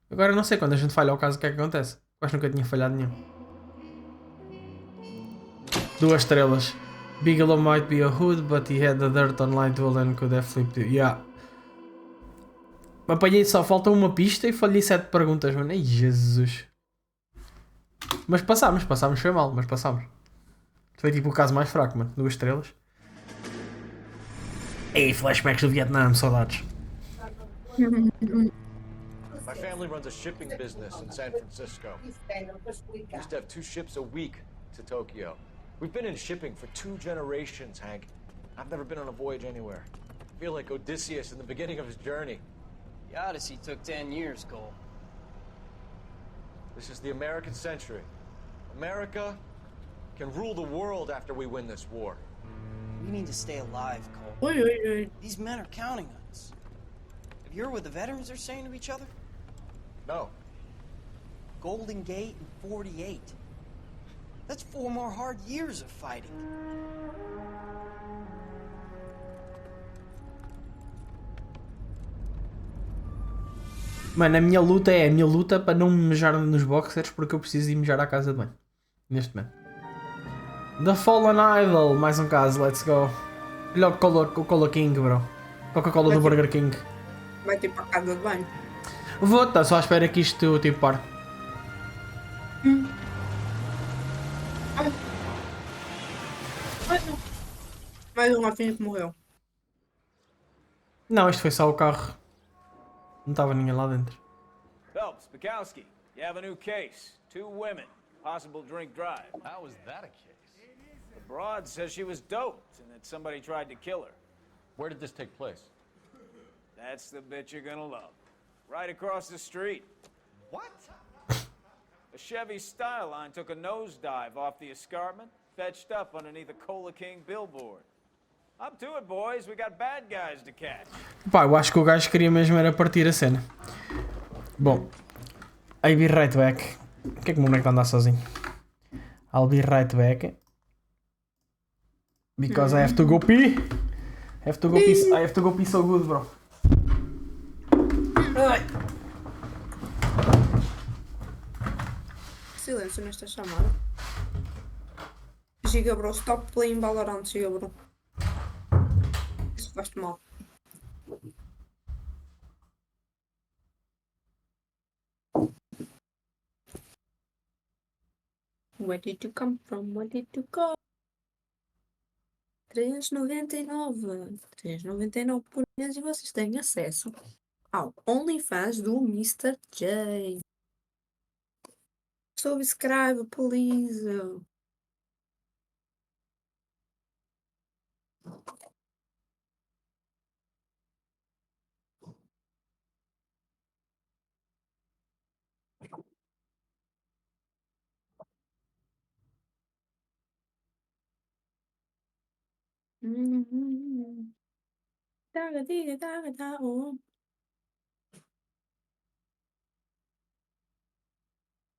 Agora não sei quando a gente falha o caso o que é que acontece. Quase nunca tinha falhado nenhum. 2 estrelas. Bigelow might be a hood, but he had the dirt on light tool and could have flipped it. Yeah. Apanhei só, falta uma pista e falhei 7 perguntas, mano. Ai, Jesus. Mas passámos, foi mal, mas passámos. Foi tipo o caso mais fraco, mano. 2 estrelas. Ei, flashbacks do Vietnã, saudades. My family runs a shipping business in San Francisco. We used to have 2 ships a week to Tokyo. We've been in shipping for 2 generations, Hank. I've never been on a voyage anywhere. I feel like Odysseus in the beginning of his journey. The Odyssey took 10 years, Cole. This is the American century. America can rule the world after we win this war. We need to stay alive, Cole. These men are counting on us. Have you heard what the veterans are saying to each other? No. Golden Gate and 48. That's 4 more hard years of fighting. Mano, a minha luta para não me mejar nos boxers porque eu preciso ir mejar à casa de banho. Neste momento. The Fallen Idol, mais um caso, let's go. Olha o Cola King, bro. Coca-Cola do Burger King. Vai ter para a casa de banho. Vou estar só à espera que isto tipo pare. Mais um afim que morreu. Não, isto foi só o carro. Não estava ninguém lá dentro. Phelps, Bukowski, you have a new case. 2 women, possible drink drive. How was that a case? The broad says she was doped and that somebody tried to kill her. Where did this take place? That's the bit you're gonna love. Right across the street. What? A Chevy Styline took a nosedive off the escarpment, fetched up underneath a Cola King billboard. Up to it, boys. We got bad guys to catch. Pá, eu acho que o gajo queria mesmo era partir a cena. Bom, I'll be right back. O que é que o moleque está a andar sozinho? I'll be right back. Because I have to go pee. I have to go pee so good, bro. Ai. Silêncio nesta chamada. Giga bro, stop playing Valorant, Giga bro. Isso faz-te mal. Where did you come from? Where did you go? 3,99. 3,99 por mês e vocês têm acesso ao OnlyFans do Mr. J. Subscribe, please. Daga, diga, daga, da, oh.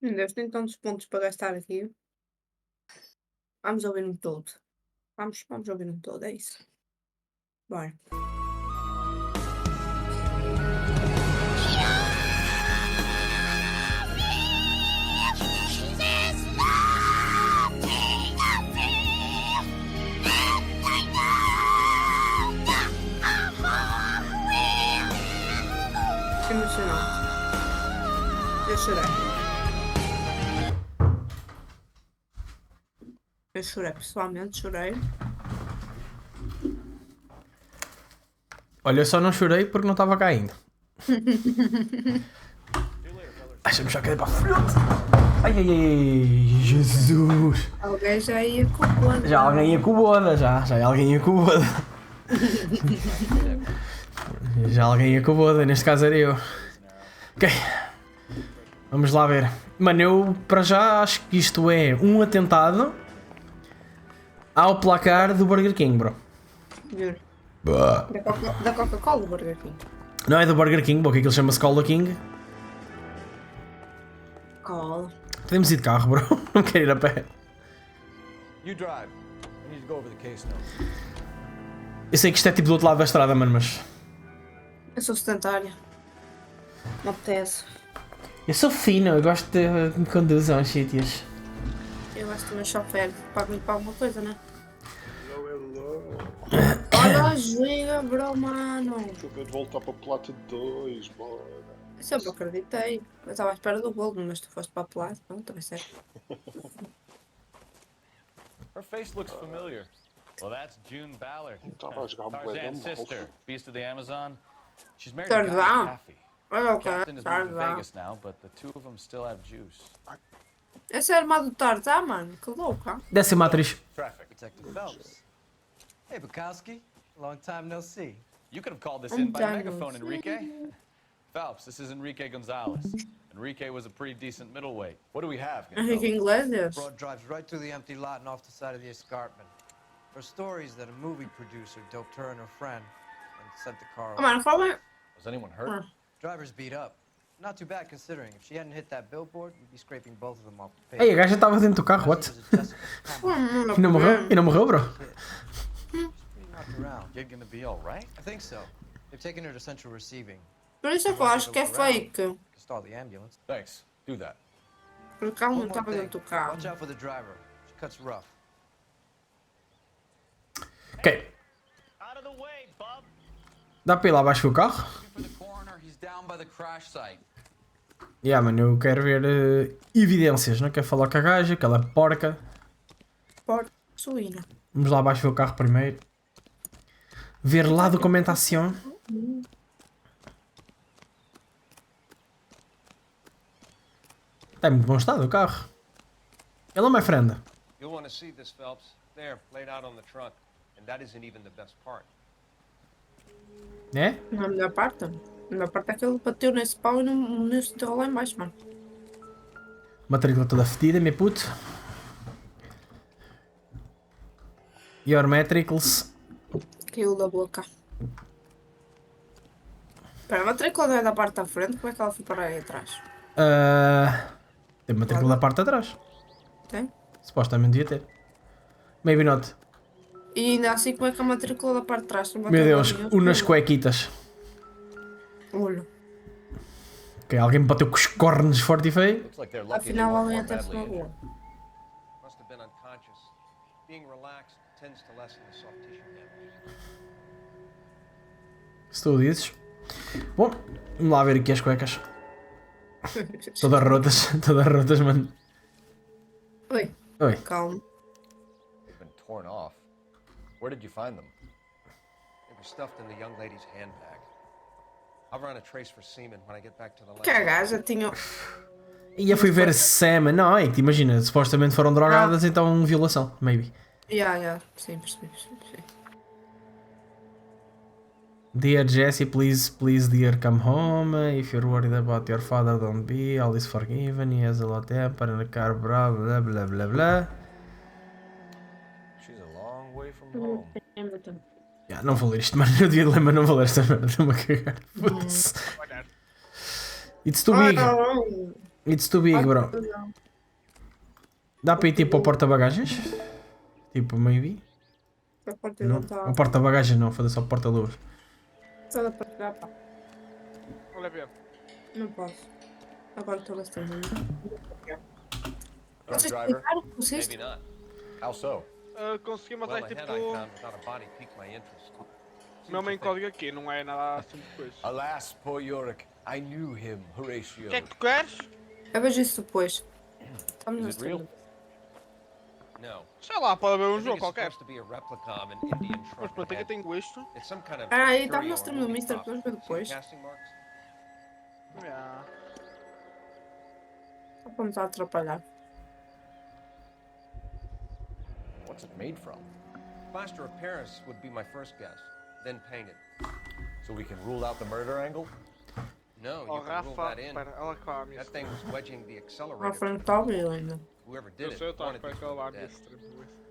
Meu Deus, tenho tantos pontos para gastar aqui. Vamos ouvir um todo. Vamos ouvir um todo, é isso. Bora. Emocionante. Eu chorei. Eu chorei, pessoalmente chorei. Olha, eu só não chorei porque não estava cá ainda. Deixa-me já cair para a frente. Ai, ai, ai, Jesus. Alguém já ia com o boda. Já alguém ia com o boda, já alguém ia com o boda. Já alguém ia com o boda, neste caso era eu. Ok. Vamos lá ver. Mano, eu para já acho que isto é um atentado ao placar do Burger King, bro. Juro. Da Coca-Cola, Burger King. Não é do Burger King, porque aquilo chama-se Cola King. Cola. Podemos ir de carro, bro. Não quero ir a pé. You drive. I need to go over the case notes. Eu sei que isto é tipo do outro lado da estrada, mano, mas... Eu sou sedentária. Não apetece. Eu sou fino, eu gosto de me conduzir aos sítios. Eu gosto de meu chofer para vir para alguma coisa, né? Olha a giga, bro, mano. Acabei de voltar para Plata 2, bora. Eu sempre acreditei. Eu estava à espera do Gold, mas tu foste para a Plata, então também sei. Her face looks familiar. Well, that's June Ballard, Tarzan's sister, beast of the Amazon. She's married to Guy Caffey. Captain is moving to Vegas now, but the two of them still have juice. Essa é a irmã do Tarzan, mano. Que louca. Deve ser uma atriz. Traffic. Detective Phelps. Hey, Bukowski. Long time no see. You could have called this in by megaphone, Enrique. Phelps, this is Enrique Gonzalez. Enrique was a pretty decent middleweight. What do we have? Enrique Iglesias. Road drives right through the empty lot and off the side of the escarpment. Her stories that a movie producer doped her and her friend and sent the car Oh, man, fala. Was anyone hurt? Driver's beat up. Not too bad considering. If she hadn't hit that billboard, we'd be scraping both of them off the pavement. Ei, a gaja estava dentro do carro, what? E não morreu? E não morreu, bro? Kid gonna be all right? I think so. They've taken her to central receiving. Por isso é que eu acho que é fake. Stall the ambulance. Thanks. Do that. Porque ela não estava dentro do carro. Watch out for the driver. She cuts rough. Ok. Dá para ir lá abaixo do carro? Yeah, mano, eu quero ver evidências, não quero falar com a gaja, aquela porca. Porca suína. Vamos lá abaixo ver o carro primeiro. Ver lá a documentação. Está em muito bom estado o carro. Hello, my friend. You'll want to see this, Phelps. There, laid out on the trunk. And that isn't even the best part. É? Não é a melhor parte. A melhor parte é que ele bateu nesse pau e não se enterrou lá em baixo, mano. Matrícula toda fedida, meu puto. Your matricles. Caiu da boca. Espera, a matrícula não é da parte da frente? Como é que ela foi para aí atrás? Tem matrícula da parte de atrás. Tem? Supostamente devia ter. Maybe not. E ainda assim, como é que a matrícula da parte de trás? Meu Deus, unas cuequitas. Olha. Ok, alguém me bateu com os cornos forte e feio. Looks like they're lucky they Afinal, weren't alguém more até se badly magoou. injured. Must have been unconscious. Being relaxed tends to lessen the soft tissue damage. Se tu dizes. Bom, vamos lá ver aqui as cuecas. Todas rotas, todas rotas, mano. Oi. Oi. Calma. They've been torn off. Where did you find them? They were stuffed in the young lady's handbag. I'll run a trace for semen when I get back to the lab. Que a gaja tinha. E eu fui ver Sam. Não, é que imagina, supostamente foram drogadas, então violação, maybe. Sim, percebi. Dear Jesse, please, dear, come home. If you're worried about your father, don't be. All is forgiven. He has a lot of temper in the car, blah, blah, blah, blah, blah. She's a long way from home. Yeah, não vou ler isto, mano. Eu devia ler, mas não vou ler esta merda. Estou-me a cagar. Foda-se. It's too big. It's too big, bro. Dá para ir tipo ao porta-bagagens? Tipo, maybe? Não? Ao porta-bagagens não, foda-se ao porta-luvas. Só dá para tirar, pá. Olha bem. Não posso. Agora estou gastando. Drunk driver? Maybe not. How so? Consegui, mas Well, é the tipo. head I found without a body piqued my interest. Meu main código aqui, não é nada assim de coisa. Alas, poor Yorick. I knew him, Horatio. O que é que tu queres? Eu vejo isso depois. Estamos Is it real? No. Sei lá, pode haver I um think jogo it's qualquer. supposed to be a replica of an Indian Mas truck. pronto, aqui tenho isto. It's some kind of Ah, aí curio estamos no or stream do movie Mister, prop. podemos ver See the depois. casting marks? Yeah. Só para me estar a atrapalhar. What's it made from? Plaster of Paris would be my first guess, then painted. So we can rule out the murder angle? No, Oh, you can rule Rafa, that in. espera, ela clama That isso. thing was wedging the A accelerator. frente está a ouvir ainda. Whoever Eu did sei, eu it estou à wanted espera these que ela people vá dead. ver stream por isso.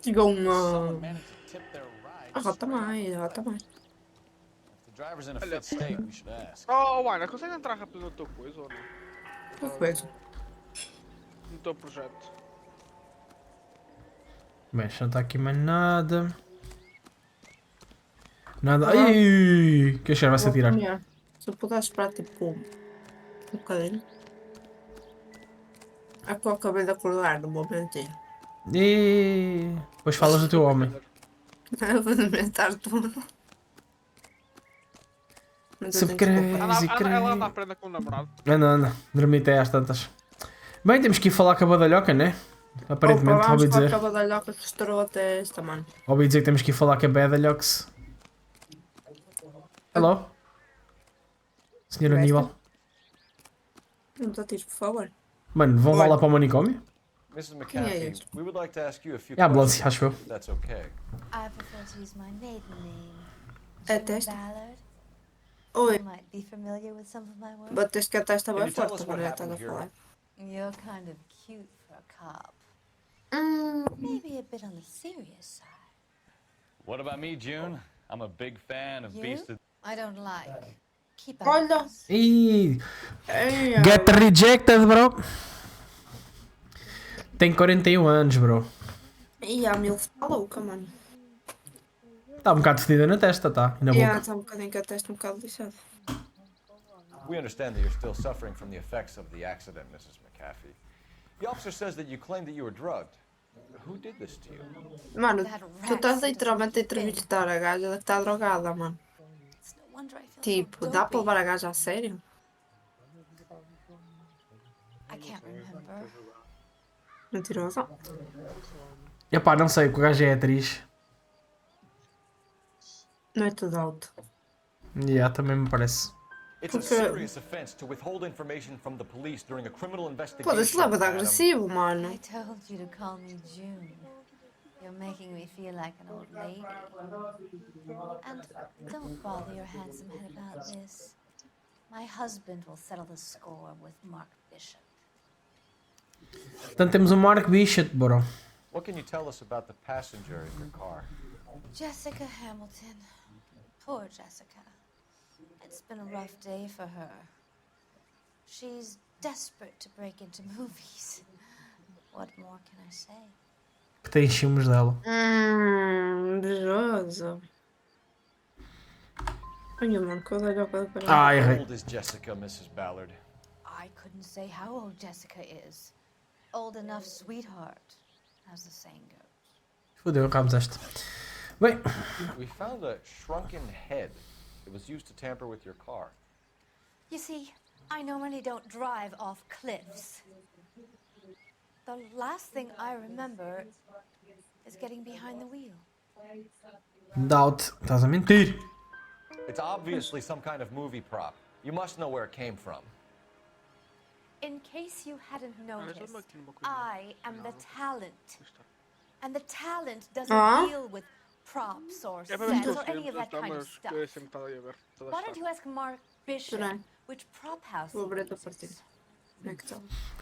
Diga uma. Someone managed to tip their ride Arrota mais, arrota mais. If the driver's in a fit state, we should ask. Oh, Ana, consegue entrar rápido no teu coisa ou não? Que coisa. No teu projeto. Bem, já não está aqui mais nada. Nada. Ai! Que cheiro vai-se atirar. Se eu pudesse esperar tipo um bocadinho. É que eu acabei de acordar no momentinho. E depois falas do teu homem. Eu vou alimentar tudo. Sempre crazy, Ela anda à prenda com o namorado. Anda. Dormi até às tantas. Bem, temos que ir falar com a badalhoca, né? Aparentemente, ouvi dizer. Opa, vamos falar que estourou até esta, mano. Ouvi dizer que temos que ir falar com a badalhox. Hello? Senhor Aníbal. Não te atires, por favor. Mano, vão lá para o manicômio? Mrs. McAfee, we would like to ask you a few É a ambulância, questions, acho eu. if that's okay. I prefer to use my maiden name. É June teste? Ballard. Oi. You might be familiar with some of my work. Bateste que a testa Can bem you tell forte us what quando estás a happened falar. You're kind of cute for a cop. Maybe a bit on the serious side. What about me, June? I'm a big fan of You? Beast of... I don't like. Keep out. Olha! Ih! Get rejected, bro! Tem 41 anos, bro. Ih, a Milf está louca, mano. Está um bocado fedida na testa, tá? E na boca. Está um bocadinho que a testa um bocado lixada. We understand that you're still suffering from the effects of the accident, Mrs. McAfee. The officer says that you claimed that you were drugged. Who did this to you? Mano, tu estás literalmente a entrevistar a gaja que está drogada, mano. Tipo, dá para levar a gaja a sério? I can't remember. Mentirosa. Epá, não sei, que o gajo é atriz. Não é tudo alto. Também me parece. It's a serious offense to withhold information from the police during a criminal investigation. Foda-se, leva de agressivo, mano. I told you to call me June. You're making me feel like an old lady. And don't bother your handsome head about this. My husband will settle the score with Mark Bishop. Portanto, temos o Mark Bishop, bro. What can you tell us about the passenger in your car? Jessica Hamilton. Poor Jessica. It's been a rough day for her. She's desperate to break into movies. What more can I say? Que tem ciúmes dela. Beijoso. Olha, mano, que eu dei para Ah, errei. How old is Jessica, Mrs. Ballard? I couldn't say how old Jessica is. Old enough, sweetheart, as the saying goes. Fodeu, acabamos esta. Bem, We found a shrunken head. It was used to tamper with your car. You see, I normally don't drive off cliffs. The last thing I remember is getting behind the wheel. doubt. Estás a mentir. It's obviously some kind of movie prop. You must know where it came from. In case you hadn't noticed, I am the talent. And the talent doesn't deal with props or sets or any of that kind of stuff. Why don't you ask Mark Bishop which prop house he uses?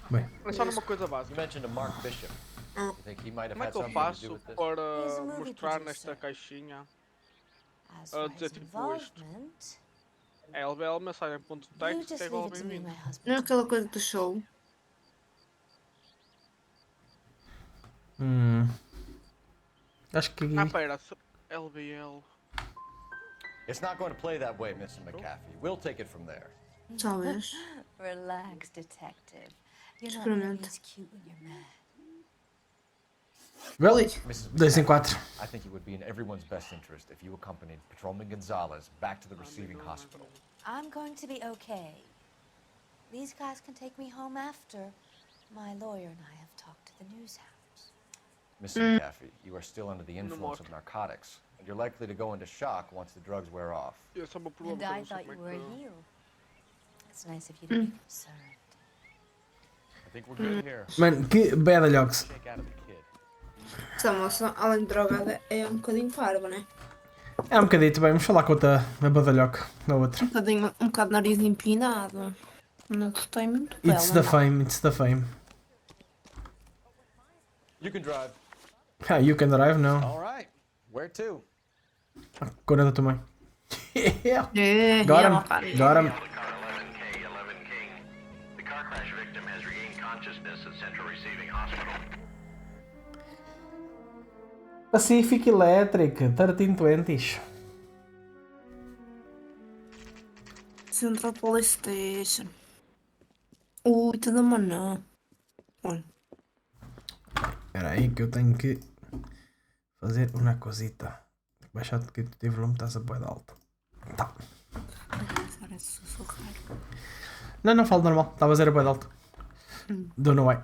Bem. É só numa coisa básica. You mentioned a Mark Bishop. You think he might have Como é had que eu something to do faço with this? para mostrar nesta caixinha a dizer tipo isto? LBL mensagem ponto de texto que é igual a bem-vindo. Não é aquela coisa do show. Acho que. Ah, pera, LBL. It's not going to play that way, Mr. McAfee. We'll take it from there. Talvez. Relax, detective. You're not nearly as cute when you're mad. Well, Mrs. 2 em 4. I think it would be in everyone's best interest if you accompanied Patrolman Gonzalez back to the receiving hospital. I'm going to be okay. These guys can take me home after. My lawyer and I have talked to the news house. Mr. McAfee, you are still under the influence of narcotics, and you're likely to go into shock once the drugs wear off. And I thought you were a heel. It's nice of you to be concerned. I think we're good here. Mano, que badalhox. Shake out of the kid. Essa moça, além de drogada, é um bocadinho parva, né? É um bocadito, bem, vamos falar com a badalhoca, na outra. Um bocado nariz empinado. Não gostei muito dela. It's the fame, it's the fame. You can drive. Ah, you can drive, não. All right. Where to? Cora da tua mãe. É, Got him, got him. The car crash victim has regained consciousness at Central Receiving Hospital. Pacific Electric, 1320s. Central Police Station. 8 da manhã. Olha. Espera aí que eu tenho que fazer uma cosita. Baixar que tu teve volume, estás a boa de alto. Tá. Não, falo normal. Estava a fazer a boa de alto. Don't know why.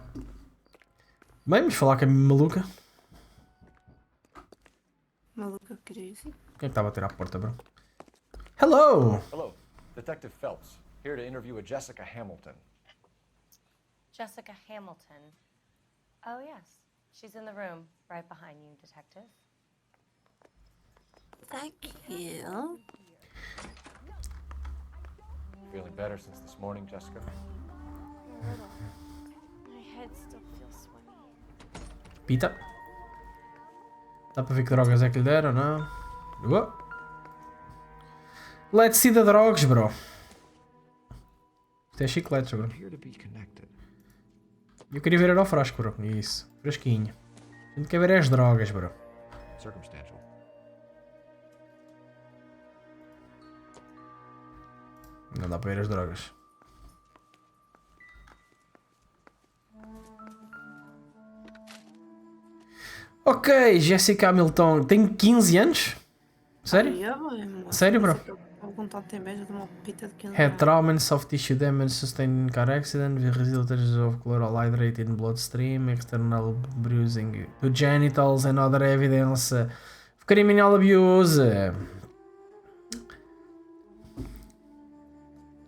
Bem, vamos falar com a maluca. Maluca, crazy. Quem é que estava a tirar a porta, bro? Hello! Hello. Detective Phelps, here to interview a Jessica Hamilton. Jessica Hamilton. Oh, yes. She's in the room right behind you, Detective. Thank you. Feeling better since this morning, Jessica? My head still feels swimmy. Pita. Dá para ver que drogas é que lhe deram, não? Let's see the drogas, bro. Isto é chicletes, bro. Eu queria ver era o frasco, bro. Isso. Frasquinho. A gente quer ver as drogas, bro. Circumstantial. Não dá para ver as drogas. Ok, Jessica Hamilton tem 15 anos? Sério? Sério, bro? Vou contar tem beijo de uma pita de 15 Head trauma and soft tissue damage sustained in car accident with residual traces of chloral hydrate in bloodstream, external bruising to genitals and other evidence of criminal abuse.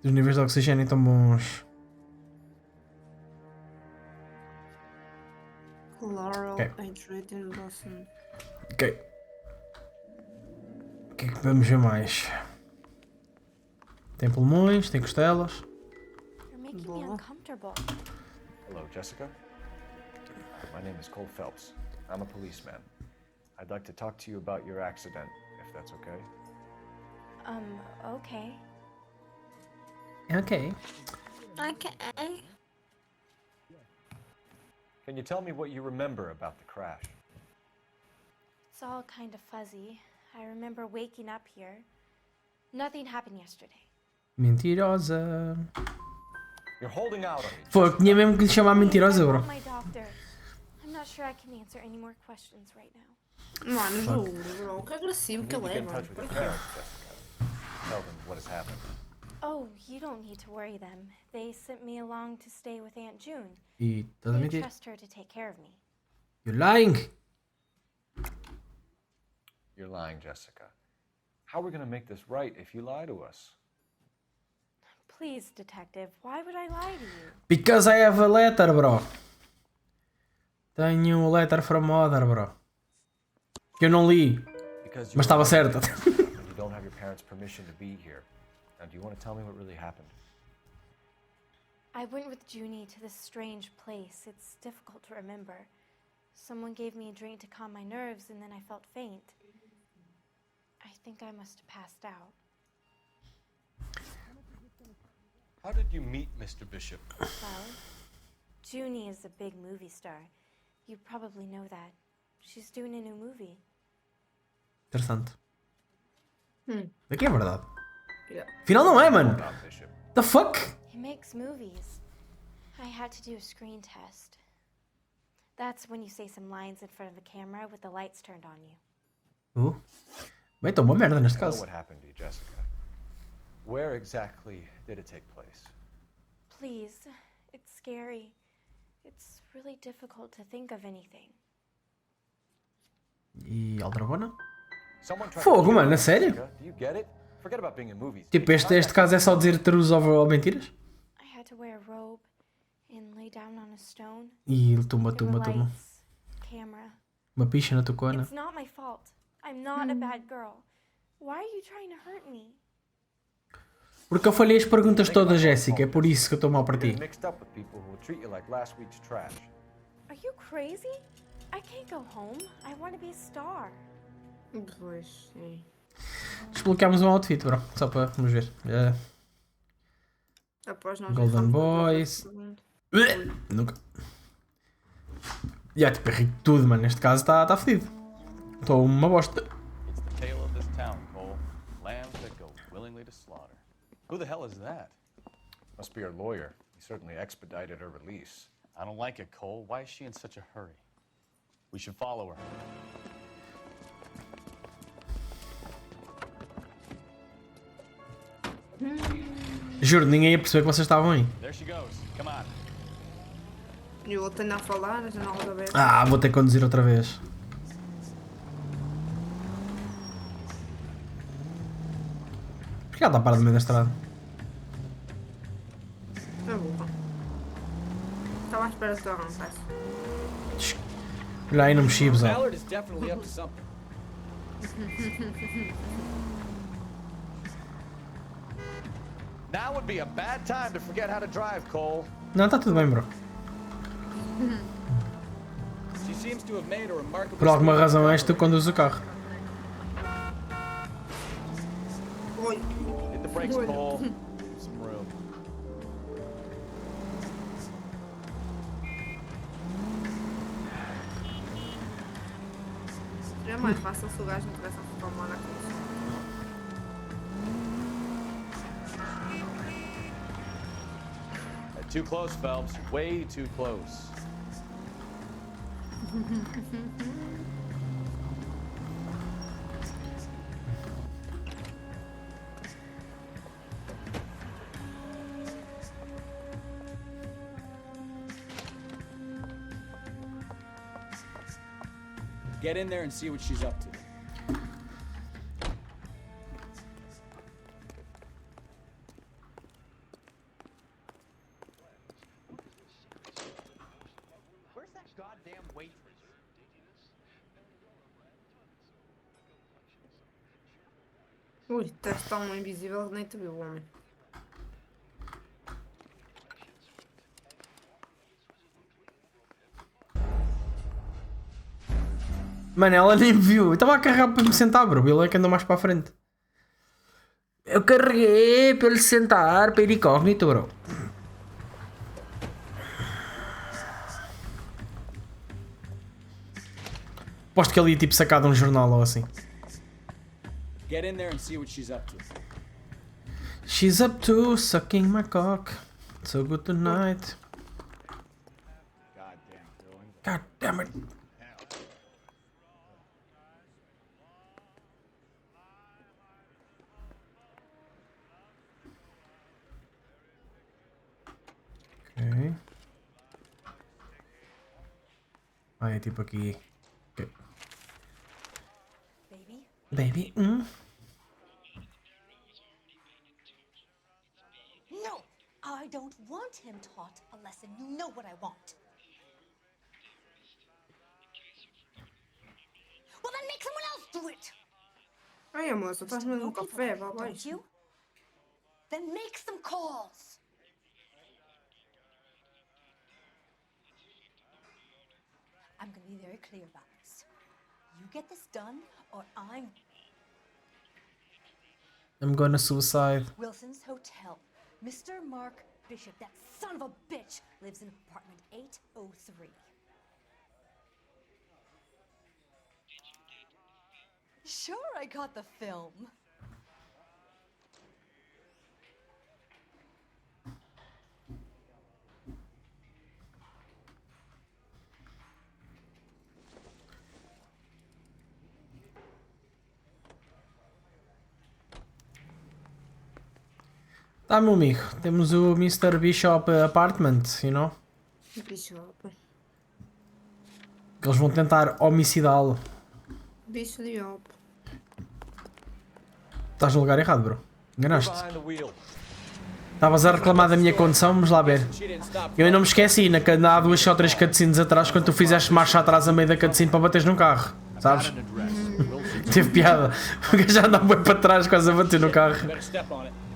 Os níveis de oxigênio estão bons. Chloral Ok. hydrate in Boston. Ok. O que é que podemos ver mais? Tem pulmões, tem costelas. You're making me uncomfortable. Hello, Jessica. My name is Cole Phelps. I'm a policeman. I'd like to talk to you about your accident, if that's okay. Okay. Ok. Okay. Can you tell me what you remember about the crash? It's all kind of fuzzy. I remember waking up here, Nothing happened yesterday. Mentirosa. You're holding out on me. Pô, tinha mesmo que lhe chamar mentirosa, bro. My doctor. I'm not sure I can answer any more questions right now. Mano, juro, bro. Que agressivo que ele é, mano. Por quê? Tell them what has happened. Oh, you don't need to worry them. They sent me along to stay with Aunt June. E estás a They mentir? trust her to take care of me. You're lying. You're lying, Jessica. How are we going to make this right if you lie to us? Please, detective, why would I lie to you? Because I have a letter, bro. Tenho um letter from mother, bro. Que eu não li. Mas estava certa. You don't have your parents' permission to be here. Now, do you want to tell me what really happened? I went with Junie to this strange place. It's difficult to remember. Someone gave me a drink to calm my nerves, and then I felt faint. I think I must have passed out. How did you meet Mr. Bishop? Well, Junie is a big movie star. You probably know that. She's doing a new movie. Interessante. Daqui é verdade. Afinal não é, mano. The fuck? He makes movies. I had to do a screen test. That's when you say some lines in front of the camera with the lights turned on you. Bem, então uma merda neste I know caso. what happened to you, Jessica. Where exactly did it take place? Please, it's scary. It's really difficult to think of anything. E Aldrabona? Someone tried to Fogo, kill mano, you, a sério? Jessica. Do you get it? Forget about being in movies. Tipo, este caso é só dizer trus ou mentiras? I had to wear a robe and lay down on a stone. E tumba. There were lights, camera. Uma picha na tocona. It's not my fault. I'm not a bad girl. Why are you trying to hurt me? Porque eu falhei as perguntas todas, Jéssica. É por isso que eu estou mal para ti. Mixed up with people who will treat you like last week's trash. Are you crazy? I can't go home. I want to be a star. Pois, sim. Desbloqueámos um outfit, bro. Só para vamos ver. Após nós Golden Boys. Nunca. Tipo, errei tudo, mano. Neste caso está fedido. Estou uma bosta. It's the tale of this town, Cole. Lambs that go willingly to slaughter. Who the hell is that? Must be her lawyer. He certainly expedited her release. I don't like it, Cole. Why is she in such a hurry? We should follow her. Juro, ninguém ia perceber que vocês estavam aí. There she goes. Come on. E eu tenho a falar, as janelas abertas. Ah, vou ter que conduzir outra vez. Porquê ela está parada no meio da estrada? É boa. Estava à espera que tu arrancasse. Olha aí, não mexi, pessoal. Ballard is definitely up to something. Now would be a bad time to forget how to drive, Cole. Não, está tudo bem, bro. She seems to have made a remarkable. Por alguma razão és tu que conduzes o carro. Oi. Hit the brakes, Cole. Some room. Seria mais fácil se o gajo não tivesse a reclamar na condução. Too close, Phelps. Way too close. Get in there and see what she's up to. Where's that goddamn waitress? Ui, estás tão invisível que nem te viu o homem. Mano, ela nem me viu. Eu estava a carregar para me sentar, bro. Ele é que andou mais para a frente. Eu carreguei para ele sentar, para ir incógnito, bro. Aposto que ele ia tipo sacar de um jornal ou assim. Get in there and see what she's up to. She's up to sucking my cock. So good tonight. God damn it. Ok. Ah, é tipo aqui. Okay. Baby. No, I don't want him taught a lesson. You know what I want. Well, then make someone else do it. Ai, amor, só estás tomando café, vá abaixo. You? Then make some calls. I'm going to be very clear about this. You get this done, or I'm gonna suicide. Wilson's Hotel. Mr. Mark Bishop, that son of a bitch, lives in apartment 803. Sure, I got the film. Tá, meu amigo, temos o Mr. Bishop Apartment, you know? Bishop. Eles vão tentar homicidá-lo. Bishop. Estás no lugar errado, bro. Enganaste. Estavas a reclamar da minha condução, vamos lá ver. Eu ainda não me esqueci, há 2 ou 3 cutscenes atrás, quando tu fizeste marcha atrás a meio da cutscene para bateres num carro, sabes? Teve piada. O gajo já andava bem para trás, quase a bater no carro. If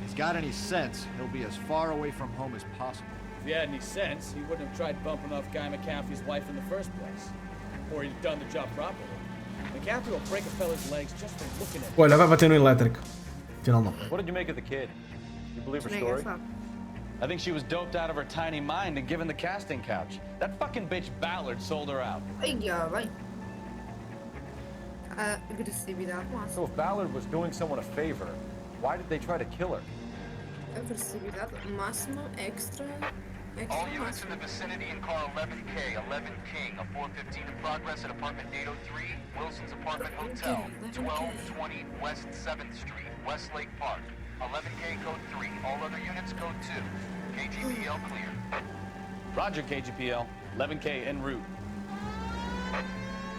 he's got any sense, he'll be as far away from home as possible. If he had any sense, he wouldn't have tried bumping off Guy McCaffrey's wife in the first place. Or he'd done the job properly. McCaffrey will break a fella's legs just for looking at him. Olha, vai bater no elétrico. Afinal não. What did you make of the kid? You believe her story? I think she was doped out of her tiny mind and given the casting couch. That fucking bitch Ballard sold her out. Ai, vai. Agressividade máxima. So if Ballard was doing someone a favor, why did they try to kill her? Agressividade máxima, extra All units in the vicinity in car 11K, 11 King, a 415 in progress at apartment 803, Wilson's Apartment Hotel, 1220 West 7th Street, Westlake Park. 11K code 3, all other units code 2. KGPL clear. Roger, KGPL. 11K en route.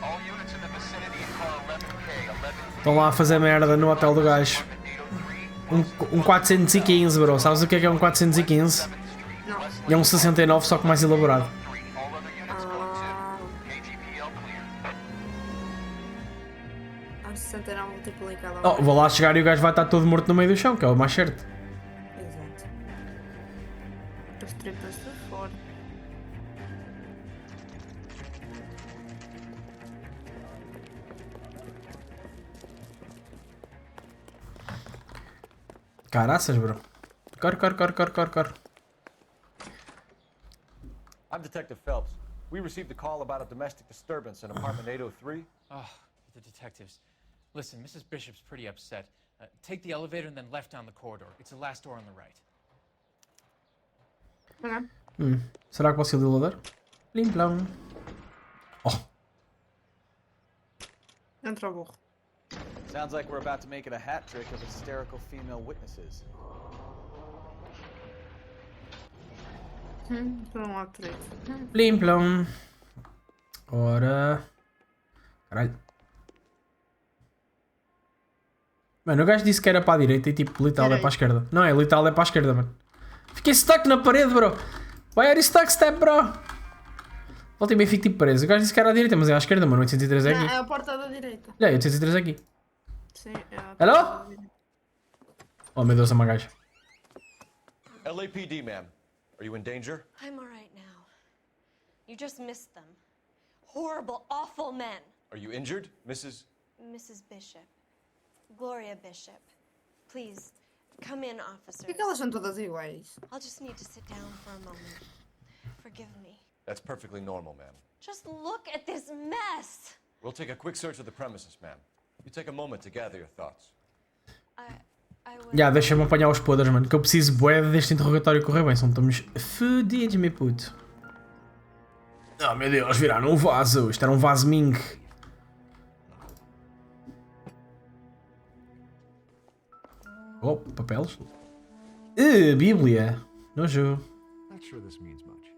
All units in the vicinity in car 11K, 11 Estão lá a fazer merda no hotel do gajo. Um 415, bro. Sabes o que é um 415? É um 69, só que mais elaborado. Oh, vou lá chegar e o gajo vai estar todo morto no meio do chão, que é o mais certo. Exato. As tripas de fora. Caraças, bro. Cor. I'm Detective Phelps. We received a call about a domestic disturbance in apartment 803. Oh, the detectives. Listen, Mrs. Bishop's pretty upset. Take the elevator and then left down the corridor. It's the last door on the right. Será que posso ir do elevador? Plim plão. Oh. Entra o burro. Sounds like we're about to make it a hat trick of hysterical female witnesses. Plim plão. Ora. Caralho. Mano, o gajo disse que era para a direita e tipo, literal é para a esquerda. Não é, literal é para a esquerda, mano. Fiquei stuck na parede, bro. Why are you stuck, step, bro? Voltei bem, fico tipo preso. O gajo disse que era à direita, mas é à esquerda, mano. 803 é aqui. Não, é a porta da direita. É, 803 é aqui. Sim, é a Hello? porta da direita. Oh, meu Deus, é uma gaja. LAPD, ma'am. Are you in danger? I'm all right now. You just missed them. Horrible, awful men. Are you injured, Mrs. Bishop. Gloria Bishop. Please, come in, officers. Por que elas são todas iguais? I'll just need to sit down for a moment. Forgive me. That's perfectly normal, ma'am. Just look at this mess. We'll take a quick search of the premises, ma'am. You take a moment to gather your thoughts. Já, deixa-me apanhar os podres, mano. Que eu preciso bué deste interrogatório correr bem. Senão estamos fodidos, meu puto. Oh meu Deus, viraram um vaso. Isto era um vaso Ming. Oh, papéis. Bíblia. Nojo. Not sure this means much.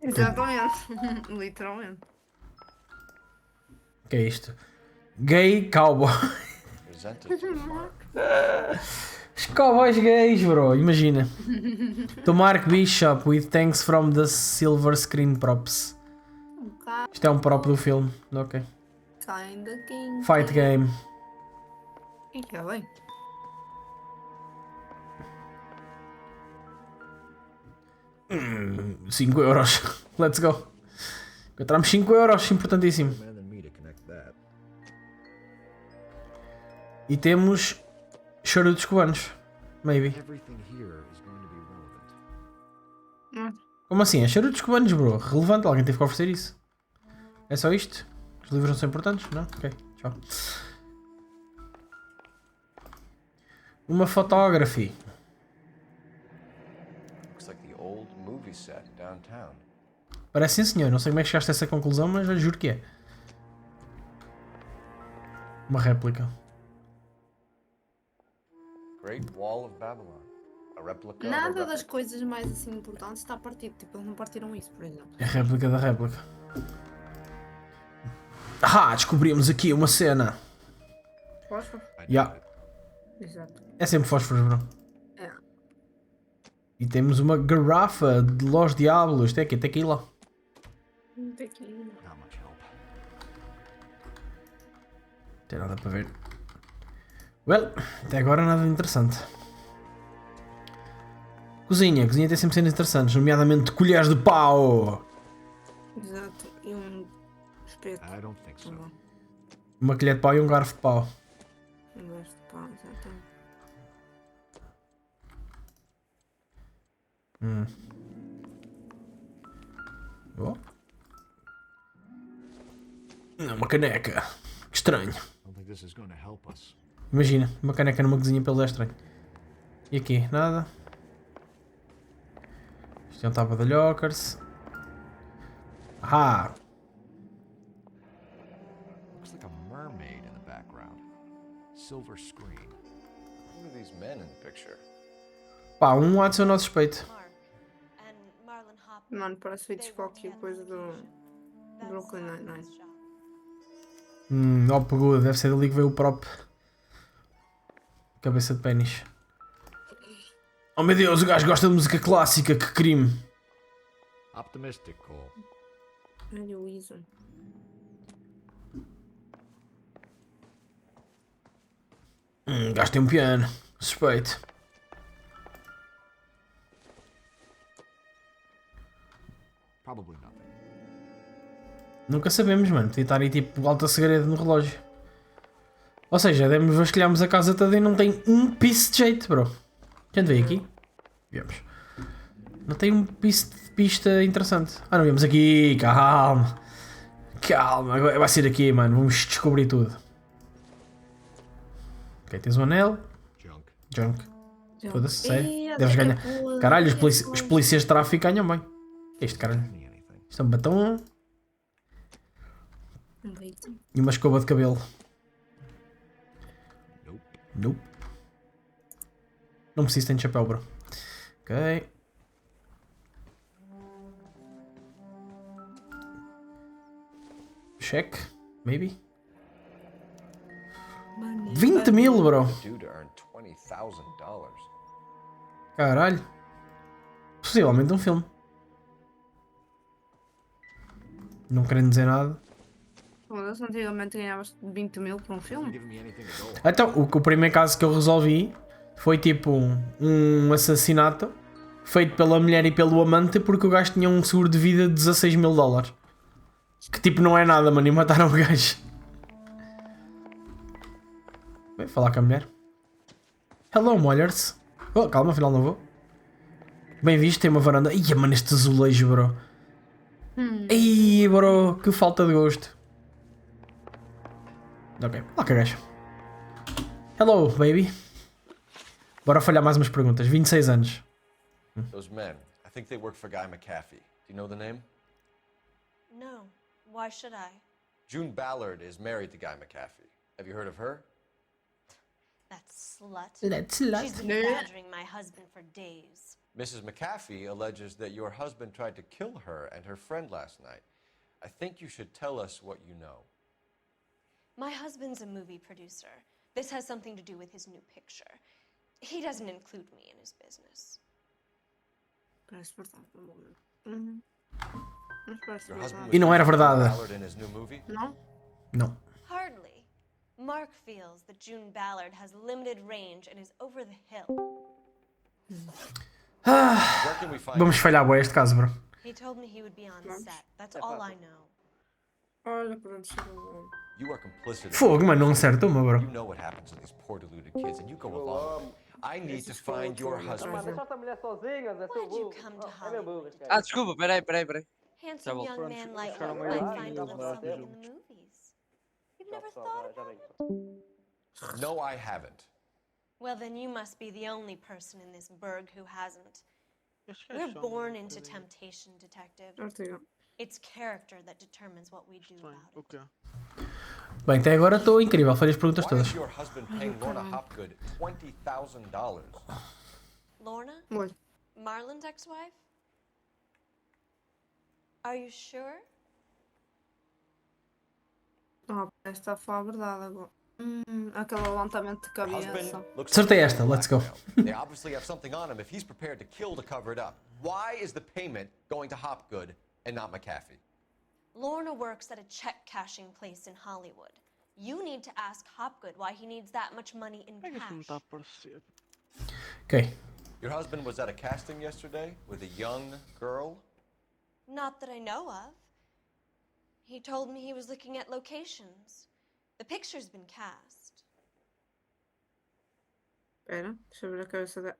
Exatamente. Literalmente. O que é isto? Gay cowboy. Os cowboys gays, bro. Imagina. To Mark Bishop with thanks from the silver screen props. Isto é um prop do filme. Ok. Kinda king. Fight game. E que é bem. €5. Let's go. Encontramos €5, importantíssimo. E temos charutos cubanos. Maybe. Como assim? É charutos cubanos, bro. Relevante, alguém teve que oferecer isso. É só isto? Os livros não são importantes? Não? Ok, tchau. Uma photography. Parece sim, senhor. Não sei como é que chegaste a essa conclusão, mas eu juro que é. Uma réplica. Great Wall of Babylon. A replica Nada das coisas mais assim importantes está partido. Tipo, eles não partiram isso, por exemplo. É a réplica da réplica. Ah, descobrimos aqui uma cena. Fósforo? Yeah. Exato. É sempre fósforos, bro. É. E temos uma garrafa de Los Diablos. Tem aqui, tequila. Tequila. Não tem nada para ver. Well, até agora nada de interessante. Cozinha. Cozinha tem sempre cenas interessantes, nomeadamente colheres de pau. Exato. E um espeto. Uma colher de pau e um garfo de pau. Um garfo de pau, exatamente. Oh. Uma caneca. Que estranho. Imagina, uma caneca numa cozinha pelo é estranho. E aqui, nada. Isto é um tapa de Jokers. Ah! Looks like a mermaid in the background. Silver screen. Who are these men in the picture? Pá, um há de ser o nosso suspeito. Mano, parece o Hitchcock e coisa do Brooklyn Nine-Nine. Ó, pegou, deve ser dali que veio o próprio. Cabeça de pênis. Oh meu Deus, o gajo gosta de música clássica, que crime. Optimistic, Cole. Olha o Weasel. O gajo tem um piano. Suspeito. Probably nothing. Nunca sabemos, mano. Podia estar aí tipo alta segredo no relógio. Ou seja, vasculhamos a casa toda e não tem um piece de jeito, bro. A gente veio aqui? Viemos. Não tem um piece de pista interessante. Ah, não viemos aqui. Calma. Calma. Agora vai ser aqui, mano. Vamos descobrir tudo. Ok, tens um anel. Junk. Foda-se, sério. Deves ganhar. Caralho, os polícias de tráfico ganham bem. O que é isto, caralho? Isto é um batom. E uma escova de cabelo. Nope. Não preciso ter de chapéu, bro. Ok. Check. Maybe. 20 mil, bro. Caralho. Possivelmente um filme. Não querendo dizer nada. Antigamente ganhavas 20 mil por um filme. Então, o primeiro caso que eu resolvi foi tipo um assassinato feito pela mulher e pelo amante porque o gajo tinha um seguro de vida de 16 mil dólares. Que tipo não é nada, mano, e mataram o gajo. Vem falar com a mulher. Hello, Mollers. Oh, calma, afinal não vou. Bem visto, tem uma varanda. Ia, mano, este azulejo, bro. Ih, bro, que falta de gosto. Ok, lá que gajo. Hello, baby. Bora falhar mais umas perguntas. 26 anos. Those men, I think they work for Guy McAfee. Do you know the name? No. Why should I? June Ballard is married to Guy McAfee. Have you heard of her? That slut. That slut. She's been badgering my husband for days. Mrs. McAfee alleges that your husband tried to kill her and her friend last night. I think you should tell us what you know. My husband's a movie producer. This has something to do with his new picture. He doesn't include me in his business. E não era verdade. Ballard in his new movie? Não? Não. Hardly. Mark feels that June Ballard has limited range and is over the hill. Vamos falhar bué este caso, bro. He told me he would be on set. That's all I know. Olha, pronto, chegou. You are complicit. Fogo, mano, não acertou-me, bro. You know what happens to these poor deluded kids and you go along. I need to find your husband. Why'd you come to Hollywood? Desculpa, peraí. Handsome young man like you might find a little something in the movies. You've never thought about it? No, I haven't. Well, then you must be the only person in this burg who hasn't. We're born into temptation, detective. It's character that determines what we do about it. Bem, até agora estou incrível. Falei as perguntas Why todas. is your husband paying Lorna Hopgood $20,000? Lorna? What? Marlon's ex-wife? Are you sure? Ah, parece que está a falar a verdade agora. Aquele levantamento de cabeça. Acertei esta, let's go. They obviously have something on him if he's prepared to kill to cover it up. Why is the payment going to Hopgood and not McAfee? Lorna works at a check-cashing place in Hollywood. You need to ask Hopgood why he needs that much money in cash. Ok. Your husband was at a casting yesterday with a young girl? Not that I know of. He told me he was looking at locations. The picture's been cast. Espera, deixa eu ver a cabeça da...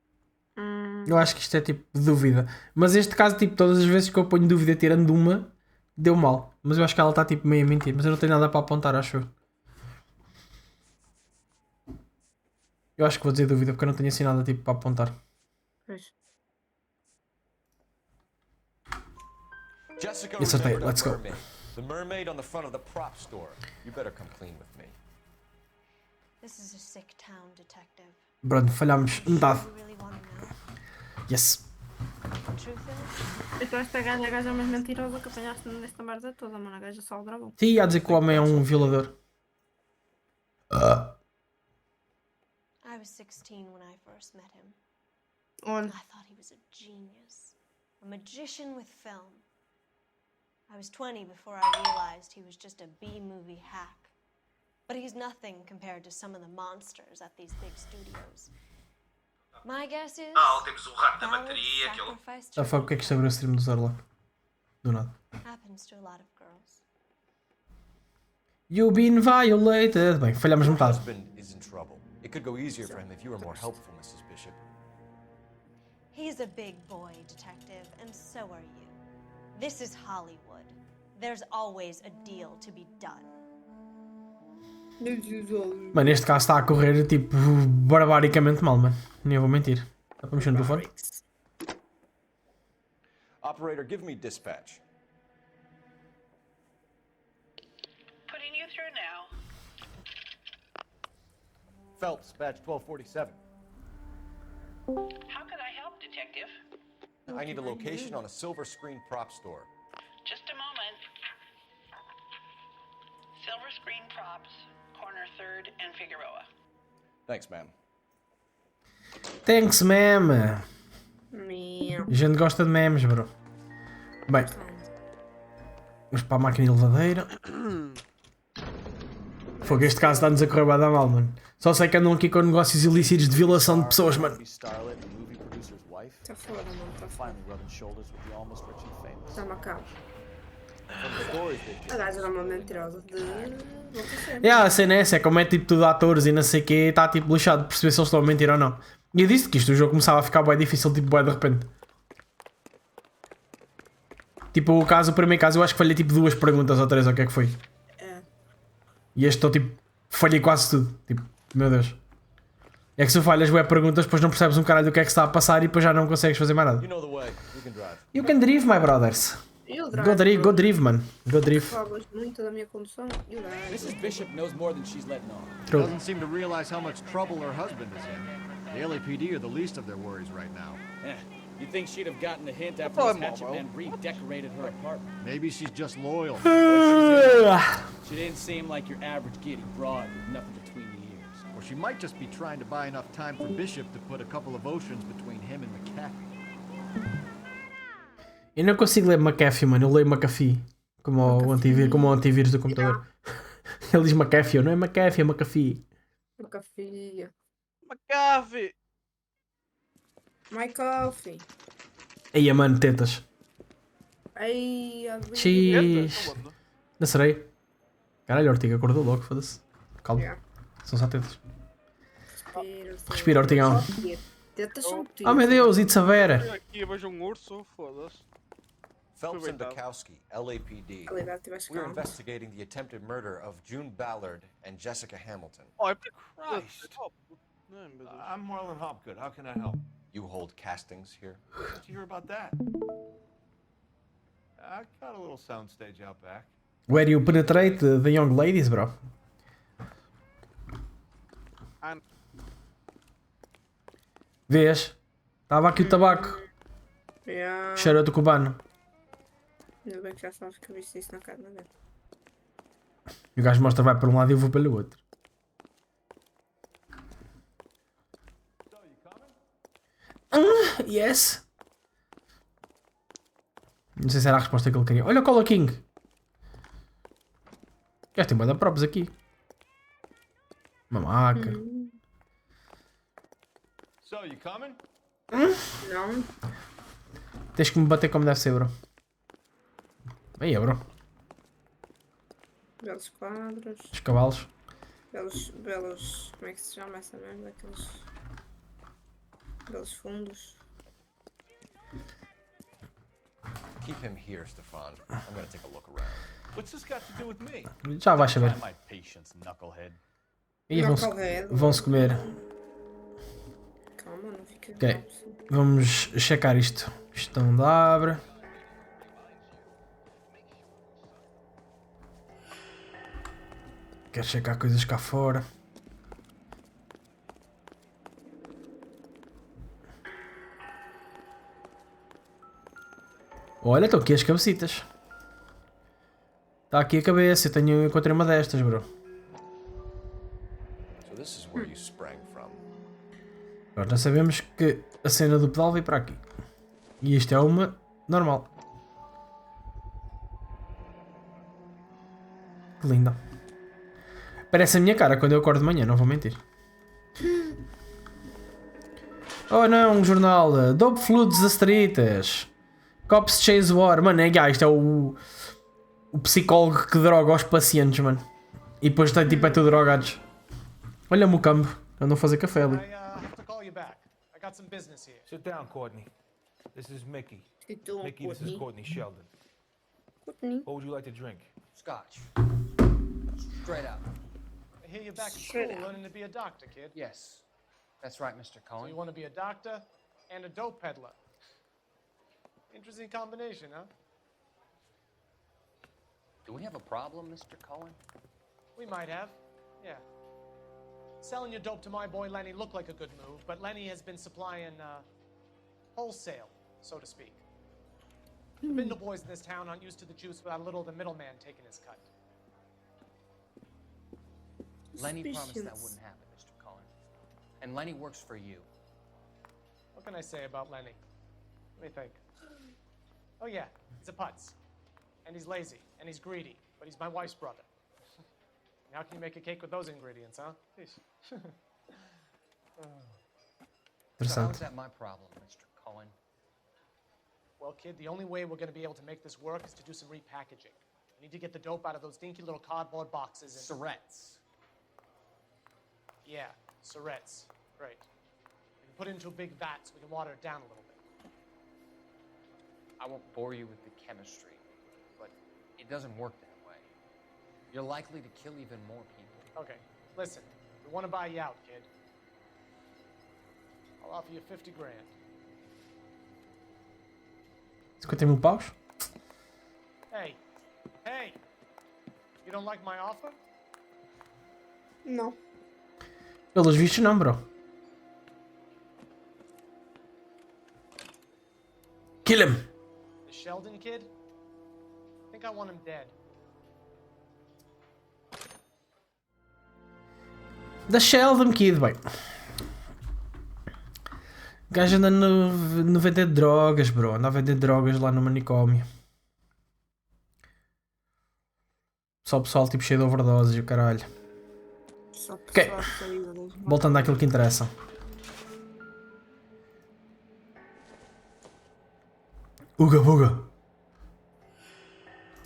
Eu acho que isto é tipo dúvida. Mas este caso, tipo, todas as vezes que eu ponho dúvida tirando uma, deu mal. Mas eu acho que ela está tipo meio a mentir. Mas eu não tenho nada para apontar, acho eu. Eu acho que vou dizer dúvida porque eu não tenho assim nada tipo para apontar. Pois. Jessica Yes, okay, remembered a let's go. mermaid. The mermaid on the front of the prop store. You better come clean with me. This is a sick town, detective. Pronto, falhámos metade. You really want to know? Yes. The truth is, Então esta gaja mais mentirosa que apanhaste nesta merda toda, mano. A gaja só o dragão. Sim, ia dizer que o homem é um violador. I was 16 when I first met him. Olha. I thought he was a genius. A magician with film. I was 20 before I realized he was just a B-movie hack. But he's nothing compared to some of the monsters at these big studios. My guess is... temos rato da bateria, sacrificed Já foi o que é que isto abriu o stream do Zarlock? Do nada. happens to a lot of girls. You've been violated. Bem, falhámos Your metade. husband is in trouble. It could go easier for him if you were more helpful, Mrs. Bishop. He's a big boy, detective, and so are you. This is Hollywood. There's always a deal to be done. Mano, neste caso está a correr tipo barbaricamente mal, mano. Nem vou mentir. Dá para mexer no telefone? Operator, give me dispatch. Putting you through now. Phelps, badge 1247. How can I help, Detective? I need a location on a silver screen prop store. Just a moment. Silver Screen Props, corner 3rd and Figueroa. Thanks, ma'am. Thanks, ma'am. A gente gosta de memes, bro. Bem. Vamos para a máquina elevadeira. Fogo, este caso está-nos a correr bem mal, mano. Só sei que andam aqui com negócios ilícitos de violação de pessoas, mano. Tá foda, mano. Tá foda. Tá macabro. A gaja era uma mentirosa de... A cena é essa, é como é tipo tudo atores e não sei o que, está tipo lixado de perceber se eles estão a mentir ou não. E eu disse que isto o jogo começava a ficar bem difícil, tipo bem de repente. Tipo o primeiro caso eu acho que falhei tipo 2 perguntas ou 3 ou o que é que foi. É. E este estou tipo, falhei quase tudo, tipo, meu Deus. É que se falhas bué perguntas, depois não percebes um caralho do que é que está a passar e depois já não consegues fazer mais nada. You know the way. You can drive. You can drive, my brothers. Go drive, man. Go drive. Falas muito da minha condução. You drive. Mrs. Bishop knows more than she's letting on. True. Doesn't seem to realize how much trouble her husband is in. The LAPD are the least of their worries right now. Yeah. You'd think she'd have gotten the hint after this hatchet man redecorated her apartment. Maybe she's just loyal. She didn't seem like your average giddy broad with nothing between the ears. Or she might just be trying to buy enough time for Bishop to put a couple of oceans between him and McAfee. Eu não consigo ler McAfee, mano. Eu leio McAfee. Como o antivírus do computador. Ele diz McAfee, não é McAfee, é McAfee. McAfee. McAfee. My coffee. Aí, mano, tetas. Ai, X. Não serei. Caralho, a Ortiga acordou logo, foda-se. Calma. Yeah. São só tetas. Respira, Ortigão. Tetas são Oh meu Deus, it's a Vera. Aqui vejo um urso, foda-se. Phelps and Bukowski, LAPD. We're investigating the attempted murder of June Ballard and Jessica Hamilton. Oh, Christ. I'm Marlon Hopgood. How can I help? You hold castings here? Did you hear about that? I got a little soundstage out back. Where you penetrate the young ladies, bro? Vês? Estava aqui o tabaco. Yeah. Cheiro do cubano. Ainda bem que já sabes que eu viste isso na cara dele. E o gajo mostra vai para um lado e eu vou pelo outro. Yes. Não sei se era a resposta que ele queria. Olha o Cola King. Já tem muita props aqui. Uma maca. So, you coming? Não. Tens que me bater como deve ser, bro. Aí, bro. Belos quadros. Os cavalos. Belos. Como é que se chama essa merda? Aqueles. Belos fundos. Keep him here, Stefan. I'm gonna take a look around. What's this got to do with me? Já vais saber. My patience, knucklehead. E vão-se comer. Calma, não fica. Ok. Vamos checar isto. Isto não dá, abre. Quero checar coisas cá fora. Olha, estão aqui as cabecitas. Está aqui a cabeça. Eu encontrei uma destas, bro. So this is where you sprang from. Agora já sabemos que a cena do pedal veio para aqui. E isto é uma normal. Que linda. Parece a minha cara quando eu acordo de manhã, não vou mentir. Oh não, um jornal. Dope Floods das Streetas. Cops Chase War. Mano, isto é o psicólogo que droga aos pacientes, mano. E depois está tipo tudo drogados. Olha-me o campo. Andam a fazer café ali. I have to call you back. I got some business here. Sit down, Courtney. This is Mickey. Mickey, this is Courtney Sheldon. Courtney. What would you like to drink? Scotch. Straight up. I hear you're back at school learning to be a doctor, kid. Yes. That's right, Mr. So Cohen. you want to be a doctor and a dope peddler. Interesting combination, huh? Do we have a problem, Mr. Cohen? We might have, yeah. Selling your dope to my boy Lenny looked like a good move, but Lenny has been supplying wholesale, so to speak. The Bindle boys in this town aren't used to the juice without a little of the middleman taking his cut. Lenny promised that wouldn't happen, Mr. Cohen. And Lenny works for you. What can I say about Lenny? Let me think. Oh yeah, he's a putz. And he's lazy, and he's greedy, but he's my wife's brother. And how can you make a cake with those ingredients, huh? So how's that my problem, Mr. Cohen? Well, kid, the only way we're going to be able to make this work is to do some repackaging. We need to get the dope out of those dinky little cardboard boxes and... Surrettes. Yeah, surrettes. Right. We can put it into a big vat so we can water it down a little bit. I won't bore you with the chemistry, but it doesn't work that way. You're likely to kill even more people. Okay, listen. We want to buy you out, kid. I'll offer you 50 grand. 50 mil paus? Hey, hey! You don't like my offer? Não. Pelos vistos não, bro. Kill him! The Sheldon kid? I think I want him dead. Da Sheldon Kid, bem. O gajo anda no vender drogas, bro. Anda a vender drogas lá no manicômio. Só o pessoal tipo cheio de overdoses e o caralho. Ok. Voltando àquilo que interessa. Uga Buga.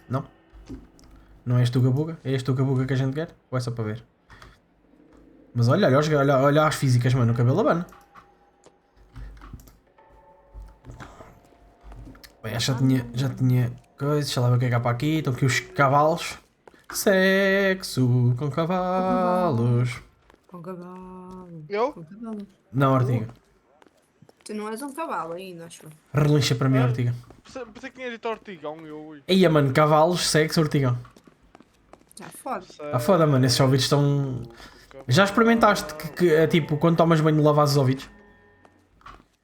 Não. Não é este Uga Buga? É este Uga Buga que a gente quer? Ou é só para ver? Mas olha as físicas, mano. O cabelo abana. Bem, já tinha coisas. Deixa lá ver o que é que há para aqui. Estão aqui os cavalos. Sexo com cavalos. Com cavalo. Eu? Com cavalo. Não, Ortiga. Tu não és um cavalo ainda, acho. Relincha para mim, Ortiga. Pensei que tinha dito Ortigão, eu. Eia, mano, cavalos, sexo, Ortigão. Já foda. Ah, foda, mano. Esses ouvidos estão... Já experimentaste que é tipo, quando tomas banho, lavas os ouvidos?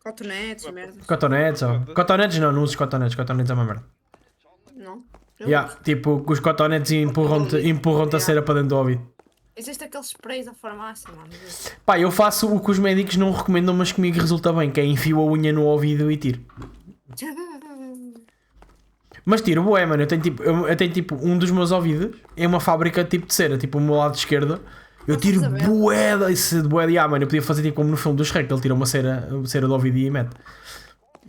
Cotonetes, merda. Cotonetes, ó. Cotonetes não uses cotonetes. Cotonetes é uma merda. Não. Tipo, com os cotonetes empurram-te a cera para dentro do ouvido. Existe aqueles sprays da farmácia, mano. Pá, eu faço o que os médicos não recomendam, mas comigo resulta bem, que é enfio a unha no ouvido e tiro. Mas tiro, bué, mano. Eu tenho tipo, um dos meus ouvidos é uma fábrica tipo de cera, tipo o meu lado esquerdo. Eu tiro bué desse bué de mano. Eu podia fazer tipo como no filme do Shrek, ele tira uma cera do ouvido e mete.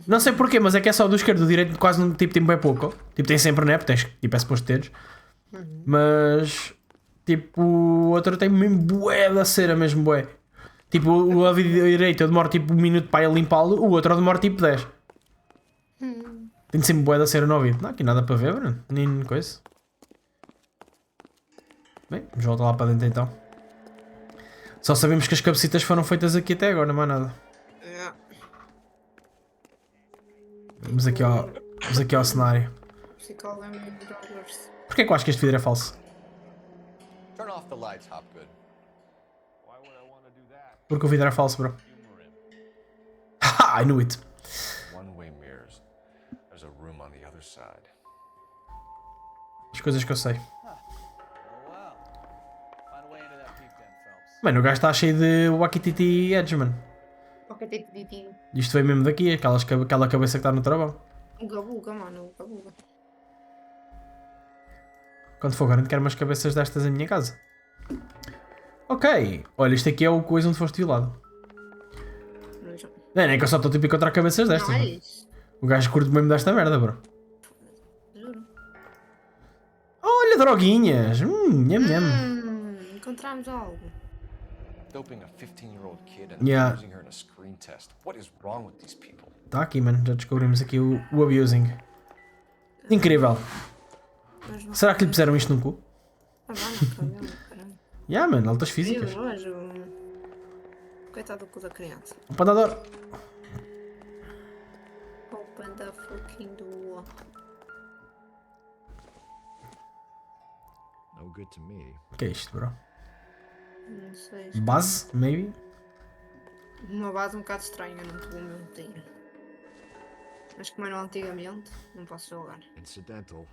Não sei porquê, mas é que é só do esquerdo, do direito quase não, tipo, tem bem pouco. Tipo, tem sempre, né? Tens, tipo, é suposto teres. Mas, tipo, o outro tem mesmo bué da cera, mesmo bué. Tipo, o ouvido direito eu demoro tipo 1 minuto para ir limpá-lo, o outro eu demoro tipo 10. Tenho sempre bué da cera no ouvido. Não há aqui nada para ver, mano. Nem coisa. Bem, vamos voltar lá para dentro então. Só sabemos que as cabecitas foram feitas aqui até agora, não há nada. Vamos aqui ao cenário. Porquê que eu acho que este vidro é falso? Turn off the lights, Hopgood. Porque o vidro é falso, bro. Haha, I knew it. One-way mirrors. There's a room on the other side. As coisas que eu sei. Mano, o gajo está cheio de Wakititi Edge, mano. Isto veio mesmo daqui, aquela cabeça que está no travão. O gabuga, mano, o gabuga. Quando for grande, quero umas cabeças destas em minha casa. Ok, olha, isto aqui é o coisa onde foste violado. Não é que eu só estou tipo a encontrar cabeças destas. Não é isso. O gajo curte mesmo desta merda, bro. Olha, droguinhas. Encontramos algo. Doping a 15-year-old kid and using her in a screen test. What is wrong with these people? Tá aqui, mano. Já descobrimos aqui o abusing. Incrível. Será que lhe puseram isto no cu? Mano, altas físicas. Coitado do cu da criança. O pandador. Open the fucking door. No good to me. O que é isto, bro? Não sei. Base, maybe? Uma base um bocado estranha, não te vou mentir. Mas como era antigamente, não posso jogar. Incidental.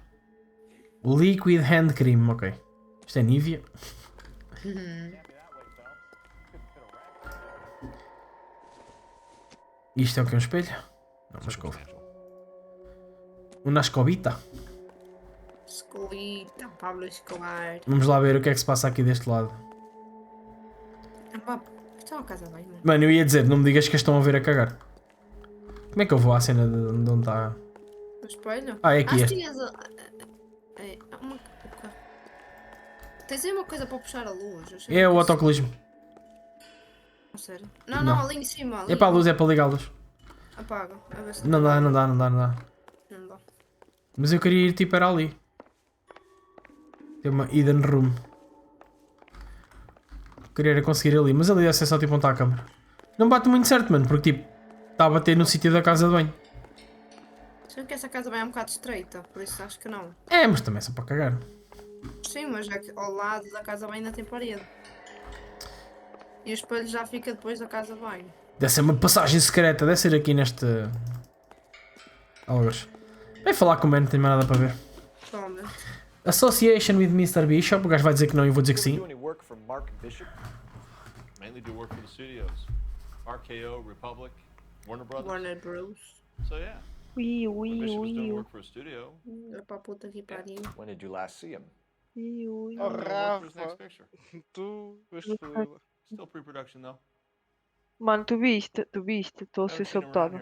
Liquid Hand Cream, ok. Isto é Nivea. Isto é o que? Um espelho? Não, uma escova. Uma escovita. Escovita, Pablo Escobar. Vamos lá ver o que é que se passa aqui deste lado. Isto é uma casa bem, mano. Mano, eu ia dizer, não me digas que estão a ver a cagar. Como é que eu vou à cena de onde está? O espelho? Ah, é aqui. Tens aí uma coisa para puxar a luz. É o autocolismo. Sério? Não, ali em cima. Ali. É para a luz, é para ligar a luz. Apaga. A ver se Não dá. Não dá. Mas eu queria ir tipo, era ali. Tem uma hidden room. Queria conseguir ali, mas ali deve ser só tipo onde está a câmera. Não bate muito certo, mano, porque tipo, está a bater no sítio da casa de banho. Sei que essa casa bem é um bocado estreita, por isso acho que não. É, mas também é só para cagar. Sim, mas é que ao lado da casa bem ainda tem parede. E o espelho já fica depois da casa bem. Deve ser uma passagem secreta, deve ser aqui neste... Algures. Vem falar com o man, não tenho mais nada para ver. Provavelmente. Association with Mr. Bishop, o gajo vai dizer que não e eu vou dizer que sim. Mainly do work for the studios. RKO, Republic, Warner Brothers. Warner Bros. So yeah. Bishop was doing work for a studio. É para a puta que pariu. When did you last see him? Oh, Rafa, tu viste tudo. Still pre-production though. Mano, tu viste, estou a ser sabotado.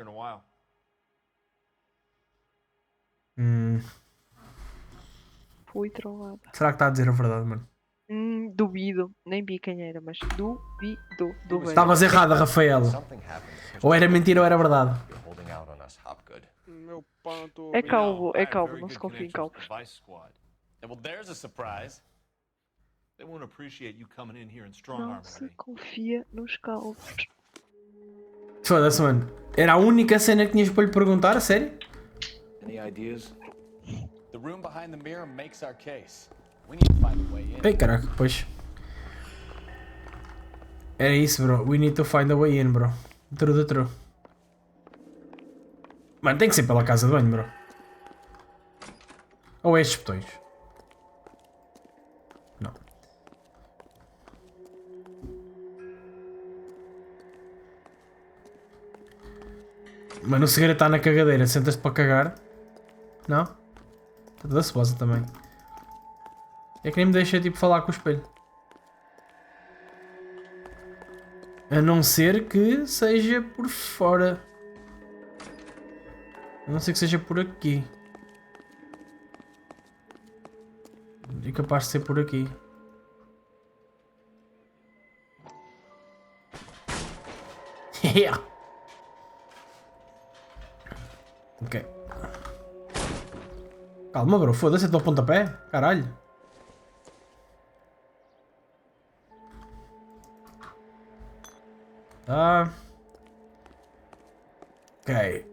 Fui trollada. Será que está a dizer a verdade, mano? Duvido, nem vi quem era, mas duvido. Estavas errada, Rafaela. Ou era mentira ou era verdade. Meu panto. É calvo, não se confia em calvos. Well, there's a surprise. They won't appreciate you coming in here in strong Não arm se already. confia nos calvos. Foda-se, mano. Era a única cena que tinhas para lhe perguntar, a sério? Any ideas? The room behind the mirror makes our case. We need to find a way in. Ei, caraca, pois. Era isso, bro. We need to find a way in, bro. True. Mano, tem que ser pela casa de banho, bro. Ou estes botões. Não. Mano, o segredo está na cagadeira. Sentas-te para cagar. Não? Está toda suosa também. É que nem me deixa tipo falar com o espelho. A não ser que seja por fora. A não ser que seja por aqui. É capaz de ser por aqui. Ok. Calma, bro. Foda-se, eu estou a pontapé. Caralho. Tá. Ok.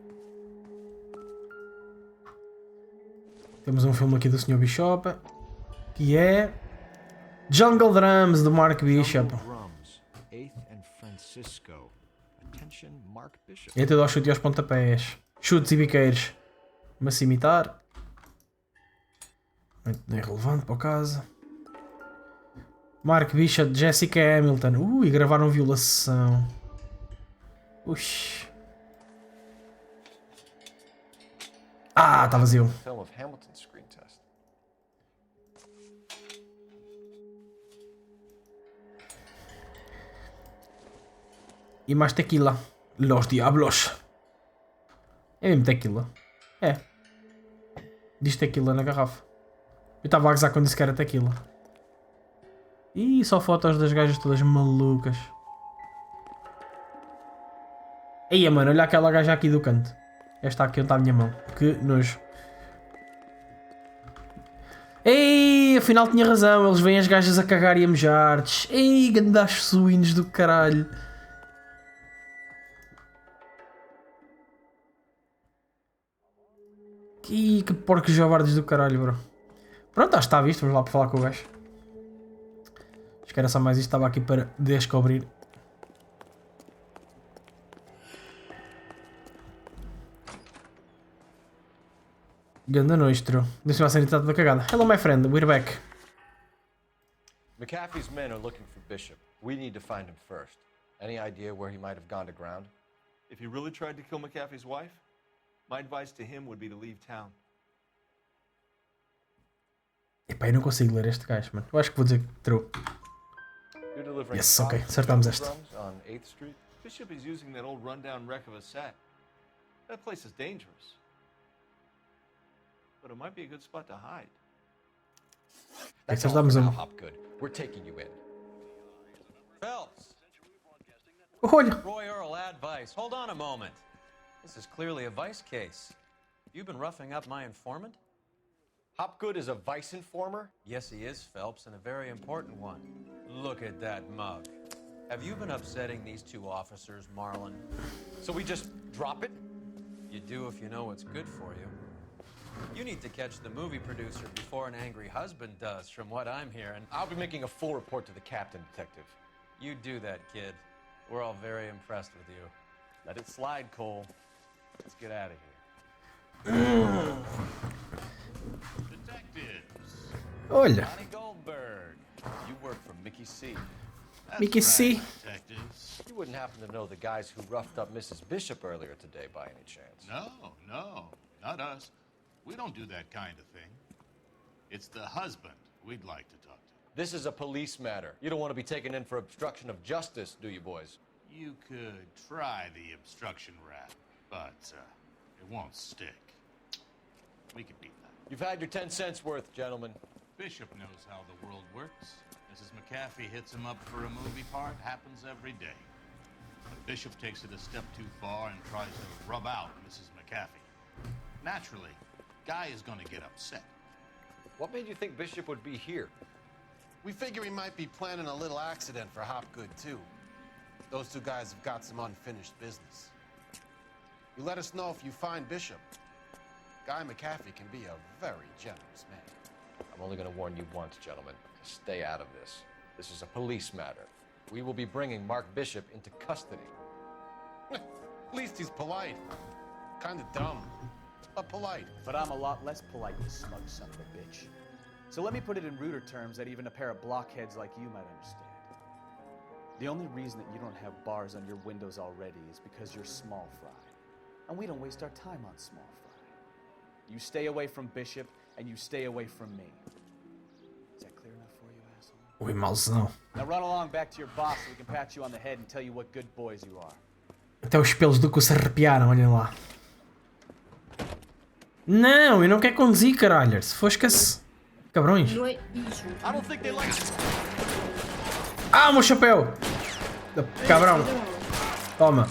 Temos um filme aqui do Sr. Bishop. Que é... Jungle Drums, do Mark Bishop. É tudo ao chute e aos pontapés. Chutes e biqueiros. Uma cimitar. Muito irrelevante para o caso. Mark Bishop, Jessica Hamilton. Ui, gravaram violação. Ux. Ah, está vazio. E mais tequila. Los Diablos. É mesmo tequila. É. Diz tequila na garrafa. Eu estava a gozar quando disse que era tequila. Ih, só fotos das gajas todas malucas. Eia, mano, olha aquela gaja aqui do canto. Esta aqui onde está a minha mão. Que nojo. Ei, afinal tinha razão. Eles veem as gajas a cagar e a mejar-te. Ei, gandachos suínos do caralho. Ih, que porcos javardes do caralho, bro. Pronto, acho que está visto. Vamos lá para falar com o gajo. Acho que era só mais isto. Estava aqui para descobrir. Ganda noistro. Deixa-me a sanidade da cagada. Hello, my friend. We're back. McAfee's men are looking for Bishop. We need to find him first. Any idea where he might have gone to ground? If he really tried to kill McAfee's wife, my advice to him would be to leave town. Epá, eu não consigo ler este gajo, mano. Eu acho que vou dizer true. Yes, ok. Acertamos esta. On 8th Street, Bishop is using that old rundown wreck of a set. That place is dangerous. But it might be a good spot to hide. Acertamos um. Hopgood. We're taking you in. Phelps. Olha. Roy Earl advice. Hold on a moment. This is clearly a vice case. You've been roughing up my informant? Hopgood is a vice informer? Yes, he is, Phelps, and a very important one. Look at that mug. Have you been upsetting these two officers, Marlon? So we just drop it? You do if you know what's good for you. You need to catch the movie producer before an angry husband does, from what I'm hearing. I'll be making a full report to the captain, Detective. You do that, kid. We're all very impressed with you. Let it slide, Cole. Let's get out of here. Detectives. Olha. Johnny Goldberg. You work for Mickey C. Mickey C. Detectives. You wouldn't happen to know the guys who roughed up Mrs. Bishop earlier today by any chance? No, not us. We don't do that kind of thing. It's the husband we'd like to talk to. This is a police matter. You don't want to be taken in for obstruction of justice, do you, boys? You could try the obstruction rap, but it won't stick. We could beat that. You've had your 10 cents worth, gentlemen. Bishop knows how the world works. Mrs. McAfee hits him up for a movie part. Happens every day. But Bishop takes it a step too far and tries to rub out Mrs. McAfee. Naturally, Guy is going to get upset. What made you think Bishop would be here? We figure he might be planning a little accident for Hopgood, too. Those two guys have got some unfinished business. You let us know if you find Bishop. Guy McAfee can be a very generous man. I'm only going to warn you once, gentlemen. Stay out of this. This is a police matter. We will be bringing Mark Bishop into custody. At least he's polite. Kind of dumb, but polite. But I'm a lot less polite, you smug son of a bitch. So let me put it in ruder terms that even a pair of blockheads like you might understand. The only reason that you don't have bars on your windows already is because you're small fry. And we don't waste our time on small fry. You stay away from Bishop, and you stay away from me. Is that clear enough for you, asshole? Ui, mauzão. Now run along back to your boss so we can pat you on the head and tell you what good boys you are. Até os pelos do cu se arrepiaram, olhem lá. Não, eu não quero conduzir, caralho. Se fosca-se. Cabrões. Ah, o meu chapéu! Cabrão. Toma.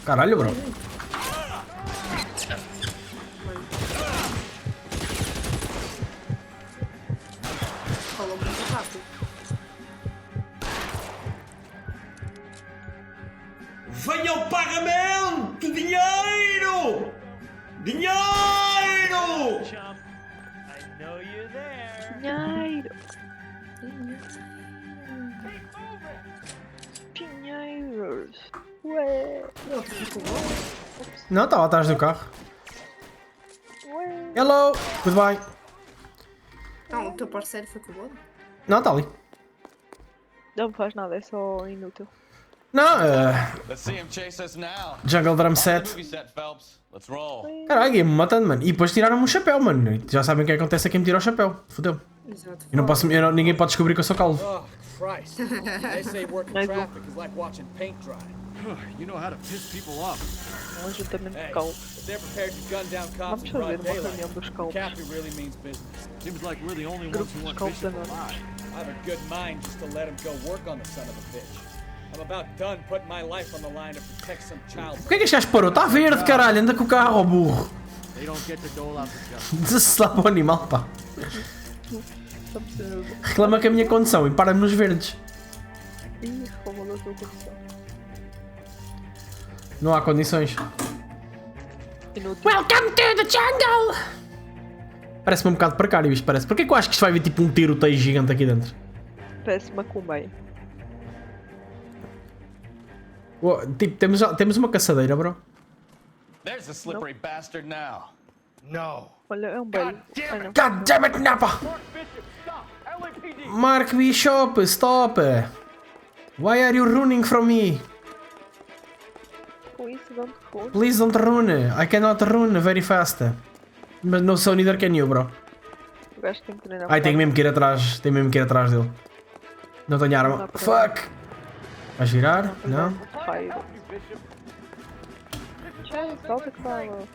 Caralho, bro. Falou muito rápido. Venha o pagamento! Dinheiro! Dinheiro! I know you're there. Dinheiro. Dinheiros. Ué. Não, estava atrás do carro. Hello! Goodbye. Não, o teu parceiro foi com o bolo? Não, está ali. Não faz nada, é só inútil. Não, Jungle Drum Set. Caralho, ia-me matando, mano. E depois tiraram-me o chapéu, mano. Já sabem o que acontece a quem me tira o chapéu. Fodeu. Exato. Eu não posso, ninguém pode descobrir que eu sou calvo. Oh, Christ. They say working traffic is like watching paint dry. You know how to piss people off. Hey, if they're prepared to gun down cops in broad daylight, McAfee really means business. Seems like we're the only ones who want Bishop alive. I have a good mind just to let him go work on the son of a bitch. I'm about done putting my life on the line to protect some child. Por que este gajo parou? Está verde, caralho. Anda com o carro, ó burro. They don't get to dole out the justice. Desce lá para o animal, pá. Reclama com a minha condição e para-me nos verdes. Ih, reclamou da tua condição. Não há condições. Inútil. Welcome to the jungle! Parece-me um bocado precário isto, parece. Porquê que eu acho que isto vai vir tipo um tiroteio gigante aqui dentro? Parece uma combeia. Oh, tipo, temos uma caçadeira, bro. There's a slippery bastard now. No. Olha, é um beijo. God damn it, Napa! Mark Bishop, stop! Why are you running from me? Please don't run. I cannot run very fast. Mas não sou neither can you, bro. Ai, tenho mesmo que ir atrás. Tenho mesmo que ir atrás dele. Não tenho arma. Fuck! Vais virar? Não? Solta que fala.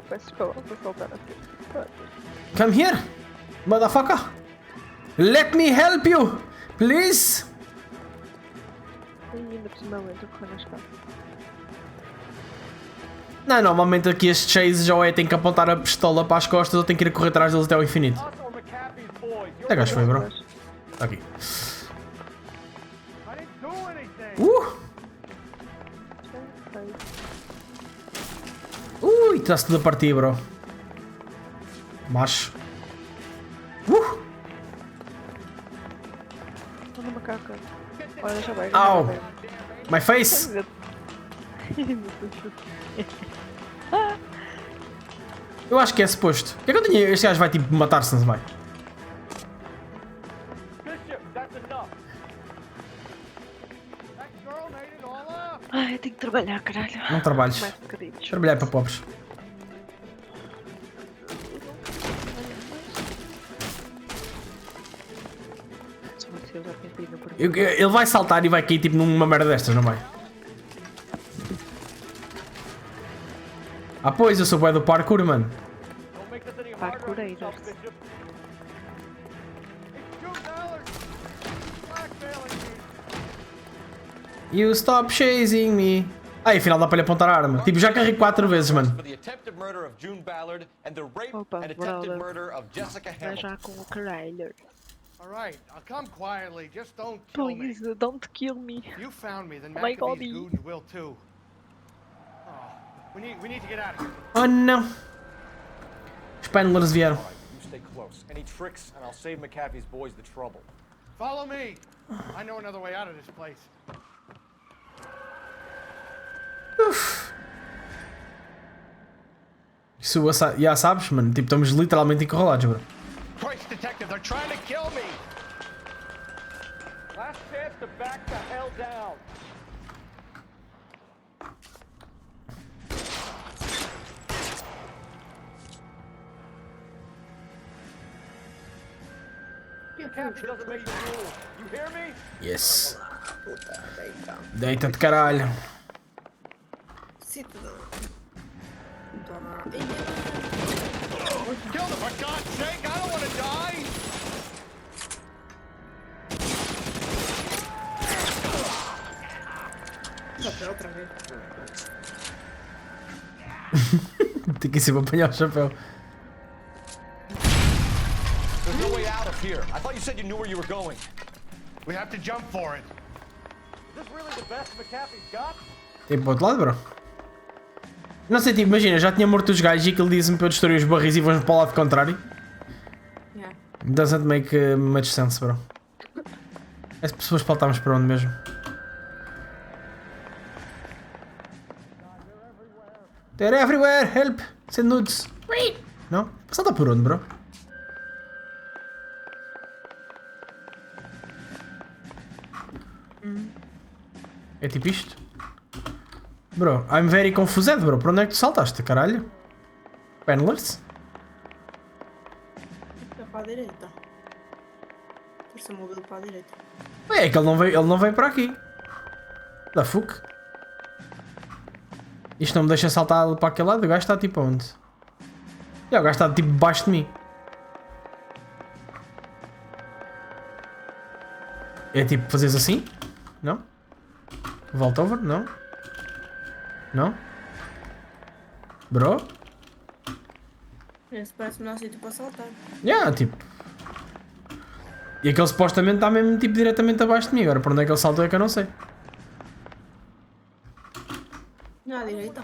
Peço desculpa, vou soltar aqui. Come here, motherfucker. Let me help you, please. ainda por cima lento correr na escada. Não, normalmente aqui estes chases ou é tem que apontar a pistola para as costas ou tem que ir a correr atrás deles até ao infinito. Até gajo foi, bro. Está aqui. Ui, está-se tudo a partir, bro. Macho. Estou no macaco. Olha, deixa bem. Au! My face! Eu acho que é suposto. O que é que eu tinha? Este gajo vai tipo matar-se, não se vai? Ai, eu tenho que trabalhar, caralho. Não trabalhes. Mais um bocadinho. Trabalhar para pobres. Ele vai saltar e vai cair tipo numa merda destas, não vai? Ah, pois, eu sou bué do parkour, mano. Parkoureiros. You stop chasing me. Ah, afinal dá para lhe apontar a arma. Tipo, já carrego 4 vezes, mano. Opa, vai já com o caralho. Alright, I'll come quietly, just don't kill me. Please, don't kill me. You found me, then Oh my God, Maccabee's Gooden will too. Oh, we need to get out of here. Oh não. Os panelas vieram. You stay close. Any tricks and I'll save McAfee's boys the trouble. Follow me. I know another way out of this place. Uf. Isso já sabes, mano. Tipo, estamos literalmente encurralados, bro. Christ, detective, they're trying to kill me. Last chance to back the hell down. McAfee doesn't make the rules. You hear me? Yes. Deita-te, caralho. Kill them, for God's sake! I don't want to die! Outra vez. Tem que ir sempre apanhar o chapéu. There's no way out of here. I thought you said you knew where you were going. We have to jump for it. Is this really the best McAfee's got? Tem para o outro lado, bro. Não sei, tipo, imagina, já tinha morto os gajos e aquilo disse-me para eu destruir os barris e vamos para o lado contrário. Yeah. Doesn't make much sense, bro. As pessoas faltávamos para onde mesmo? They're everywhere, help! Send nudes. Não? Salta por onde, bro? É tipo isto? Bro, I'm very confused, bro. Para onde é que tu saltaste, caralho? Panelers? Para a direita. Terça móvel para a direita. É que ele não veio para aqui. Da fuck? Isto não me deixa saltar para aquele lado. O gajo está tipo onde? O gajo está tipo debaixo de mim. É tipo fazeres assim? Não? Volta over? Não? Não? Bro? Esse parece o melhor sítio para saltar. Tipo. E aquele supostamente está mesmo tipo diretamente abaixo de mim. Agora por onde é que ele saltou é que eu não sei. Não, à direita.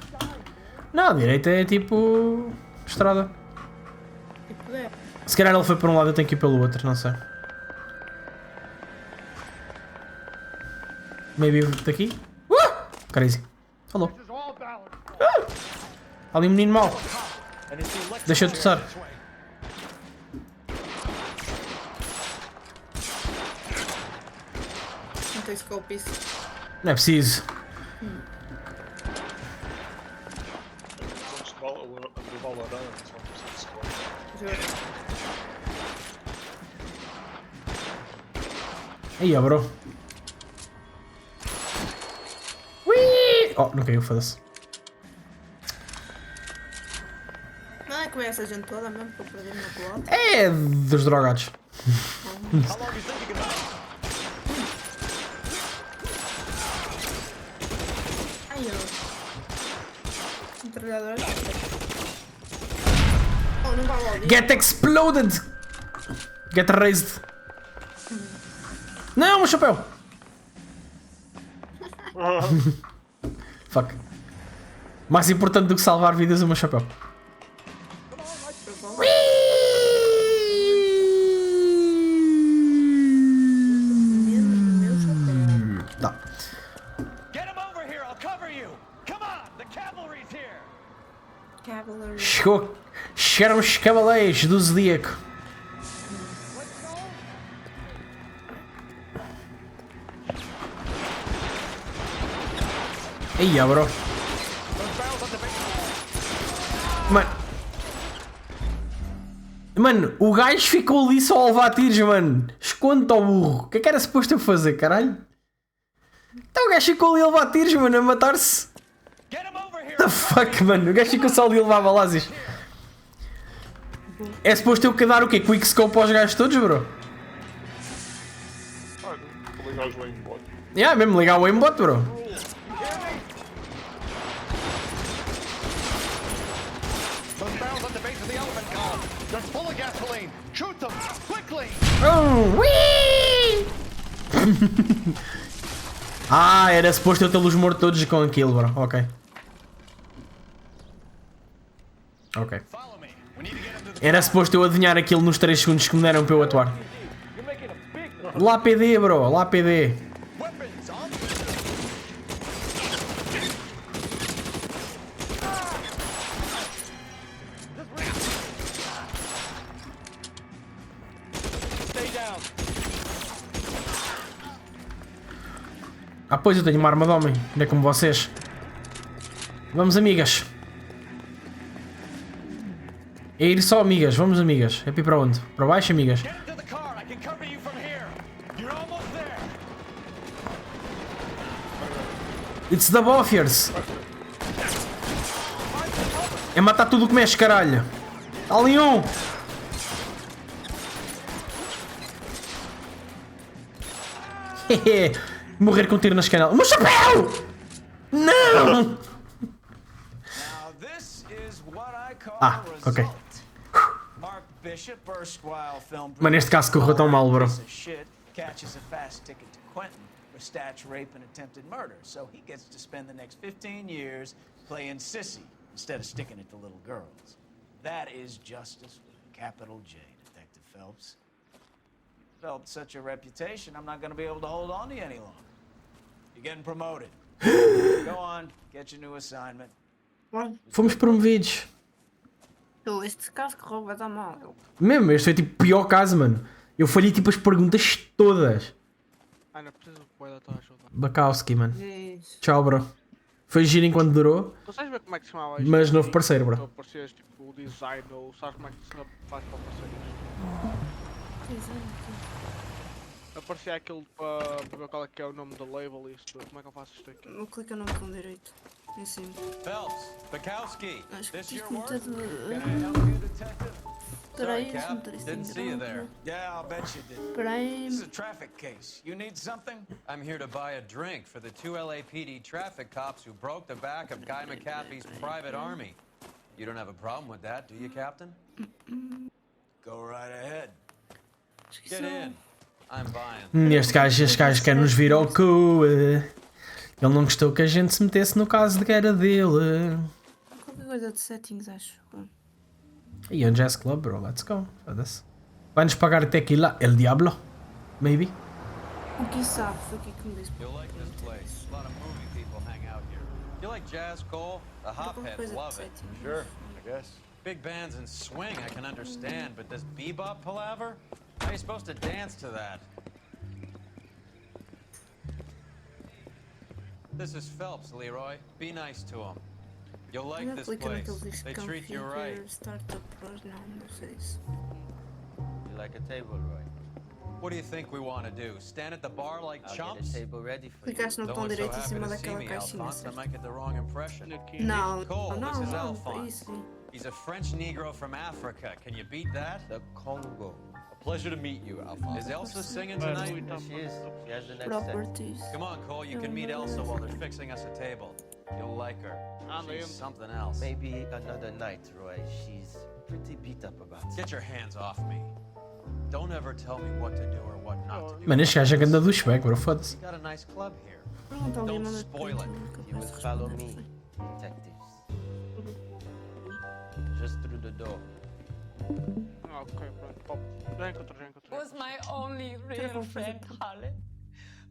Não, à direita é tipo. Estrada. Tipo é. Se calhar ele foi por um lado, eu tenho que ir pelo outro, não sei. Maybe daqui? Crazy. Falou. Ali um menino mau. Deixa eu te passar. Não tem scope isso. Não é preciso. Aí, ó, bro. Ui! Oh, não caiu, foda-se. Não é que vem essa gente toda mesmo para perder no outro lado? É dos drogados. metralhadora. Oh, não vai logo. Get exploded! Get raised! Não, meu chapéu! Fuck. Mais importante do que salvar vidas é o meu chapéu. Tá. Chegou. Chegaram os cavaleiros do Zodíaco. Eia, bro. Mano, o gajo ficou ali só a levar tiros, mano. Esconde-te ao burro. O que é que era suposto eu fazer, caralho? Então o gajo ficou ali a levar tiros, mano, a matar-se. What the fuck, mano? O gajo ficou só ali a levar balazes. É suposto eu dar o quê? Quickscope aos gajos todos, bro? Ligar o aimbot. Yeah, mesmo ligar o aimbot, bro. Ah, era suposto eu tê-los morto todos com aquilo, bro. Ok. Ok. Era suposto eu adivinhar aquilo nos 3 segundos que me deram para eu atuar. Lá PD, bro. Lá PD. Ah, pois eu tenho uma arma de homem. Não é como vocês. Vamos, amigas. É ir só, amigas. Vamos, amigas. É para ir para onde? Para baixo, amigas. It's the Boffiers. É matar tudo o que mexe, caralho. Está ali um. Morrer com tiro nas canelas. O meu chapéu! Não! Ah, ok. Mas neste caso correu tão mal, bro. Statch, rape, and attempted murder, so he gets to spend the next 15 years playing sissy instead of sticking it to little girls. That is justice with a capital J, Detective Phelps. You developed such a reputation, I'm not going to be able to hold on to you any longer. You're getting promoted. Go on, get your new assignment. Fomos promovidos. Este caso que rouba da mal. Mesmo, este foi tipo o pior caso, mano. Eu falhei tipo as perguntas todas. Ai, não preciso de boia da tua ajuda. Bakowski, mano. Isso. Tchau, bro. Foi giro enquanto durou. Consegues ver como é que se chamava isto? Mas novo parceiro, bro. Tu aparecias tipo o design ou sabes como é que se faz para aparecer isto? Aparecia aquilo para ver qual é que é o nome da label e isto. Como é que eu faço isto aqui? Eu clico no botão direito. Em cima. Phelps, Bakowski, Acho que this tive your muita work? de... Can I help you, detective? Peraí, Sorry, deixa-me Cap. meter isto Didn't see you there. Yeah, I'll bet you did. Peraí. This is a traffic case. You need something? I'm here to buy a drink for the 2 LAPD traffic cops who broke the back of Guy McCaffey's private army. You don't have a problem with that, do you, Captain? Go right ahead. Get in. I'm buying. Este gajo quer nos vir ao cu. Ele não gostou que a gente se metesse no caso de guerra dele. Qualquer coisa de settings, acho. E um jazz club, bro. Let's go. Vai-nos pagar tequila, el diablo. Maybe. O que sabe foi o que me disse. You'll like this place. A lot of movie people hang out here. You like jazz, Cole? The hopheads love it. Sure, I guess. Big bands and swing I can understand, but this bebop palaver? How are you supposed to dance to that? This is Phelps, Leroy. Be nice to him. You'll like this place. They treat you right. You like a table, Roy? What do you think we want to do? Stand at the bar like chumps? Get a table ready for you. Clicaste no botão direito em cima daquela caixinha. Alphonse, I might get the wrong impression. Não, Cole, não, this is não, Alphonse. He's a French Negro from Africa. Can you beat that? The Congo. A pleasure to meet you, Alphonse. Is Elsa singing tonight? She is. She has the next Properties. Come on, Cole. You can meet Elsa while they're fixing us a table. You'll like her. She's something else. Maybe another night, Roy. She's pretty beat up about it. Get your hands off me. Don't ever tell me what to do or what not to do. Mano, este gajo é grande douchebag, bro, foda-se. You got a nice club here. Pronto, alguém Don't manda spoil it. You will follow me, detectives. Just through the door. Ok, pronto. Já encontrei. Was my only real friend, Harlan.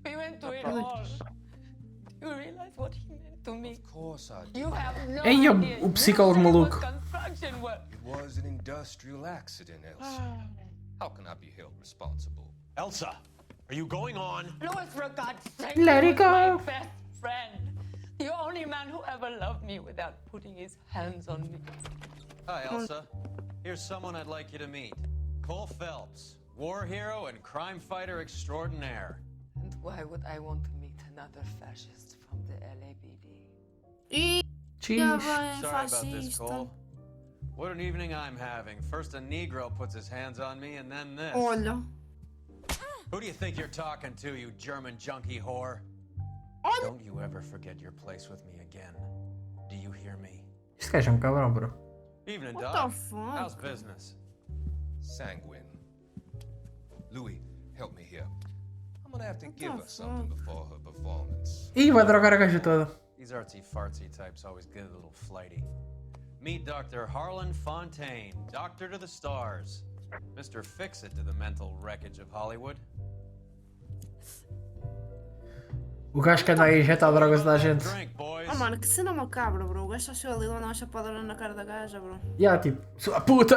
We went to it all. Do you realize what he meant to me? Of course I do. You have no Ei, idea. o psicólogo maluco. Construction work. It was an industrial accident, Elsa. How can I be held responsible? Elsa, are you going on? Louis, for God's sake, Let he it was go. my best friend. The only man who ever loved me without putting his hands on me. Hi, Elsa. Here's someone I'd like you to meet. Cole Phelps, war hero and crime fighter extraordinaire. And why would I want to meet another fascist from the LAPD? Sorry about this, Cole. What an evening I'm having. First a Negro puts his hands on me, and then this. Olha. Who do you think you're talking to, you German junkie whore? Don't you ever forget your place with me again. Do you hear me? Este gajo é cabrão, bro. Evening, What Doc. the fuck? How's business? Sanguine. Louis, help me here. I'm gonna have to give her something before her performance. Ih, vai drogar a gaja toda. These artsy-fartsy types always get a little flighty. Meet Dr. Harlan Fontaine, doctor to the stars. Mr. Fix-It to the mental wreckage of Hollywood. O gajo que anda aí já está drogas da gente. Oh mano, que cena macabra, bro. O gajo só chegou ali lá, dá uma chapadora na cara da gaja, bro. Ya, tipo, sua puta,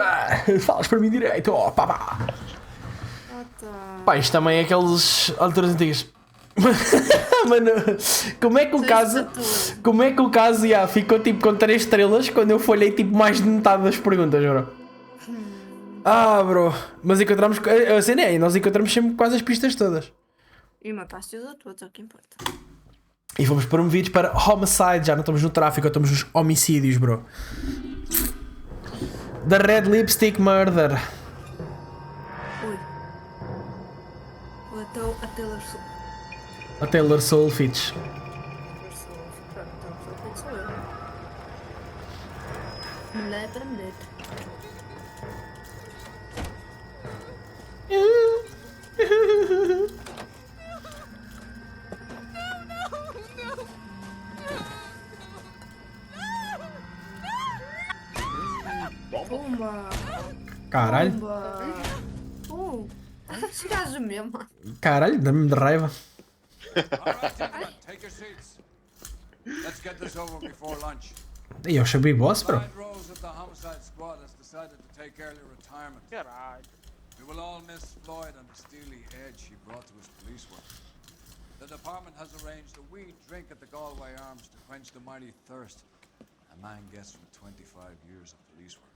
falas para mim direito, ó, pá, pá. Pá, isto também é aqueles alturas antigas. Mano, como é que o caso já ficou tipo com 3 estrelas quando eu folhei tipo mais de metade das perguntas, bro? Ah, bro, mas encontramos, a cena é, nós encontramos sempre quase as pistas todas. E mataste-os a todos, é o que importa. E fomos promovidos para homicide, já não estamos no tráfico, estamos nos homicídios, bro. The Red Lipstick Murder. Ui. A Taylor Swift. A Taylor Swift. Mulher para mulher. Pumba! Caralho. Esse gajo mesmo. Caralho, dá-me de raiva. Take your seats. Let's get this over before lunch. E eu chamei boss, bro. Rose of the homicide squad has decided to take early retirement. We will all miss Floyd and the steely edge he brought to his police work. The department has arranged a wee drink at the Galway Arms to quench the mighty thirst a man gets from 25 years of police work.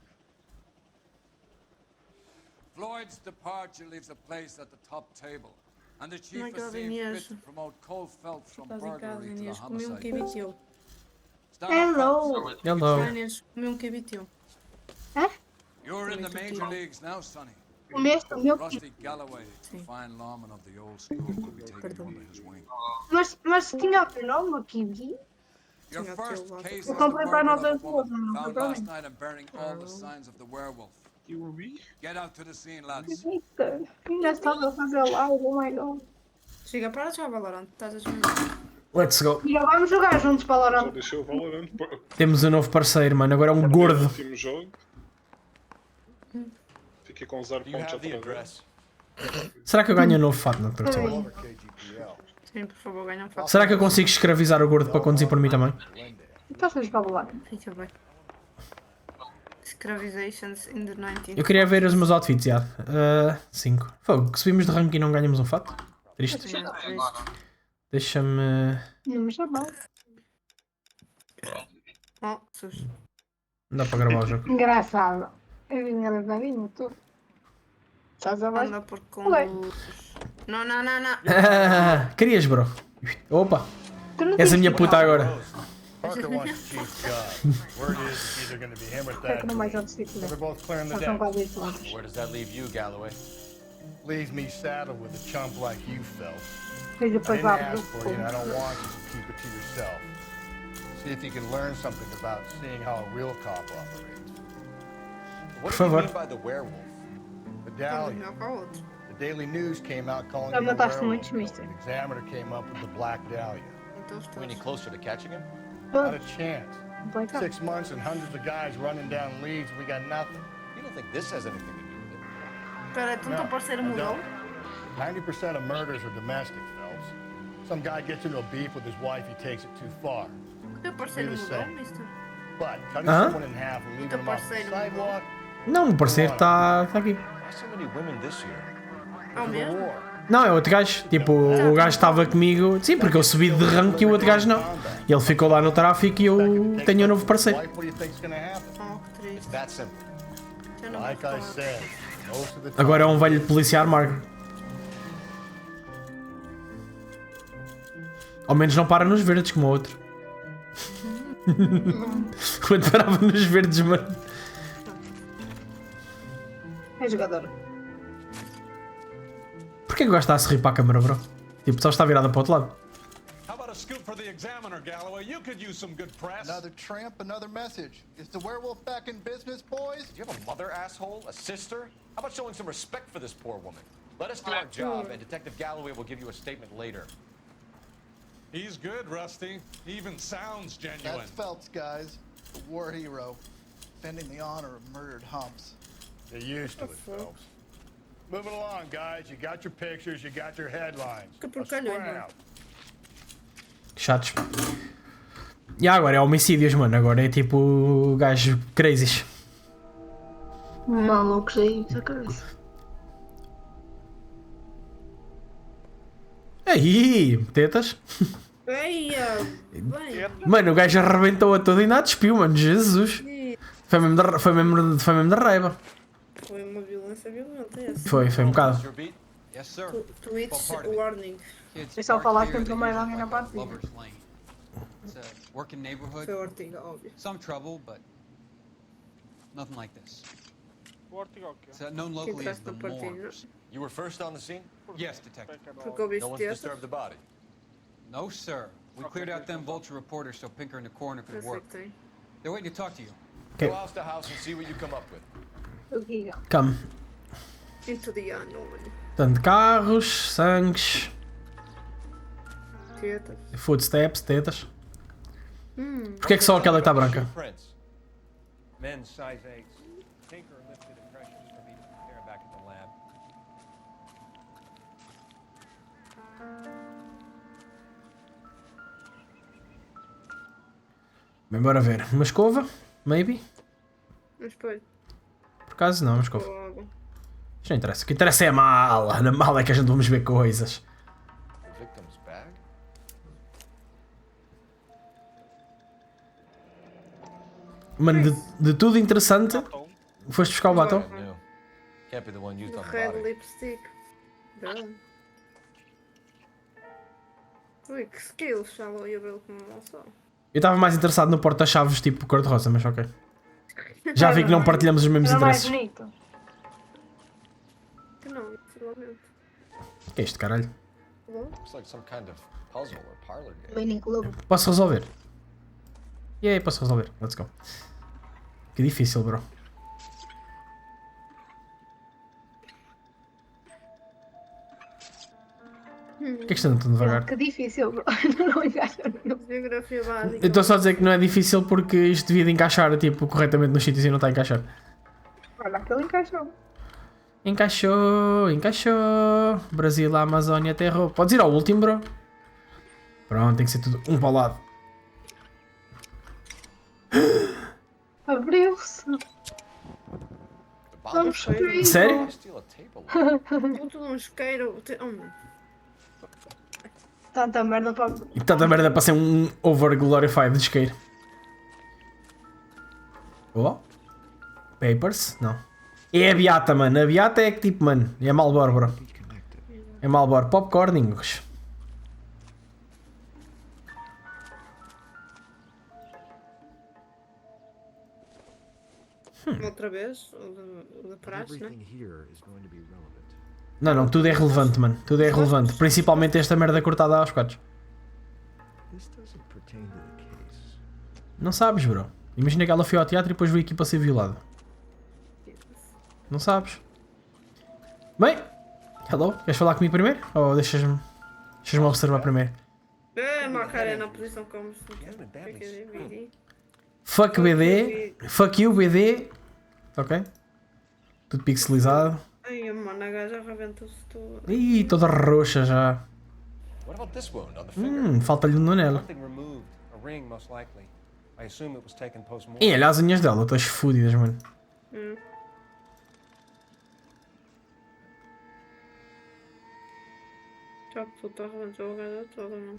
Floyd's departure leaves a place at the top table, and the chief has seen fit to promote Cole Phelps from burglary to the homicide. Hello. Hello. You're in the major leagues now, Sonny. Rusty Galloway, the fine lawman of the old school, will be taking you under his wing. Mas tinha outro nome aqui, vi? Your first case is Eu the comprei para a murder nota of de a woman não found comprei. last night and bearing all the signs of the werewolf. Get out to the scene, lads. Eita, ainda estava a fazer live, oh my god. Chega, para de jogar Valorant, estás a desmentir. Let's go. Já vamos jogar juntos para Valorant. Já deixei o Valorant. Temos um novo parceiro, mano. Agora é um gordo. Último jogo. Fiquei com 0 pontos a trás. Será que eu ganho um novo fato? Não, estou a dizer. Sim, por favor, ganha um fato. Será que eu consigo escravizar o gordo para conduzir por mim também? Então fez para Valorant. Fica bem. Escravizations in the 19th. Eu queria ver os meus outfits, já. 5. Fogo, que subimos de ranking e não ganhamos um fato? Triste. Deixa-me... Não, já bom. Oh, sus. Não dá para gravar o jogo. Engraçado. Eu vim engraçadinho, tu. Estás a ver? Anda por com... Não. Querias, bro? Opa! És a minha puta agora. Parker wants the chief's job. Word is it's either going to be him or that. They're both clearing the deck. Where does that leave you, Galloway? Leaves me saddled with a chump like you, Phelps. I didn't ask for you, and I don't want you to keep it to yourself. See if you can learn something about seeing how a real cop operates. What do you mean by the werewolf? Medallion. The Daily News came out calling Já him a mataste werewolf. muitos, mister. The Examiner came up with the Black Dahlia. Are we any closer to catching him? Not a chance. 6 months and hundreds of guys running down leads, we got nothing. You don't think this has anything to do with it? Espera, tu teu parceiro mudou? 90% of murders are domestic, Phelps. Some guy gets into a beef with his wife, he takes it too far. O teu parceiro mudou, mister? But cutting someone in half and leaving teu them off the parceiro sidewalk, Não, o parceiro está aqui. Why so many women this year? É o mesmo? Não, é outro gajo. Tipo, o gajo estava comigo. Sim, porque eu subi de rank e o outro gajo não. E ele ficou lá no tráfico e eu tenho um novo parceiro. what do you think's gonna happen? Oh, que triste. It's that simple. Já não Like I said, most of the time. Agora é um velho de polícia armar. Ao menos não para nos verdes como o outro. O outro parava nos verdes, mano. É jogador. Porquê que o gajo está a sorrir para a câmera, bro? Tipo, só está virada para o outro lado. How about a scoop for the Examiner, Galloway? You could use some good press. Another tramp, another message. Is the werewolf back in business, boys? Do you have a mother, asshole? A sister? How about showing some respect for this poor woman? Let us do our job, and Detective Galloway will give you a statement later. He's good, Rusty. He even sounds genuine. That's Phelps, guys. The war hero. Defending the honor of murdered humps. Get used to it, Phelps. Moving along, guys. You got your pictures, you got your headlines. Now spread out. Chatos. E agora é homicídios, mano. Agora é tipo gajos crazies. Malucos aí da cabeça. Aí, tetas. Eia, bem. Mano, o gajo arrebentou a toda e nada despiu, mano. Jesus. Foi mesmo de raiva. Foi uma violência violenta essa. Foi um bocado. Yes, sir. Tweets warning. É só falar que entrou mais alguém na partida. It's a working neighborhood. Foi Ortiga, óbvio. Some trouble, but nothing like this. O Ortiga o quê? It's known locally as the Moor. You were first on the scene? Yes, detective. Porque ouviste No one's disturbed the body. No, sir. We cleared out them vulture reporters so Pinker and the coroner could work. They're waiting to talk to you. Go house to house and see what you come up with. Come. Into the unknown. Portanto, carros, sangues, Tetas. footsteps, tetas. Porquê é que só aquela está branca? Men's size 8s. Tinker lifted impressions for me to compare back at the lab. Bem, bora ver. Uma escova? Maybe? Mas foi. Por acaso não, uma escova. Isto não interessa. O que interessa é a mala. Na mala é que a gente vamos ver coisas. The victim's bag? Mano, de tudo interessante, foste buscar o batom? No. Can't be the one used on the Red body. lipstick. Duh. Ui, que skills, já lá ia vê-lo como uma só. Eu estava mais interessado no porta-chaves tipo cor-de-rosa, mas ok. Já vi que não partilhamos os mesmos Era mais interesses. bonito. Que não, possivelmente. O que é isto, caralho? Looks like some kind of puzzle or parlor game. Winning Club. Posso resolver? E aí, posso resolver. Let's go. Que difícil, bro. Por que é que está tão devagar? Que difícil, bro. Não encaixa nenhum. Geografia básica. Eu estou só a dizer que não é difícil porque isto devia de encaixar tipo, corretamente nos sítios e não está a encaixar. Olha, aquele encaixou. Encaixou, encaixou. Brasil, Amazônia, Terra. Podes ir ao último, bro. Pronto, tem que ser tudo um para o lado. Abriu-se. Vamos subir. Sério? Tudo um isqueiro. Tanta merda para. E tanta merda para ser um over-glorified de isqueiro. Oh? Papers? Não. É a beata, mano. A beata é que tipo, mano. É Malboro, bro. É Malboro. Popcorningos. Outra vez, o da praxe, né? Não, não. Tudo é relevante, mano. Tudo é relevante. Principalmente esta merda cortada aos quadros. Não sabes, bro. Imagina que ela foi ao teatro e depois veio aqui para ser violada. Não sabes. Bem, hello, queres falar comigo primeiro? Ou deixas-me observar primeiro? Macarena na posição como se Fuck BD. Fuck you, BD. Ok. Tudo pixelizado. Ai, mano, a gaja arrebenta-se toda. Ih, toda roxa já. Falta-lhe um anel. E olha as unhas dela, estás fodidas, mano. Já puta, arrebentou a gaja toda, mano.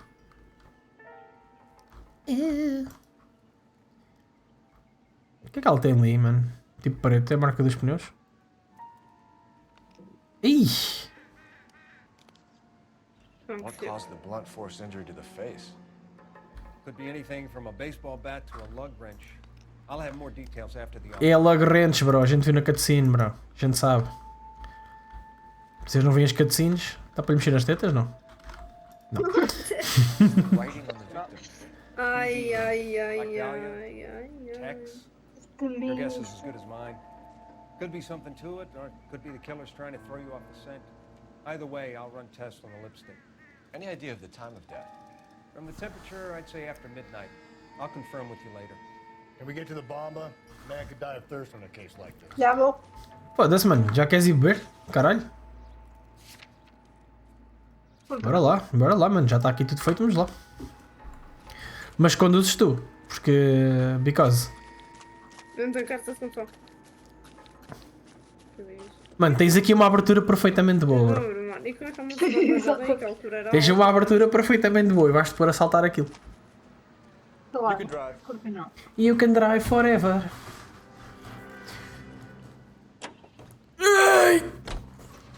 O que é que ela tem ali, mano? Tipo preto, é a marca dos pneus? Ih! What caused the blunt force injury to the face? Could be anything from a baseball bat to a lug wrench. I'll have more details after the É lug wrench, bro. A gente viu na cutscene, bro. A gente sabe. Vocês não veem as cutscenes? Dá para lhe mexer as tetas, não? Não. Ai, ai, ai, ai, ai, Tex. Your guess is as good as mine. Could be something to it, or it could be the killer's trying to throw you off the scent. Either way, I'll run tests on the lipstick. Any idea of the time of death? From the temperature, I'd say after midnight. I'll confirm with you later. Can we get to the bomba? Man could die of thirst on a case like this. Já vou. Foda-se, mano. Já queres ir beber? Caralho. Bora lá, mano. Já está aqui tudo feito, vamos lá. Mas conduzes tu. Porque... Because... Não tem carta de controle. Mano, tens aqui uma abertura perfeitamente boa, bro. E como é que a música vai dar altura? Tens uma abertura perfeitamente boa e vais-te pôr a saltar aquilo. Claro, porque não? You can drive forever. The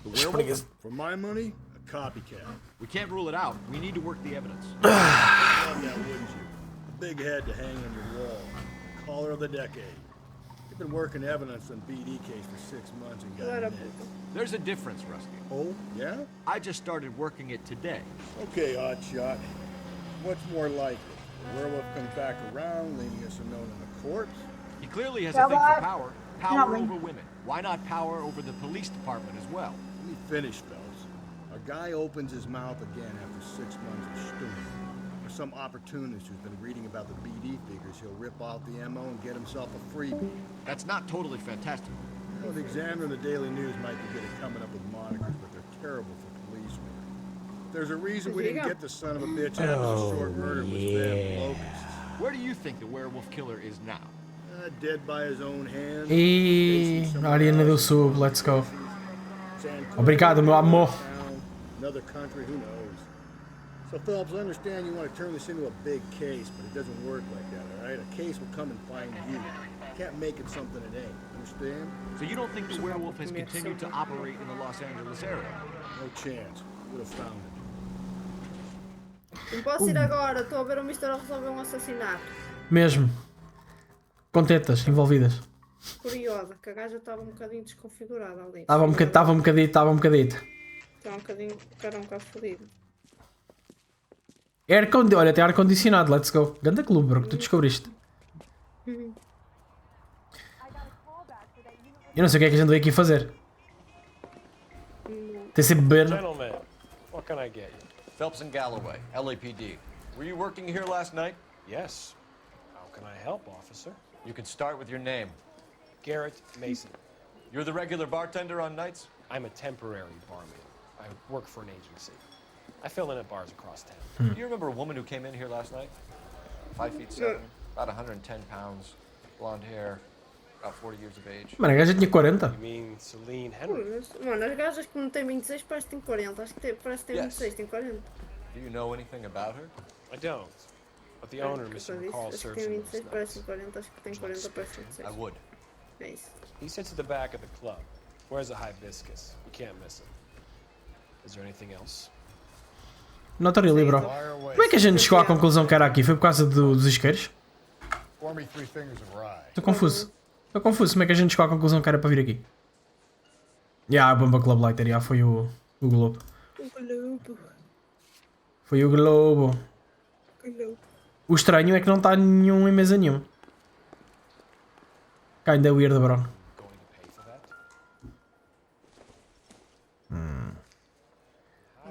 werewolf? For my money, a copycat. We can't rule it out. We need to work the evidence. Love that, wouldn't you? A big head to hang on your wall. Caller of the decade. You've been working evidence on BD case for 6 months and got it. There's a difference, Rusty. Oh, yeah? I just started working it today. Okay, Hotshot. What's more likely? The werewolf comes back around, leaving us unknown in the corpse? He clearly has a thing for power. Power over women. Why not power over the police department as well? Let me finish, fellas. A guy opens his mouth again after 6 months of stewing. For some opportunist who's been reading about the BD figures, he'll rip off the MO and get himself a freebie. That's not totally fantastic. Well, the Examiner and the Daily News might be good at coming up with monikers, but they're terrible for police work. There's a reason we didn't get the son of a bitch after the short murder was them locusts. Where do you think the werewolf killer is now? Dead by his own hand. E Ariana do Sul, let's go. Obrigado, meu amor. Another country, who knows? So, Phillips, I understand you want to turn this into a big case, but it doesn't work like that, all right? A case will come and find you. You can't make it something it ain't. Understand? So you don't think the werewolf has continued to operate in the Los Angeles area? No chance. Would have found it. Não posso ir agora, estou a ver o Mr. a resolver um assassinato. Mesmo. Com tetas envolvidas. Curiosa, que a gaja estava um bocadinho desconfigurada ali. Estava um bocadinho. Estava um bocadinho, o cara um bocado fodido. Olha, tem ar-condicionado, let's go. Ganda clube, bro, que tu descobriste. Eu não sei o que é que a gente veio aqui fazer. Tem sempre beber. Gentlemen, what can I get you? Phelps and Galloway, LAPD. Were you working here last night? Yes. How can I help, officer? You can start with your name. Garrett Mason. You're the regular bartender on nights? I'm a temporary barman. I work for an agency. I fill in at bars across town. Do you remember a woman who came in here last night? 5'7", about 110 pounds, blonde hair, about 40 years of age. Mano, a gaja tinha 40. You mean Celine Henry? Mano, as gajas que não têm 26 parece que têm 40. Acho que parece que têm 26, tem 40. Do you know anything about her? I don't. But the owner, Mr. McCall, Acho que serves tem him 26, parece que 40. Acho que tem 40, parece 26. I would. É isso. He sits at the back of the club. Wears a hibiscus. You can't miss him. Is there anything else? Not really, bro. Como é que a gente chegou à conclusão que era aqui? Foi por causa dos isqueiros? Estou confuso. Como é que a gente chegou à conclusão que era para vir aqui? A bomba Club Lighter, foi o Globo. O Globo. Foi o Globo. O estranho é que não está nenhum em mesa nenhuma. Kinda weird, bro.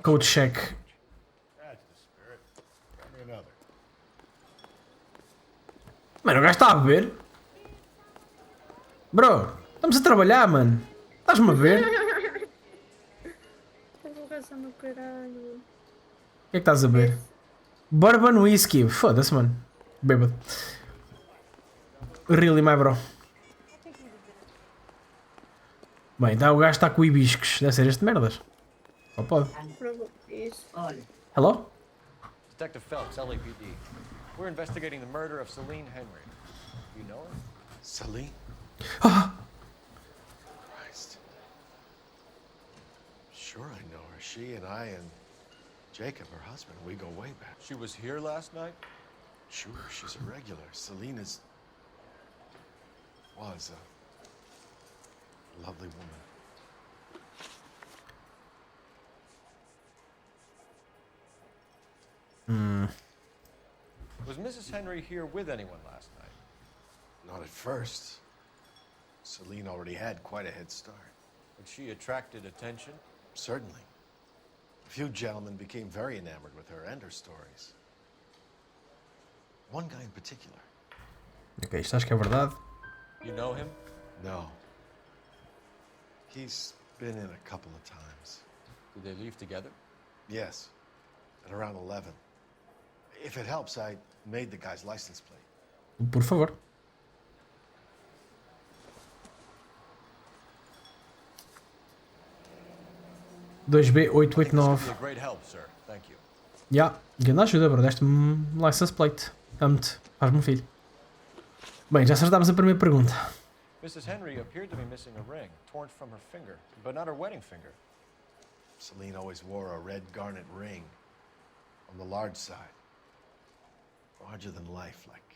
Code check. Mano, o gajo está a beber. Bro, estamos a trabalhar, mano. Estás-me a ver? Estou coração no caralho. O que é que estás a beber? Bourbon Whisky. Foda-se, mano. Bêbado. Really, my bro. Bem, então o gajo está com hibiscos. Deve ser este merdas. Só pode. Hello? Detective Phelps, LAPD. We're investigating the murder of Celine Henry. You know her? Celine? Ah! Christ. Sure I know her. She and I and Jacob, her husband, we go way back. She was here last night? Sure, she's a regular. Celine was a lovely woman. Was Mrs. Henry here with anyone last night? Not at first. Celine already had quite a head start. But she attracted attention? Certainly. A few gentlemen became very enamored with her and her stories. One guy in particular. Ok, isto acho que é verdade. You know him? No. He's been in a couple of times. Did they leave together? Yes. At around 11. If it helps, I made the guy's license plate. Por favor. (2B889) Great help, sir. Thank you. Ya, grande ajuda, bro. Deste-me license plate. Amo-te. Faz-me um filho. Bem, já acertámos a primeira pergunta. Mrs. Henry appeared to be missing a ring, torn from her finger, but not her wedding finger. Celine always wore a red garnet ring on the large side. Larger than life, like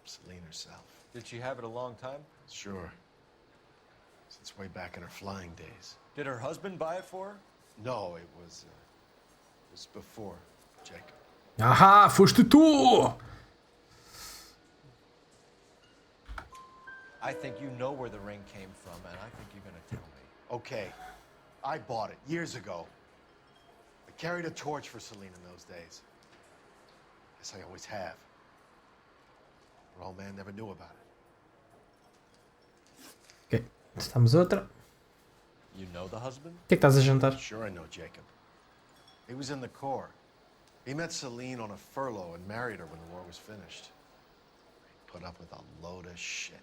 Celine herself. Did she have it a long time? Sure. Since way back in her flying days. Did her husband buy it for her? No, it was before Jacob. Aha, foste tu! I think you know where the ring came from, and I think you're going to tell me. Okay, I bought it years ago. I carried a torch for Celine in those days. Guess I always have. Her old man never knew about it. Ok, estamos outra. You know the husband? O que é que estás a jantar? Sure I know Jacob. He was in the Corps. He met Celine on a furlough and married her when the war was finished. He put up with a load of shit.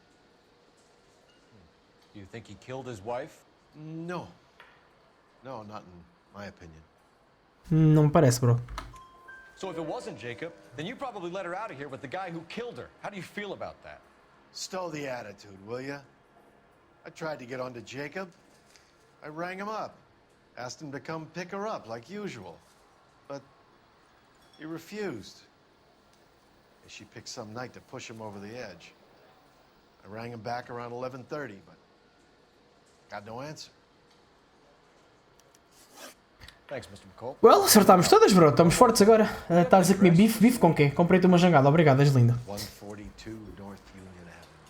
Do you think he killed his wife? No. No, not in my opinion. Não me parece, bro. So if it wasn't Jacob, then you probably let her out of here with the guy who killed her. How do you feel about that? Stow the attitude, will ya? I tried to get onto Jacob. I rang him up. Asked him to come pick her up, like usual. But he refused. She picked some night to push him over the edge. I rang him back around 11:30, but got no answer. Thanks, Mr. McCall. Well, acertámos todas, bro. Estamos fortes agora. Estás a comer bife? Bife com quê? Comprei-te uma jangada. Obrigado, és linda. 142 North Union Avenue.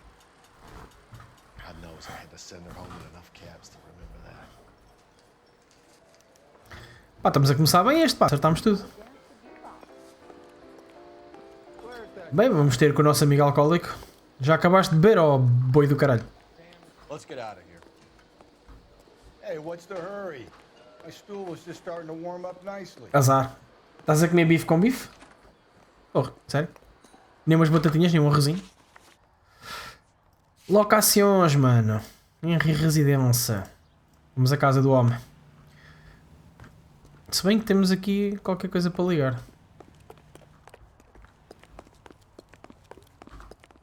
God knows I had to send her home in enough cabs to remember that. Pá, estamos a começar bem este, pá. Acertámos tudo. Bem, vamos ter com o nosso amigo alcoólico. Já acabaste de beber, ó boi do caralho? Let's get out of here. Hey, what's the hurry? My stool was just starting to warm up nicely. Azar. Estás a comer bife com bife? Porra, sério? Nem umas batatinhas, nem um arrozinho? Locações, mano. Henry Residência. Vamos à casa do homem. Se bem que temos aqui qualquer coisa para ligar.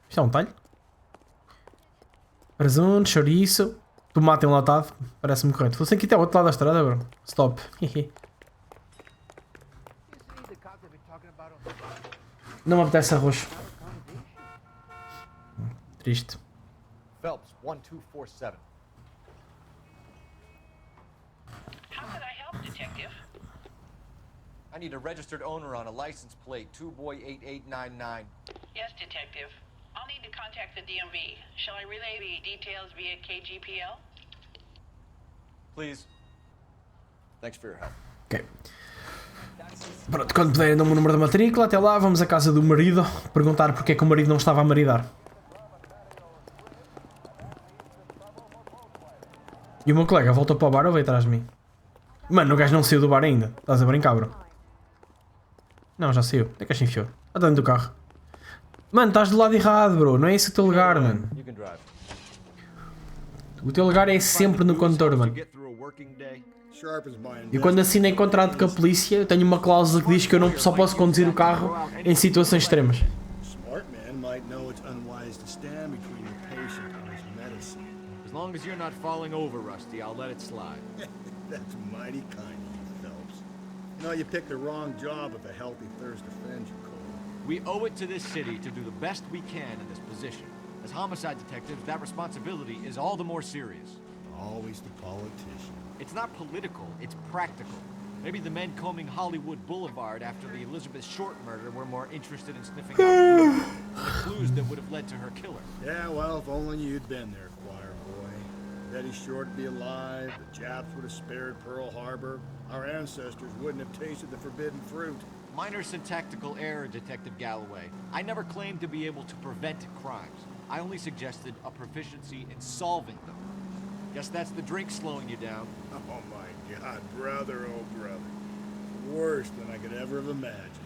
Isto é um talho? Presunto, chouriço, tomate enlatado. Parece-me correto. Fosse aqui até ao outro lado da estrada, bro. Stop. Não me apetece arroz. Triste. Phelps, 1247. How can I help, Detective? I need a registered owner on a license plate, 2boy8899. Yes, Detective. I'll need to contact the DMV. Shall I relay the details via KGPL? Please. Thanks for your help. Ok. Pronto, quando puderem dão-me o número da matrícula. Até lá, vamos à casa do marido perguntar porque é que o marido não estava a maridar. E o meu colega voltou para o bar ou veio atrás de mim? Mano, o gajo não saiu do bar ainda. Estás a brincar, bro? Não, já saiu. Onde é que se enfiou? Está dentro do carro. Mano, estás do lado errado, bro. Não é esse o teu lugar, mano. O teu lugar é sempre no condutor, mano. E quando assinei contrato com a polícia, eu tenho uma cláusula que diz que eu não só posso conduzir o carro em situações extremas. As long as you're not falling over, Rusty, I'll let it slide. That's mighty kind of you, Phelps. You know, you picked the wrong job if a healthy thirst offends you, Cole. We owe it to this city to do the best we can in this position. As homicide detectives, that responsibility is all the more serious. Always the politician. It's not political, it's practical. Maybe the men combing Hollywood Boulevard after the Elizabeth Short murder were more interested in sniffing out the clues that would have led to her killer. Yeah, well, if only you'd been there, choir boy. Betty Short would be alive, the Japs would have spared Pearl Harbor, our ancestors wouldn't have tasted the forbidden fruit. Minor syntactical error, Detective Galloway. I never claimed to be able to prevent crimes. I only suggested a proficiency in solving them. Guess that's the drink slowing you down. Oh my God, brother, oh brother. Worse than I could ever have imagined.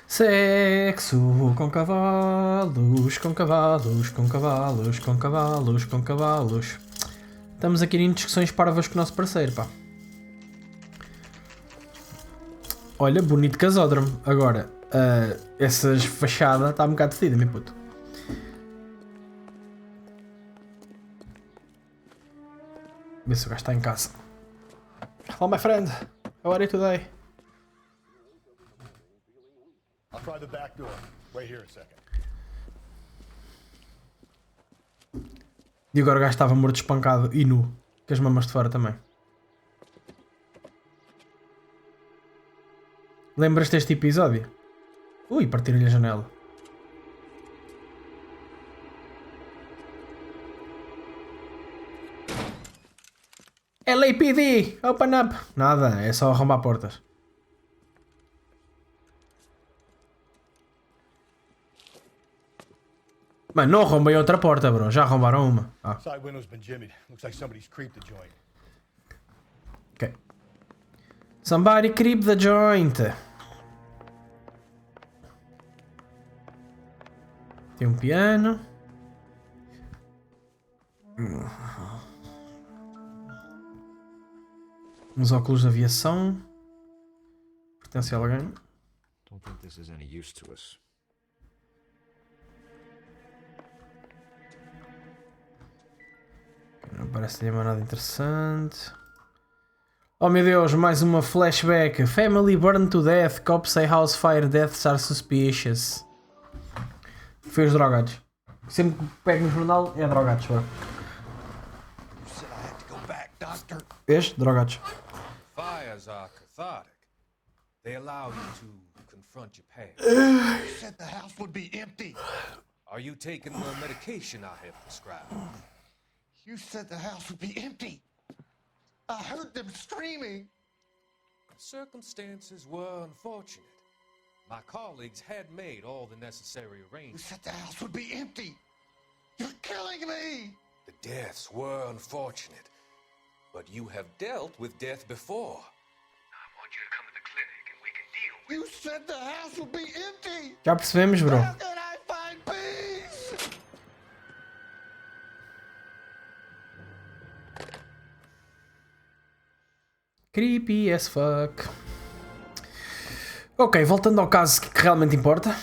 Sexo com cavalos, com cavalos, com cavalos, com cavalos, com cavalos. Estamos aqui em discussões parvas com o nosso parceiro, pá. Olha, bonito casódromo. Agora, essa fachada está um bocado fedida, meu puto. Vê se o gajo está em casa. Hello, my friend. How are you today? I'll try the back door. Wait here a second. E agora o gajo estava morto, espancado e nu. Com as mamas de fora também. Lembras-te deste episódio? Ui, partiram-lhe a janela. LAPD! Open up! Nada, é só arrombar portas. Mano, não arrombei outra porta, bro. Já arrombaram uma. Ah. Side window's been jimmied. Looks like somebody's creeped the joint. Ok. Somebody creep the joint. Tem um piano. Uns óculos de aviação. Pertence a alguém? Don't think this is any use to us. Não parece ter nada interessante. Oh meu Deus, mais uma flashback. Family burned to death. Cops say house fire deaths are suspicious. Foi os drogados. Sempre que pego no jornal é drogados, bro. Vês? Drogados. Fires are cathartic. They allow you to confront your past. You said the house would be empty. Are you taking the medication I have prescribed? You said the house would be empty. I heard them screaming. Circumstances were unfortunate. My colleagues had made all the necessary arrangements. You said the house would be empty. You're killing me. The deaths were unfortunate, but you have dealt with death before. I want you to come to the clinic and we can deal with it. You said the house would be empty. Já percebemos, bro. How can I find peace? Creepy as fuck. Ok, voltando ao caso que realmente importa.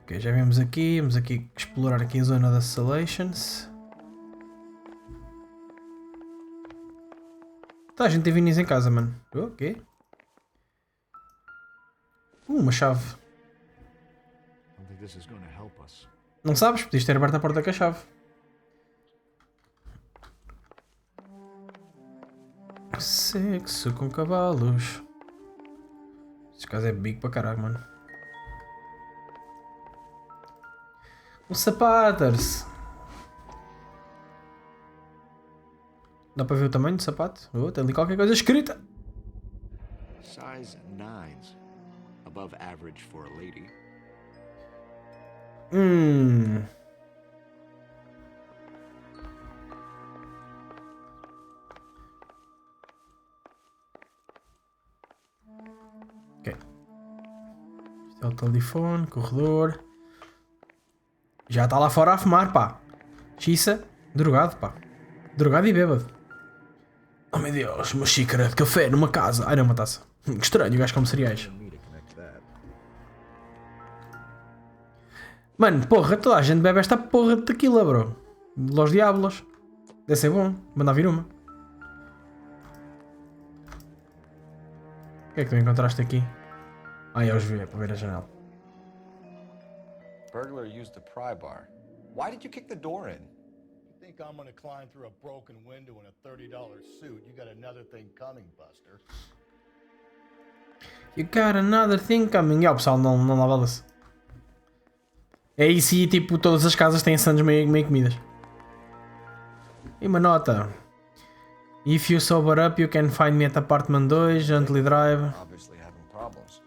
Ok, já vimos aqui. Vamos aqui explorar aqui a zona das Salations. Tá, a gente tem vinis em casa, mano. Ok. Uma chave. Don't think this is going to help us. Não sabes? Podias ter aberto a porta com a chave. Sexo com cavalos. Este caso é big para caralho, mano. Um sapaters. Dá para ver o tamanho do sapato? Oh, tem ali qualquer coisa escrita. Size 9s. Above average for a lady. Ok. Este é o telefone, corredor. Já está lá fora a fumar, pá. Xissa, drogado, pá. Drogado e bêbado. Oh meu Deus, uma xícara de café numa casa. Ai não, uma taça. Que estranho, o gajo come cereais. Mano, porra, toda a gente bebe esta porra de tequila, bro. Los Diablos. Deve ser bom. Manda vir uma. O que é que tu encontraste aqui? Ah, eu os vi, é para ver a janela. Burglar used the pry bar. Why did you kick the door in? You think I'm gonna climb through a broken window in a $30 suit? You got another thing coming, Buster. You got another thing coming. E o pessoal não lava-se. É isso e tipo, todas as casas têm sandes meio comidas. E uma nota. If you sober up, you can find me at apartment 2, Gently Drive. Obviously having problems.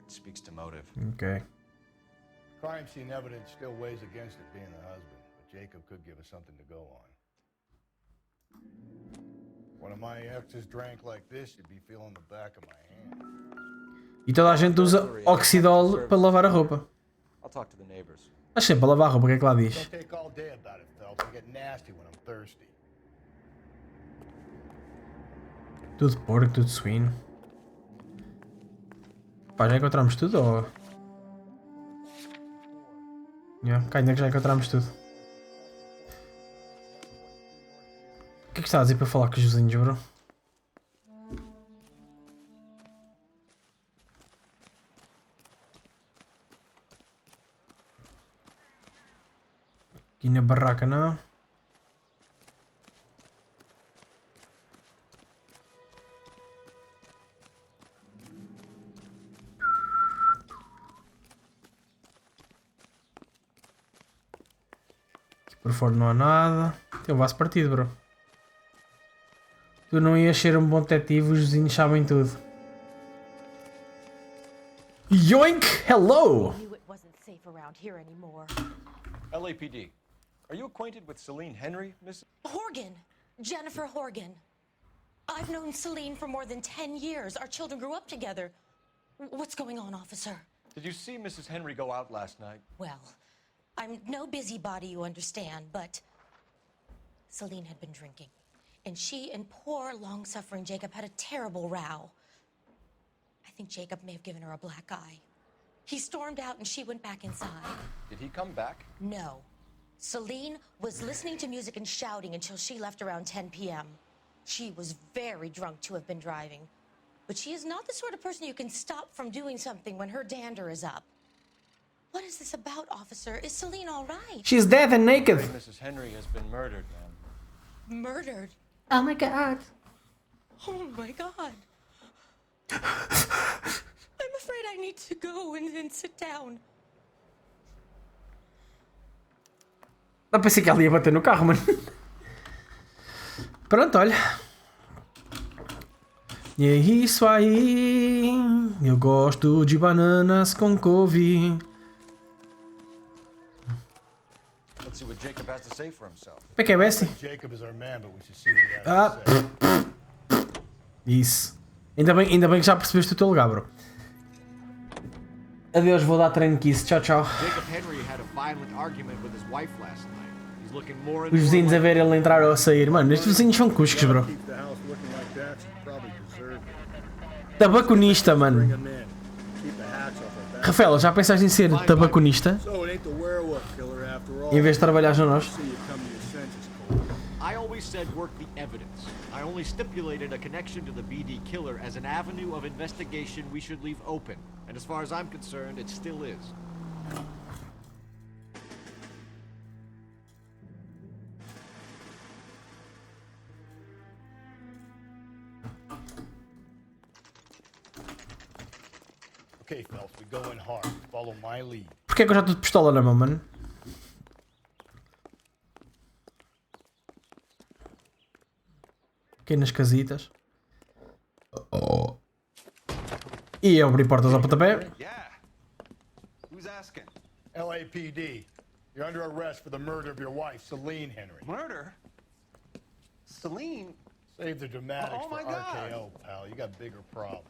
It speaks to motive. Ok. Crime scene evidence still weighs against it being the husband, but Jacob could give us something to go on. One of my exes drank like this, you'd be feeling the back of my hand. E toda a gente usa oxidol para lavar a roupa. I'll talk to the neighbors. Mas sempre para lavar a roupa, o que é que lá diz? Don't take all day about it, Phelps. I get nasty when I'm thirsty. Tudo porco, tudo suíno. Pá, já encontramos tudo ou... Ainda que já encontramos tudo. O que é que estás a dizer para falar com os vizinhos, bro? Aqui na barraca não. Por fora não há nada. Tem um vaso partido, bro. Tu não ias ser um bom detetive, os vizinhos sabem tudo. Yoink! Hello! LAPD. Are you acquainted with Celine Henry, Miss? Horgan. Jennifer Horgan. I've known Celine for more than 10 years. Our children grew up together. What's going on, officer? Did you see Mrs. Henry go out last night? Well, I'm no busybody, you understand, but Celine had been drinking. And she and poor, long-suffering Jacob had a terrible row. I think Jacob may have given her a black eye. He stormed out and she went back inside. Did he come back? No. Celine was listening to music and shouting until she left around 10 p.m. She was very drunk to have been driving. But she is not the sort of person you can stop from doing something when her dander is up. What is this about, officer? Is Celine all right? She's dead and naked. Mrs. Henry has been murdered, ma'am. Murdered? Oh my god. Oh my god. I'm afraid I need to go and sit down. Não pensei que ela ia bater no carro, mano. Pronto, olha. E é isso aí. Eu gosto de bananas com couve. Let's see what Jacob has to say for himself. Como é que é, Bessie? Ah, isso. Ainda bem que já percebeste o teu lugar, bro. Adeus, vou dar treino aqui. Tchau, tchau. Os vizinhos a ver ele entrar ou a sair. Mano, estes vizinhos são cuscos, bro. Tabaconista, mano. Rafael, já pensaste em ser tabaconista? Em vez de trabalhar no nós? I always said work the evidence. I only stipulated a connection to the BD killer as an avenue of investigation we should leave open. And as far as I'm concerned, it still is. Okay, Phelps, we go in hard. Follow my lead. Porquê que eu já estou de pistola na mão, mano? Aqui nas casitas. E eu abri portas ao pontapé. Yeah. Who's asking? LAPD. You're under arrest for the murder of your wife, Celine Henry. Murder? Celine? Save the dramatics Oh for my God. RKO, pal. You got bigger problems.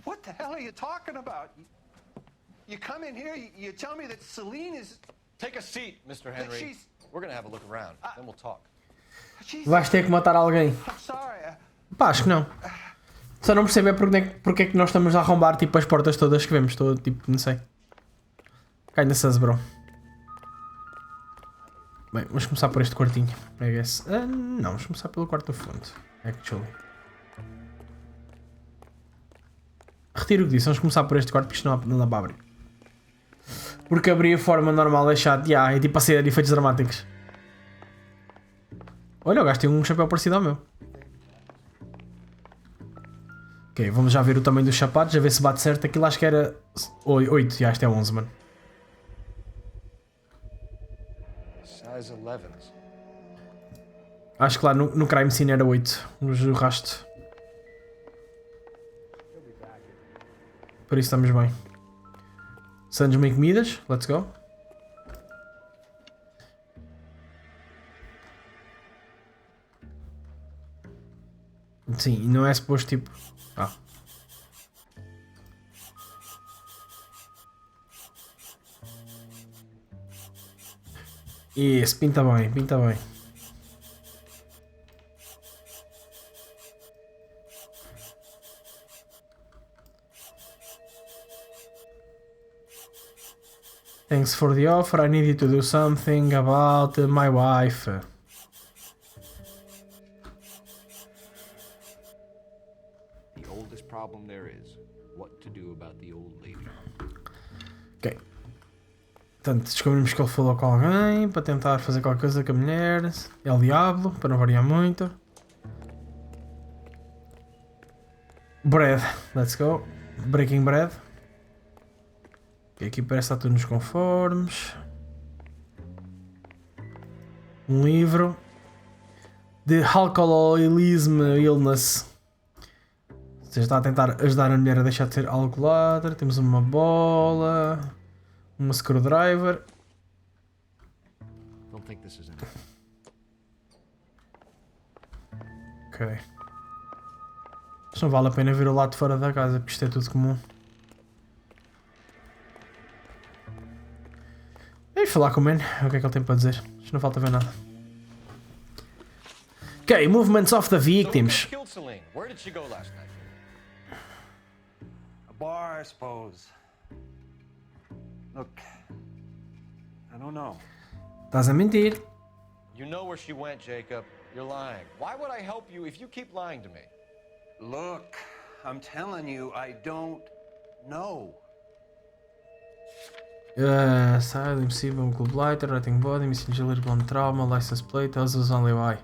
What the hell are you talking about? You come in here, you tell me that Celine is... Take a seat, Mr. Henry. she's- We're gonna have a look around, then we'll talk. Vais ter que matar alguém. I'm sorry. Pá, acho que não. Só não percebo é porque é que nós estamos a arrombar tipo as portas todas que vemos. Estou tipo, não sei. Kinda sus, bro. Bem, vamos começar por este quartinho. I guess. Não, vamos começar pelo quarto do fundo. Actually. Retiro o que disse, vamos começar por este quarto porque isto não dá para abrir. Porque abrir a forma normal é chato. É tipo a ser de efeitos dramáticos. Olha, o gajo tem um chapéu parecido ao meu. Ok, vamos já ver o tamanho dos sapatos, a ver se bate certo. Aquilo acho que era 8, já este é 11, mano. Size 11s. Acho que lá no crime scene era 8, o rasto. Por isso estamos bem. Santos bem comidas, let's go. Sim, e não é suposto tipo... Isso, pinta bem, pinta bem. Thanks for the offer. I need you to do something about my wife. The oldest problem there is what to do about the old lady. Ok. Portanto, descobrimos que ele falou com alguém para tentar fazer qualquer coisa com a mulher. É o diabo, para não variar muito. Bread, let's go. Breaking bread. Okay, aqui parece que está tudo nos conformes. Um livro. The Alcoholism Illness. Você está a tentar ajudar a mulher a deixar de ser alcoólatra. Temos uma bola. Uma screwdriver. Don't think this is enough. Ok. Mas não vale a pena ver o lado de fora da casa, porque isto é tudo comum. Vamos falar com o man, o que é que ele tem para dizer. Isto não falta ver nada. Ok, movements of the victims. So who killed Celine? Where did she go last night? A bar, I suppose. Look, I don't know. Estás a mentir. You know where she went, Jacob. You're lying. Why would I help you if you keep lying to me? Look, I'm telling you, I don't know. Side, impossível, club lighter, writing body, missing jewelry, blonde trauma, license plate, houses only why.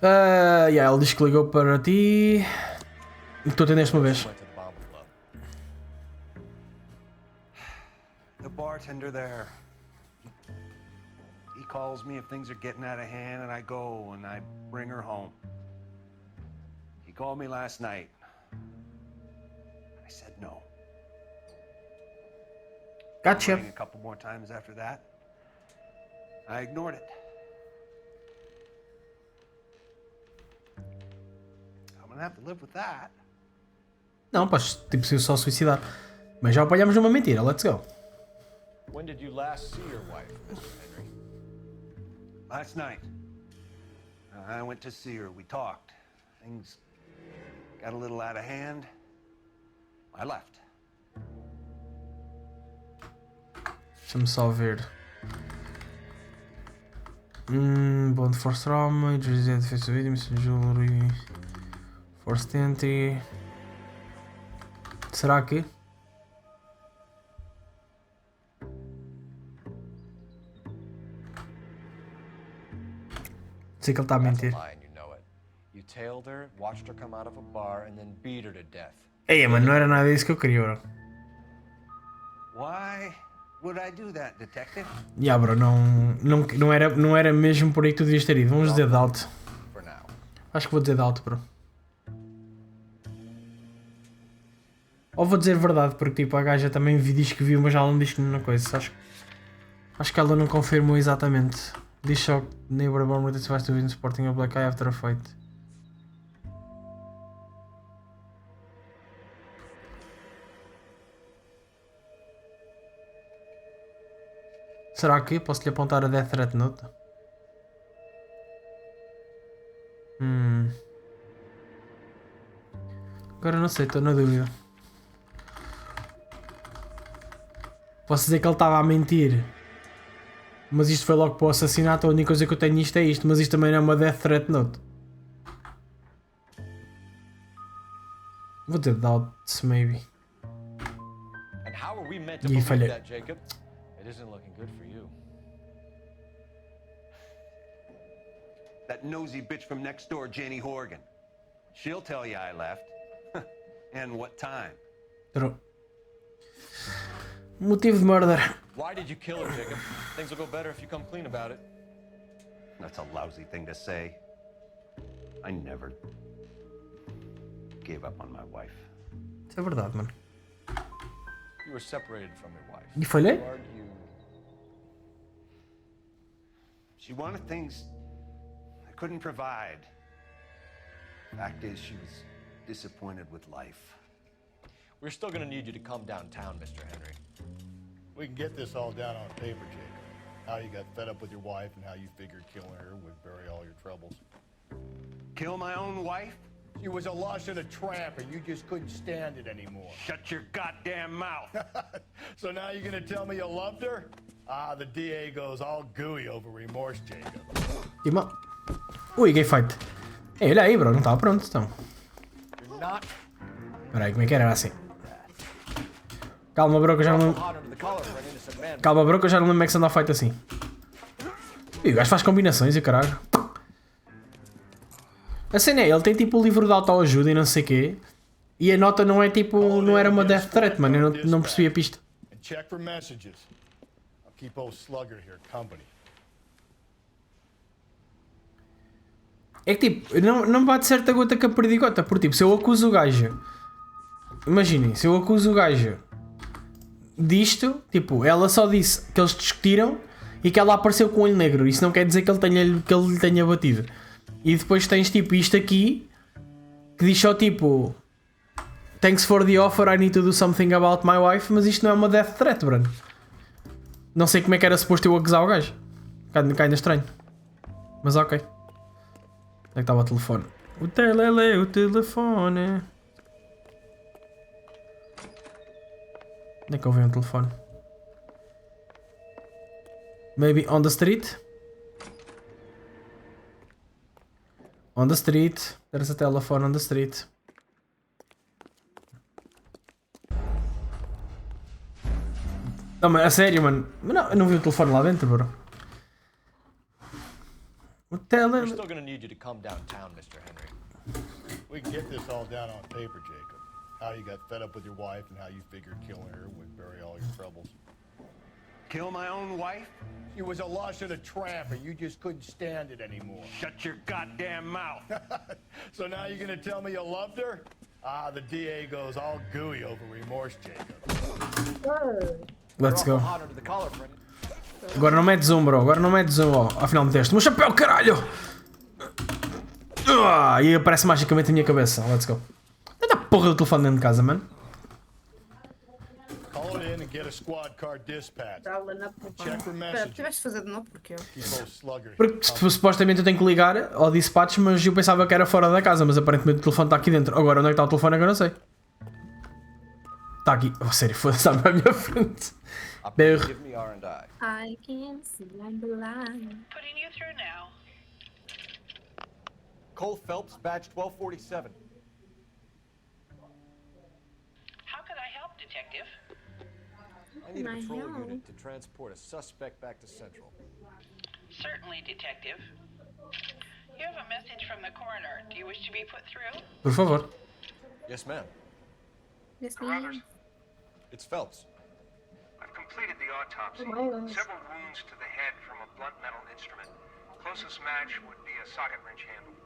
Ele diz que ligou para ti. Tu atendeste uma vez. The bartender there. He calls me if things are getting out of hand, and I go and I bring her home. He called me last night. I said no. Gotcha. Rang a couple more times after that. I ignored it. I'm gonna have to live with that. Não, podes tipo só suicidar. Mas já apanhamos numa mentira, let's go. When did you last see your wife, Mr. Henry? Last night. I went to see her. We talked. Things got a little out of hand. I left. Deixa-me só ver. Bond Force Trauma, Resident Face Video, Missing Jewelry, Forced Entry. Será que? Sei que ele está a mentir. You know it. You tailed her, watched her come out of a bar, and then beat her to death. Ei, mano, não era nada disso que eu queria, bro. Why would I do that, detective? Yeah, bro, não era mesmo por aí que tu devias ter ido. Vamos dizer de alto. Acho que vou dizer de alto, bro. Ou vou dizer verdade, porque tipo, a gaja também diz que viu, mas ela não diz que não coisa. Acho que ela não confirmou exatamente. Diz só que neighbor born with advice to win sporting a black eye after a fight. Será que posso-lhe apontar a Death Threat Note? Agora não sei, estou na dúvida. Posso dizer que ele estava a mentir, mas isto foi logo para o assassinato. A única coisa que eu tenho nisto é isto, mas isto também não é uma Death Threat Note. Vou ter doubts, maybe. E falhei. That nosy bitch from next door, Janie Horgan. She'll tell you I left. And what time. True. Motivo de murder. Why did you kill her, Jacob? Things will go better if you come clean about it. That's a lousy thing to say. I never gave up on my wife. Isso é verdade, mano. You were separated from your wife. E falhei? She wanted things I couldn't provide. Fact is, she was disappointed with life. We're still gonna need you to come downtown, Mr. Henry. We can get this all down on paper, Jacob. How you got fed up with your wife and how you figured killing her would bury all your troubles. Kill my own wife? She was a lush and a tramp, and you just couldn't stand it anymore. Shut your goddamn mouth. So now you're gonna tell me you loved her? Ah, the DA goes all gooey over remorse, Jacob. Ima. Ui, gay fight. Ei, olha aí, bro, não estava pronto, então. Espera aí, como é que era assim? Calma, bro, que eu já não... Calma, bro, que eu já não lembro como é que se anda a fight assim. E o gajo faz combinações e caralho. A cena é, ele tem tipo o livro de autoajuda e não sei o quê. E a nota não é tipo... Não era uma death threat, mano. Eu não percebi a pista. Check for messages. I'll keep old Slugger here company. É que tipo, não bate certa gota com a perdigota. Porque tipo, se eu acuso o gajo... Imaginem, se eu acuso o gajo disto, tipo, ela só disse que eles discutiram e que ela apareceu com o olho negro. Isso não quer dizer que ele lhe tenha batido. E depois tens tipo isto aqui que diz só tipo thanks for the offer, I need to do something about my wife. Mas isto não é uma death threat, Bruno. Não sei como é que era suposto eu acusar o gajo. Ainda estranho. Mas ok. Onde é que estava o telefone? O telefone. Onde é que eu vi um telefone? Maybe on the street? On the street. There's a telephone on the street. Não, mas a sério, mano. Não, eu não vi o telefone lá dentro, bro. O We're still gonna need you to come downtown, Mr. Henry. We can get this all down on paper, Jacob. How you got fed up with your wife and how you figured killing her would bury all your troubles. Kill my own wife? She was a lush and a tramp, and you just couldn't stand it anymore. Shut your goddamn mouth. So now you're gonna tell me you loved her? Ah, the DA goes all gooey over remorse, Jacob. Let's go. Agora não metes zoom, bro. Agora não metes zoom, ó. Afinal meteste o meu chapéu, caralho! E aparece magicamente na minha cabeça. Let's go. Onde é a porra do telefone dentro de casa, mano? Call it in and get a squad car dispatch. Check for Espera, tiveste de fazer de novo porque eu... Porque supostamente eu tenho que ligar ao dispatch, mas eu pensava que era fora da casa, mas aparentemente o telefone está aqui dentro. Agora onde é que está o telefone é que eu não sei. Está aqui. Oh, sério, foda-se, à minha frente. Berro. I can see I'm blind. Putting you through now. Cole Phelps, badge 1247. How can I help, Detective? I need a patrol unit to transport a suspect back to Central. Certainly, Detective. You have a message from the coroner. Do you wish to be put through? Por favor. Yes, ma'am. Yes, ma'am. It's Phelps. I've completed the autopsy. Several wounds to the head from a blunt metal instrument. Closest match would be a socket wrench handle.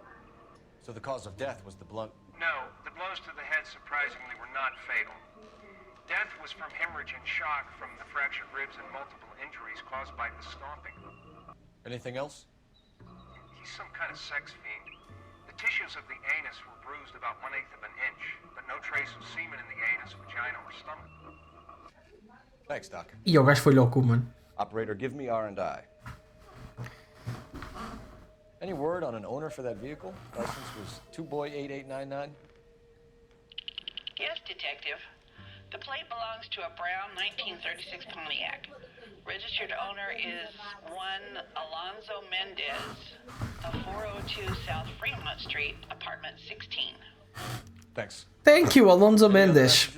So the cause of death was the blunt... No, the blows to the head surprisingly were not fatal. Death was from hemorrhage and shock from the fractured ribs and multiple injuries caused by the stomping. Anything else? He's some kind of sex fiend. The tissues of the anus were bruised about 1/8 of an inch, but no trace of semen in the anus, vagina, or stomach. Thanks, Doc. E o gajo foi louco, mano. Operator, give me R&I. Any word on an owner for that vehicle? License was 2boy8899. Yes, Detective. The plate belongs to a brown 1936 Pontiac. Registered owner is one Alonzo Mendez of 402 South Fremont Street, apartment 16. Thanks. Thank you, Alonzo Mendes.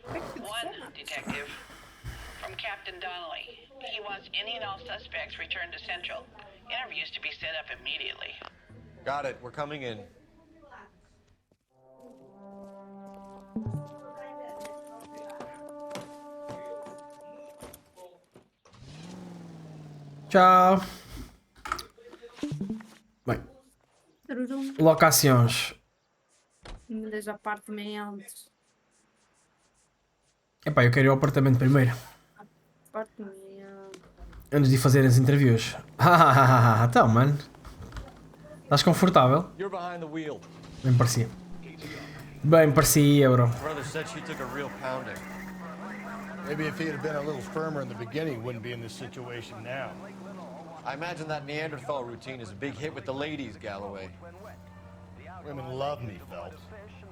One, Detective. From Captain Donnelly. He wants any and all suspects returned to Central. Interviews to be set up immediately. Got it. We're coming in. Tchau. Bem. Locações. Desde apartamento. Epá, eu quero ir ao apartamento primeiro. Apartamento. Antes de fazer as interviews. Então, mano. Estás confortável? You're behind the wheel. Bem parecia. Bem parecia, bro. Brother said she took a real pounding. Maybe if he had been a little firmer in the beginning, wouldn't be in this situation now. I imagine that Neanderthal routine is a big hit with the ladies, Galloway. Women love me, Phelps.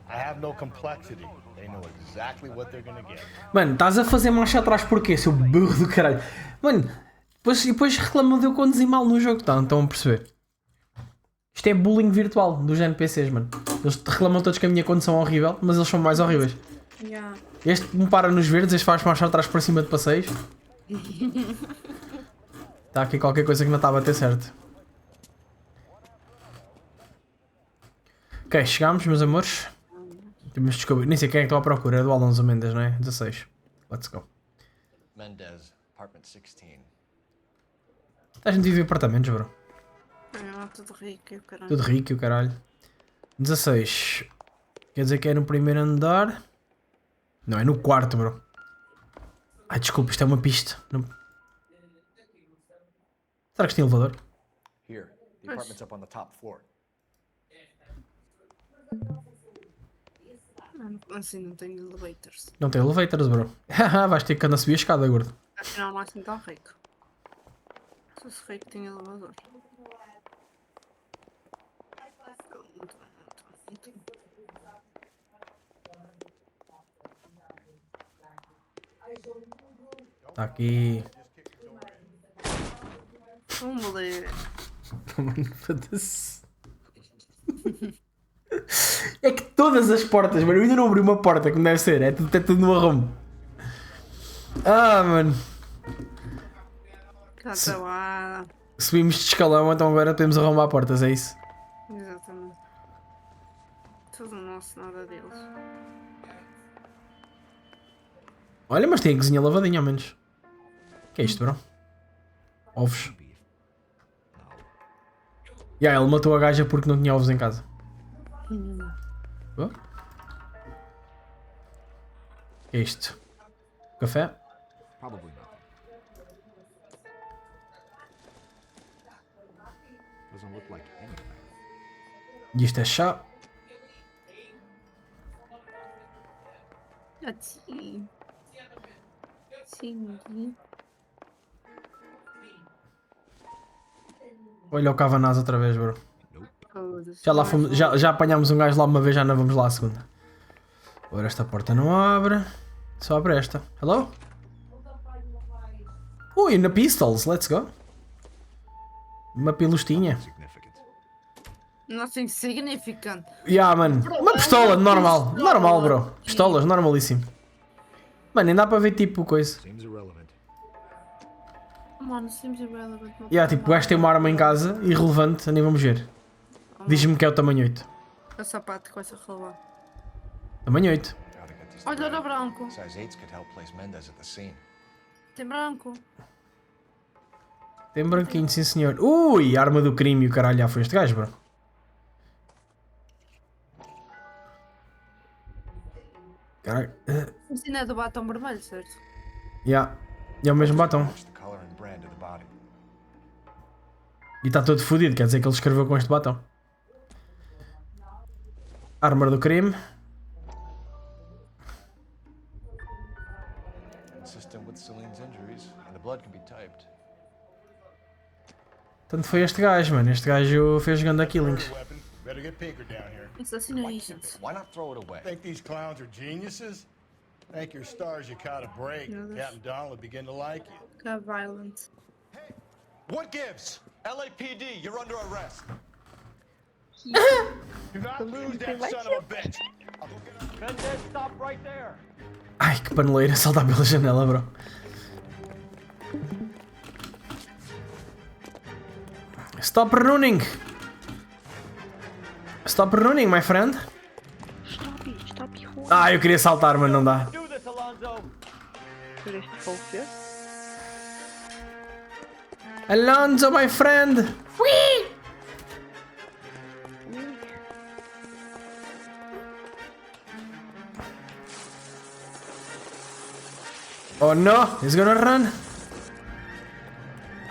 I have no complexity. They know exactly what they're gonna get. Mano, estás a fazer marcha atrás porquê, seu burro do caralho? Mano, depois reclamam de eu conduzir mal no jogo. Estão a perceber? Isto é bullying virtual dos NPCs, mano. Eles reclamam todos que a minha condução é horrível, mas eles são mais horríveis. Yeah. Este me para nos verdes, este faz marchar atrás por cima de passeios. Está aqui qualquer coisa que não está a bater certo. Ok, chegámos, meus amores. Temos de descobrir. Nem sei quem é que estou à procura. É do Alonso Mendes, não é? 16. Let's go. Mendez, apartment 16. A gente vive em apartamentos, bro. Tudo rico e o caralho. Tudo rico e o caralho. 16. Quer dizer que é no primeiro andar? Não, é no quarto, bro. Ai, desculpa, isto é uma pista. Não... Será que isto tem elevador? Here, the apartment's up on the top floor. Assim não tem elevators. Não tem elevators, bro. Vais ter que andar a subir a escada, gordo. Afinal não é assim tão rico. Se fosse rico tem elevador. Está aqui. Vamos ler. Foda-se. É que todas as portas, mano, eu ainda não abri uma porta como deve ser, é tudo no arrumo. Ah, mano. Subimos de escalão, então agora podemos arrumar portas, é isso? Exatamente. Tudo nosso, nada deles. Olha, mas tem a cozinha lavadinha ao menos. O que é isto, bro? Ovos. Ele matou a gaja porque não tinha ovos em casa. Oh? O que é isto? Café? E isto é chá. Sim. Sim. Olha o Cavanaz outra vez, bro. Já apanhámos um gajo lá uma vez, já não vamos lá a segunda. Agora esta porta não abre. Só abre esta. Hello? Ui, na Pistols, let's go. Uma pilustinha. Nossa, insignificante. Mano. Uma pistola, normal. Normal, bro. Pistolas, normalíssimo. Mano, nem dá para ver tipo coisa. Mano, seems irrelevant. Tipo, o gajo tem uma arma em casa, irrelevante, nem vamos ver. Diz-me que é o tamanho 8. O sapato com essa relva. Tamanho 8. Olha, era branco. Size 8s could help place Mendez at the scene. Tem branco. Tem branquinho, sim senhor. Ui, arma do crime e o caralho, já foi este gajo, bro. Caralho. Isso ainda é do batom vermelho, certo? Yeah. E é o mesmo batom. E está todo fodido, quer dizer que ele escreveu com este batom. Arma do crime. Consistent with Celine's injuries, and the blood can be typed. Tanto foi este gajo, mano. Este gajo fez ganda killings. Better get Pinker down here. Assassinations. Why not throw it away? Think these clowns are geniuses? Thank your stars you caught a break. Captain Donald will begin to like you. Got violent. What gives? LAPD, you're under arrest. Do not lose that son of a bitch. Mendez, stop right there. Ai, que paneleira saltar pela janela, bro. Stop running. Stop running, my friend. Stop. Ah, eu queria saltar, mas não dá. Alonso, my friend. Whee! Oh no, he's gonna run.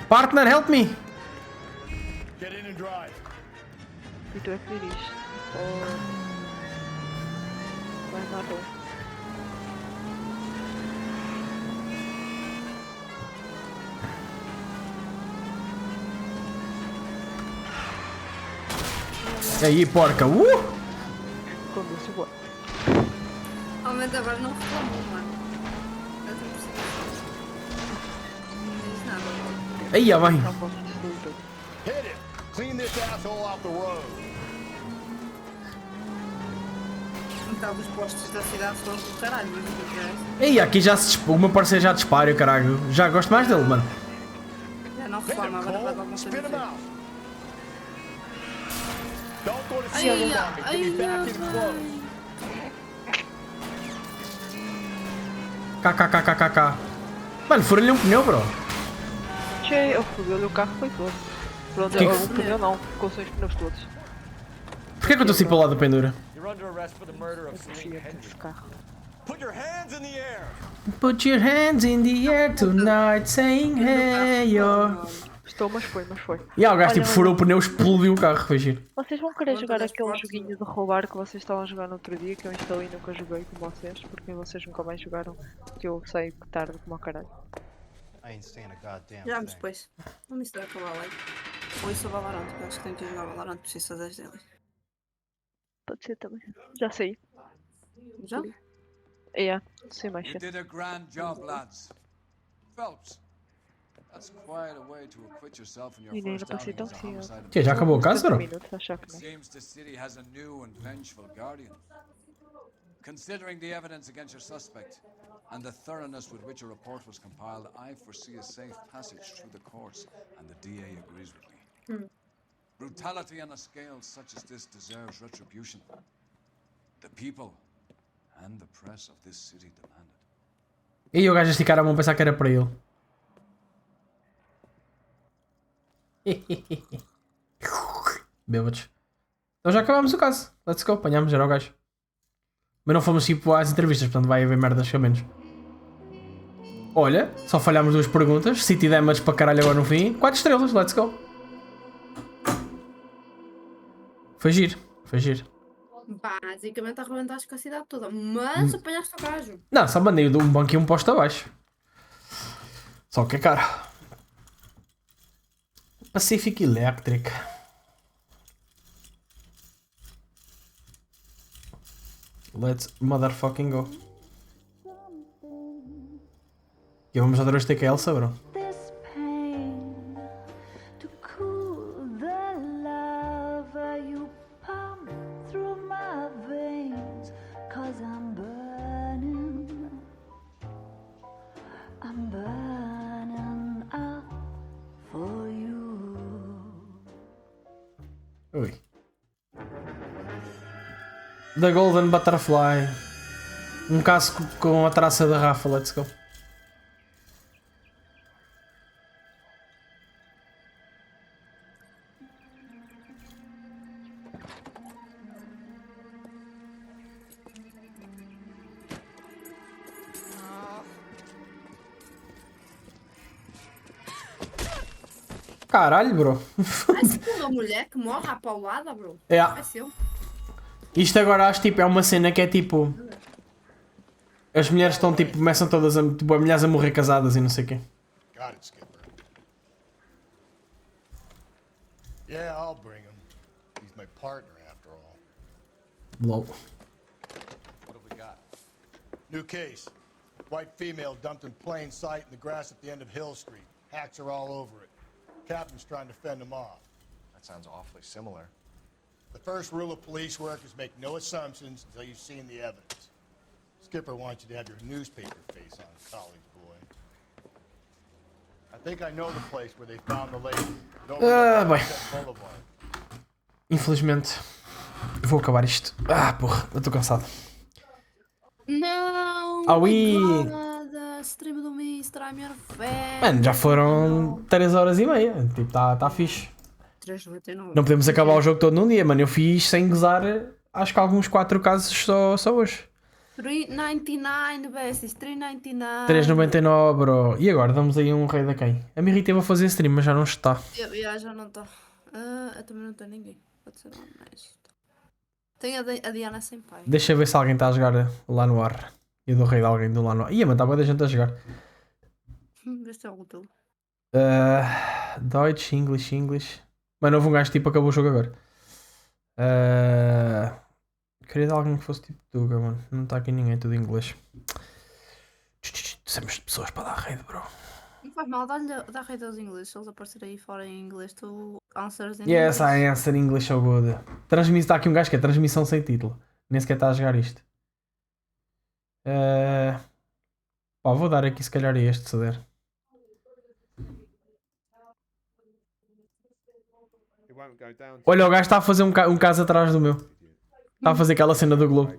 Partner, help me. Get in and drive. E tu é que dirige. Vai na rua. E aí, porca. Conduz boa. Realmente agora não reclamou, mano. Aí, ó, vai. Hit it. Clean this asshole off the road. Metade dos postos da cidade estão do caralho, mas o que é? Aí, aqui já se o meu parceiro já dispara, caralho. Já gosto mais dele, mano. Já não reclama, agora vai dar alguma coisa. KKKKK. Mano, fura-lhe um pneu, bro. Che, eu fui-lhe o carro, foi todo. Pronto, o pneu não, ficou sem os pneus todos. Porquê que eu estou assim para o lado da pendura? You're under arrest for the murder of Celine Hendricks. Put your hands in the air. Put your hands in the air tonight, saying hey yo. Estou, mas foi. E o gajo tipo furou o pneu, explodiu o carro, foi giro. Vocês vão querer jogar aquele joguinho de roubar que vocês estavam a jogar no outro dia, que eu instalei e nunca joguei com vocês, porque vocês nunca mais jogaram, que eu saí tarde como ao caralho. Já vamos depois. Vamos misturar com o Valorant. Ou isso é o Valorant, porque eu acho que tenho que jogar Valorant, preciso fazer as delas. Pode ser também. Já saí. Já? Sei mais You cedo. did a grand job, lads. Phelps, that's quite a way to acquit yourself in your E nem first não passei outing tão as a homicide. cedo. Que já acabou o caso, bro? Seems the city has a new and vengeful guardian. Considering the evidence against your suspect and the thoroughness with which a report was compiled, I foresee a safe passage through the courts, and the DA agrees with me. Brutality on a scale such as this deserves retribution. The people and the press of this city demand it. E o gajo a esticar a mão pensar que era para ele. Bêbados. Então já acabámos o caso. Let's go, apanhámos, era o gajo. Mas não fomos tipo às entrevistas, portanto vai haver merdas a menos. Olha, só falhámos 2 perguntas. City damage para caralho agora no fim. 4 estrelas, let's go. Foi giro. Basicamente arrebentaste com a cidade toda, mas apanhaste o gajo. Não, só mandei um banco e um posto abaixo. Só que é caro. Pacific Electric. Let's motherfucking go. E vamos outra vez ter que a Elsa, bro. Ui. The Golden Butterfly. Um caso com a traça da Rafa, let's go. Caralho, bro. Vai ser uma mulher que morre à paulada, bro. É. Vai ser. Isto agora acho tipo, é uma cena que é tipo. As mulheres estão tipo, começam todas a. Tipo, as mulheres a morrer casadas e não sei o quê. Got it, Skipper. Yeah, I'll bring him. He's my partner, after all. Lol. What have we got? New case. White female dumped in plain sight in the grass at the end of Hill Street. Hacks are all over it. Captain's trying to fend them off. That sounds awfully similar. The first rule of police work is make no assumptions until you've seen the evidence. Skipper wants you to have your newspaper face on, college boy. I think I know the place where they found the lady. Bem. Infelizmente, vou acabar isto. Porra, eu estou cansado. Não! Ah, oui! Stream do Mr. I'm your fan! Mano, já foram 3 horas e meia. Tipo, tá fixe. 3,99. Não podemos acabar o jogo todo num dia, mano. Eu fiz sem gozar, acho que alguns 4 casos só hoje. 3,99, besties, 3,99. 3,99, bro. E agora damos aí um rei da quem? A Miri teve a fazer stream, mas já não está. Já não está. Eu também não tenho ninguém. Pode ser honesto. Tenho a Diana sem pai. Deixa eu ver se alguém está a jogar lá no ar. Eu dou rei de alguém do lá no ar. Ia, mas está boa da gente a jogar. Vê se tem algum teu. Deutsch, English. Mano, houve um gajo tipo acabou o jogo agora. Queria de alguém que fosse tipo Tuga, mano. Não está aqui ninguém, tudo em inglês. Precisamos de pessoas para dar raid, bro. Não faz mal, dá rei aos ingleses. Se eles aparecerem aí fora em inglês, tu answers em Yes, inglês. I answer English so good. Está aqui um gajo que é transmissão sem título. Nem sequer está a jogar isto. Vou dar aqui se calhar a este, se der. Olha, o gajo está a fazer um caso atrás do meu. Está a fazer aquela cena do Globo.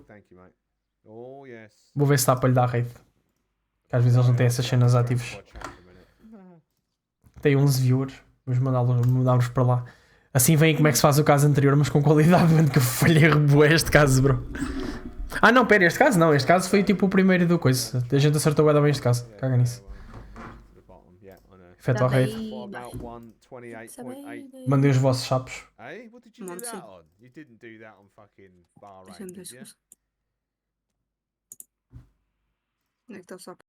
Vou ver se está para lhe dar raid. Que às vezes eles não têm essas cenas ativas. Tem 11 viewers. Vamos mandá-los para lá. Assim vem como é que se faz o caso anterior, mas com qualidade, mano, que eu falhei bué este caso, bro. Não, pera, este caso não. Este caso foi tipo o primeiro do coisa. A gente acertou bem este caso. Caga nisso. Efetua raid. Mandei os vossos sapos. Onde é que está o sapo?